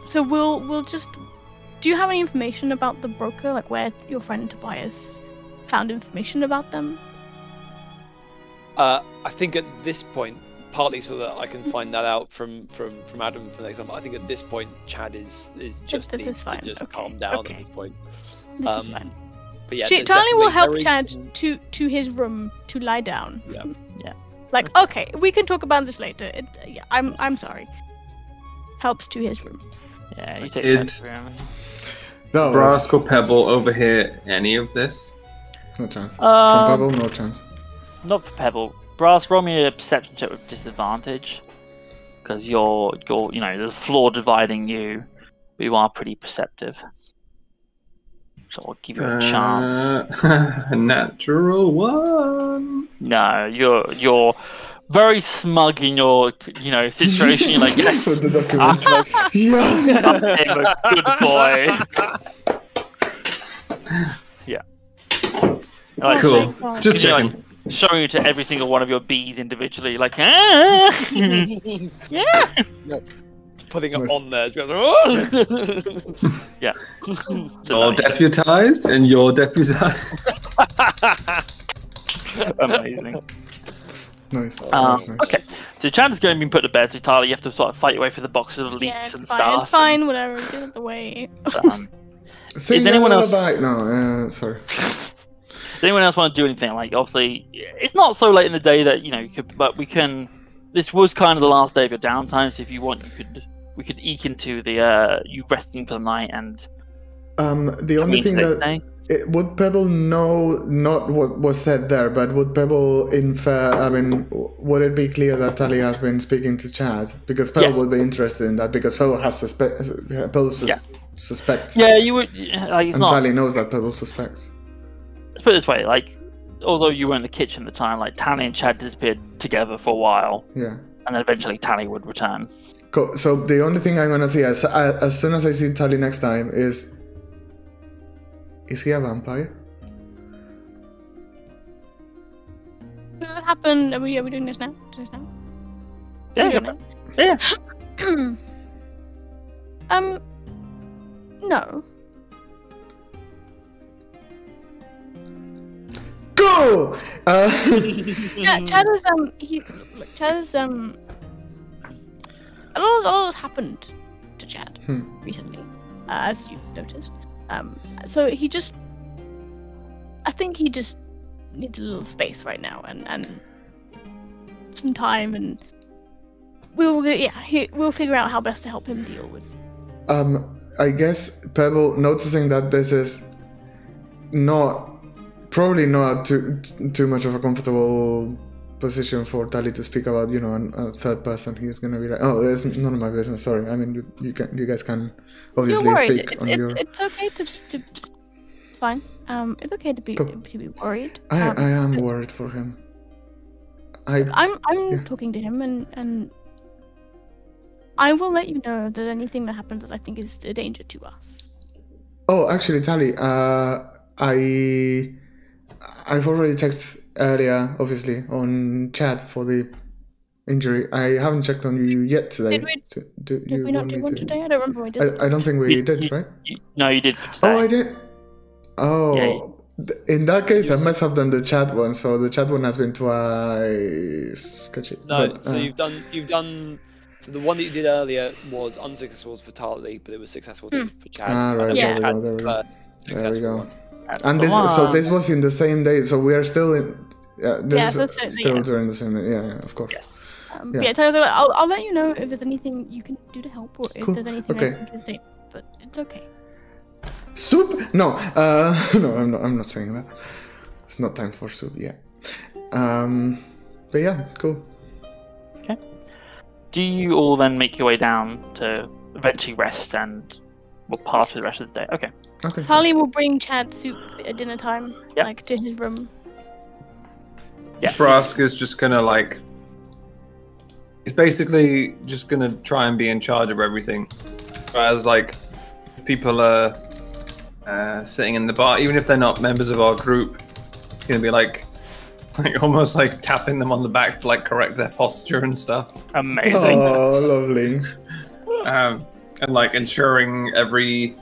So we'll just. Do you have any information about the broker, like where your friend Tobias found information about them? I think at this point, partly so that I can find that out from Adam for next time. I think at this point, Chad is just This needs is fine. to just Okay. calm down Okay. at this point. This is fine. But yeah, Tali will help there Chad is- to his room to lie down. Yeah. Yeah. Like, okay, we can talk about this later. I'm sorry. Helps to his room. Yeah, you take Did that. That was Brask or Pebble overhear any of this? no chance. From Pebble, no chance. Not for Pebble. Brass, roll me a perception check with disadvantage, because you're there's a floor dividing you, but you are pretty perceptive. So I'll give you a chance. Natural one. No, you're very smug in your situation. You're like, yes, The document, yeah. I'm a good boy. Yeah. Like, Cool. Just you're, checking. showing it to every single one of your bees individually, like, yeah. Putting it Nice. on there. Yeah. You're deputized and you're deputized. Amazing. Nice. Nice. Okay, so Chad's going to be put to bed, so Tali, you have to sort of fight your way through the boxes of leaks Yeah, it's and fine. stuff. It's fine. Whatever. Get out of the way. Sing Is a anyone else- lullaby. No, sorry. Does anyone else want to do anything? Like, obviously, it's not so late in the day that you could, but we can. This was kind of the last day of your downtime, so if you want, we could eke into the you resting for the night and. The only thing next that day. would Pebble know, not what was said there, but would Pebble infer? I mean, would it be clear that Tali has been speaking to Chad? Because Pebble Yes. would be interested in that. Because Pebble has suspects. Yeah, you would. Like, it's and not. Tali knows that Pebble suspects. Let's put it this way: like, although you were in the kitchen at the time, like Tali and Chad disappeared together for a while, Yeah. and then eventually Tali would return. Cool. So the only thing I'm gonna see as soon as I see Tali next time is he a vampire? happened? Are we doing this now? Yeah. Yeah. No. Go! Chad is Chad is a lot has happened to Chad recently, as you noticed. So I think he just needs a little space right now and some time, and we'll figure out how best to help him deal with. I guess Pebble, noticing that this is probably not too much of a comfortable position for Tali to speak about, a third person. He's gonna be like, "Oh, it's none of my business. Sorry. I mean, you guys can obviously speak on your." It's okay to fine. It's okay to be worried. I am worried for him. I'm talking to him, and I will let you know that anything that happens that I think is a danger to us. Oh, actually, Tali, I've already checked earlier, obviously, on chat for the injury. I haven't checked on you yet today. Did we not do one today? I don't remember. We did. I don't think we did, right? No, you did. Oh, I did. Oh, yeah. In that case, I must have done the chat one. So the chat one has been twice sketchy. No, but, so you've done. So the one that you did earlier was unsuccessful for Tarly, but it was successful for Chad. Right. Yeah. There we go. There we go. And this was in the same day, so we are still in. Still during the same day. Yeah, of course. Yes. So I'll let you know if there's anything you can do to help, or if there's anything I think is dangerous. But it's okay. Soup? No, no, I'm not saying that. It's not time for soup yet. But yeah, cool. Okay. Do you all then make your way down to eventually rest and we'll pass through the rest of the day? Okay. Tali will bring Chad soup at dinner time, like to his room. Yeah. Brask is just gonna he's basically just gonna try and be in charge of everything. Whereas if people are sitting in the bar, even if they're not members of our group, it's gonna be almost tapping them on the back to correct their posture and stuff. Amazing. Oh, lovely. And ensuring everybody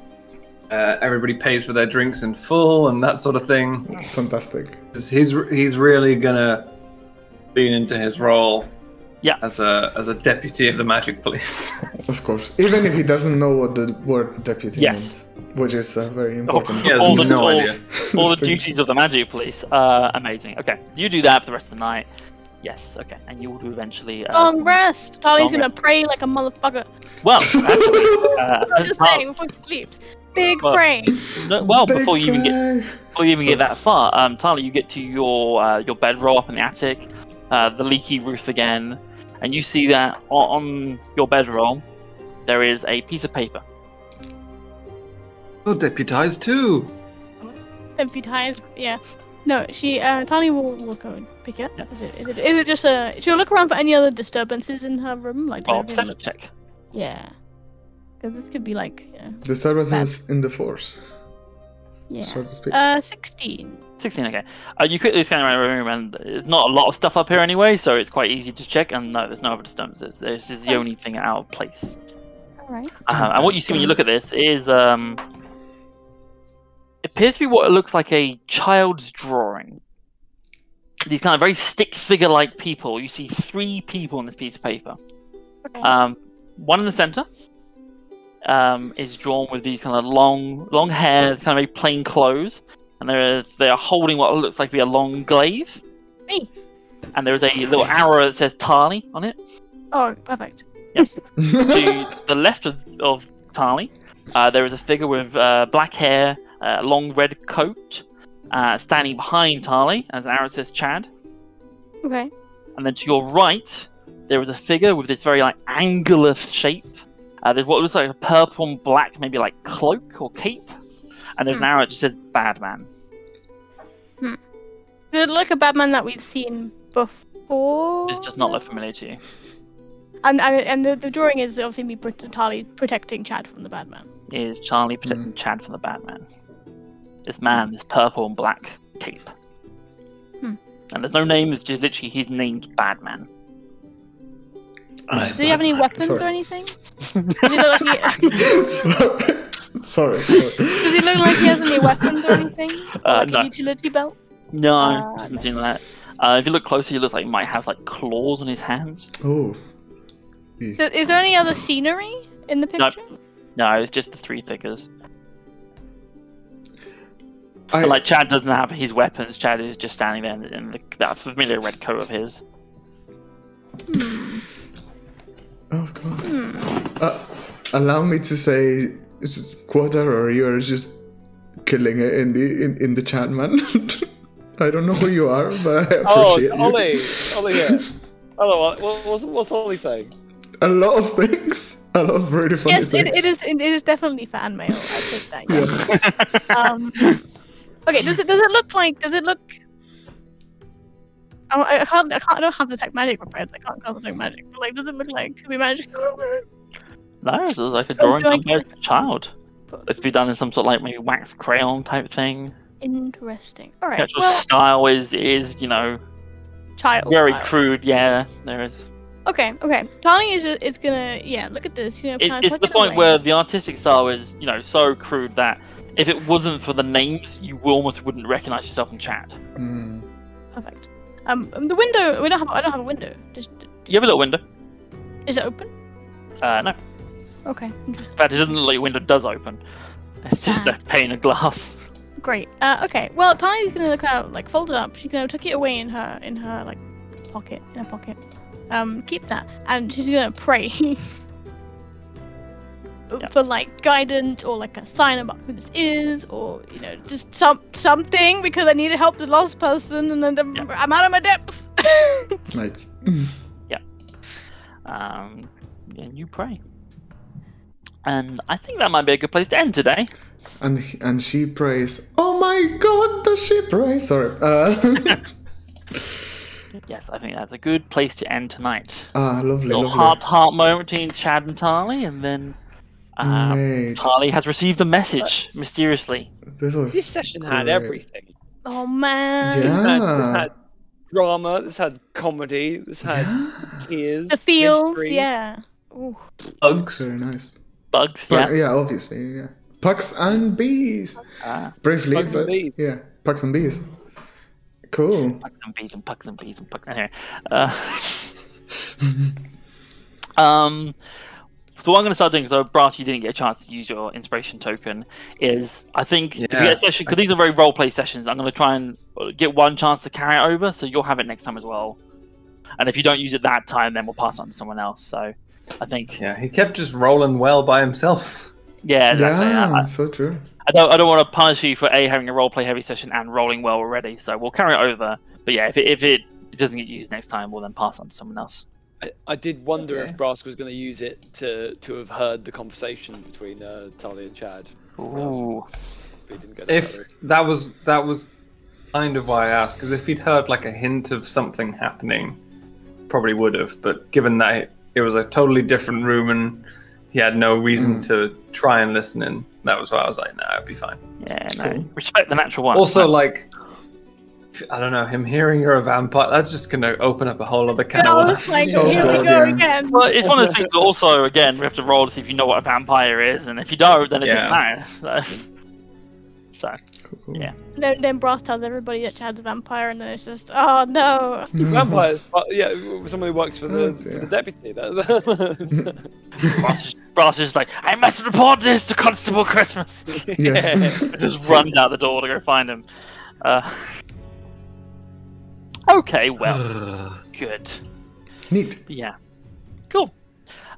pays for their drinks in full and that sort of thing. Fantastic. He's really gonna be into his role. Yeah. As a deputy of the magic police. Of course. Even if he doesn't know what the word deputy means. Which is very important. All the idea. duties of the magic police. Amazing. Okay. You do that for the rest of the night. Yes, okay. And you will do eventually... rest! Tali's gonna pray like a motherfucker. Well, actually... I'm just saying, before he sleeps. Big brain! Before you even get that far, Tali, you get to your bedroll up in the attic, the leaky roof again, and you see that on your bedroll, there is a piece of paper. Oh, deputized too! Deputized, yeah. No, Tali will go and pick it up. Yeah. Is it just she'll look around for any other disturbances in her room? Perception check. Yeah. Because this could be disturbances in the force. Yeah. So to speak. 16. 16, okay. You quickly scan around the room, and there's not a lot of stuff up here anyway, so it's quite easy to check, and no, there's no other disturbances. This is the only thing out of place. Alright. And what you see when you look at this is, it appears to be what it looks like a child's drawing. These kind of very stick figure-like people. You see 3 people on this piece of paper. Okay. One in the center is drawn with these kind of long hair, kind of very plain clothes, and they are holding what looks like to be a long glaive. Me. And there is a little arrow that says Tali on it. Oh, perfect. Yep. To the left of Tali, there is a figure with black hair, a long red coat, standing behind Tali, as the arrow says Chad. Okay. And then to your right, there is a figure with this very angular shape. There's what looks like a purple and black, maybe cloak or cape. And there's an arrow that just says Bad Man. Does it look like a Batman that we've seen before? It does not look familiar to you. And the drawing is obviously me Tali protecting Chad from the Batman. It is Charlie protecting Chad from the Batman. This man, this purple and black cape. And there's no name, it's just literally he's named Badman. Does he have any weapons or anything? Does he look like he... Sorry. Does he look like he has any weapons or anything? Or like no. a utility belt? No, doesn't seem like that. If you look closer, he looks like he might have like claws on his hands. Oh. Is there any other scenery in the picture? No, it's just the three figures. And, like, Chad doesn't have his weapons. Chad is just standing there in that familiar red coat of his. Oh god. Allow me to say, it's just quarter, or you're just killing it in the chat, man. I don't know who you are, but I appreciate you. Ollie here. Hello, what's Ollie saying? A lot of things. A lot of really funny things. Yes, it is definitely fan mail. I take that. Yeah. Okay, does it look like? Does it look? I don't have detect magic prepared. I can't detect magic. But like, does it look like? Could we magic? No, it looks like a drawing done by a child. It's be done in some sort of like maybe wax crayon type thing. Interesting. All right. The actual style is child very style. crude. Yeah, there is. Okay. Tali is gonna look at this. It's the point where the artistic style is so crude that if it wasn't for the names, you almost wouldn't recognize yourself in chat. Perfect. The window. I don't have a window. You have a little window. Is it open? No. Okay. In fact, it doesn't look like your window does open. It's just a pane of glass. Great. Okay. Well, Tali's gonna look out, like fold it up. She's gonna tuck it away in her like pocket. In her pocket. Keep that, and she's gonna pray for like guidance or like a sign about who this is, or just something, because I need to help the lost person, and then I'm out of my depth. Right. Yeah. And you pray, and I think that might be a good place to end today. And she prays. Oh my God, does she pray? Sorry. Yes, I think that's a good place to end tonight. Lovely. Heart moment between Chad and Tali, and then Tali has received a message mysteriously. This session had everything. Oh man! This had drama. This had comedy. This had tears. The feels, mystery. yeah. Ooh. Bugs. Very nice. Bugs, Yeah, obviously, yeah. Pucks and bees. Briefly, Pucks and bees. Yeah, pucks and bees. Cool. Pucks and bees and pucks and bees and pucks. Anyway, so what I'm going to start doing, so Brass, you didn't get a chance to use your inspiration token, is I think if you get a session, because these are very roleplay sessions, I'm going to try and get one chance to carry it over, so you'll have it next time as well. And if you don't use it that time, then we'll pass it on to someone else. So I think he kept just rolling well by himself. Yeah, exactly. Yeah, so true. I don't want to punish you for having a roleplay heavy session and rolling well already, so we'll carry it over. But yeah, if it doesn't get used next time, we'll then pass it on to someone else. I did wonder if Brask was going to use it to have heard the conversation between Tali and Chad. Ooh. But he didn't get That was kind of why I asked, because if he'd heard like a hint of something happening, probably would have. But given that it was a totally different room and he had no reason to try and listen in, that was why I was like, nah, it'd be fine. Yeah, no. Cool. Respect the natural one. Also, like, I don't know, him hearing you're a vampire, that's just going to open up a whole other can of worms. Like, here we go again. Well, it's one of those things, also, again, we have to roll to see if you know what a vampire is, and if you don't, then it doesn't matter. So yeah. Then Brass tells everybody that Chad's a vampire, and then it's just, oh no. Vampires, somebody who works for the deputy. Brass is like, I must report this to Constable Christmas. Yes. Just runs out the door to go find him. Okay, well, good. Neat. Yeah, cool.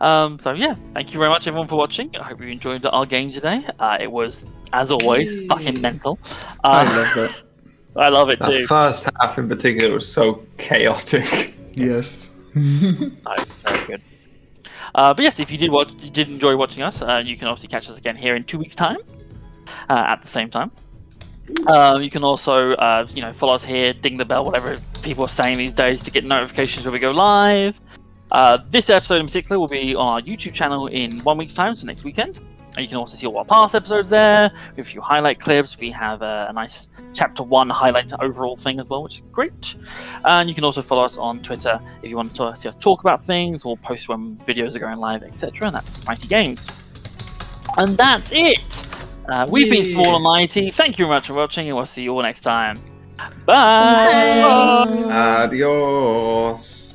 So yeah, thank you very much everyone for watching. I hope you enjoyed our game today. It was, as always, fucking mental. I love that. I love it too. The first half in particular was so chaotic. Yes. Very good. But yes, if you did enjoy watching us, you can obviously catch us again here in 2 weeks' time, at the same time. You can also, follow us here, ding the bell, whatever people are saying these days, to get notifications when we go live. This episode in particular will be on our YouTube channel in 1 week's time, so next weekend. You can also see all our past episodes there, with a few highlight clips. We have a nice Chapter 1 highlight overall thing as well, which is great. And you can also follow us on Twitter if you want to see us talk about things, or post when videos are going live, etc. And that's Mighty Games. And that's it! We've been Small and Mighty. Thank you very much for watching, and we'll see you all next time. Bye! Adios!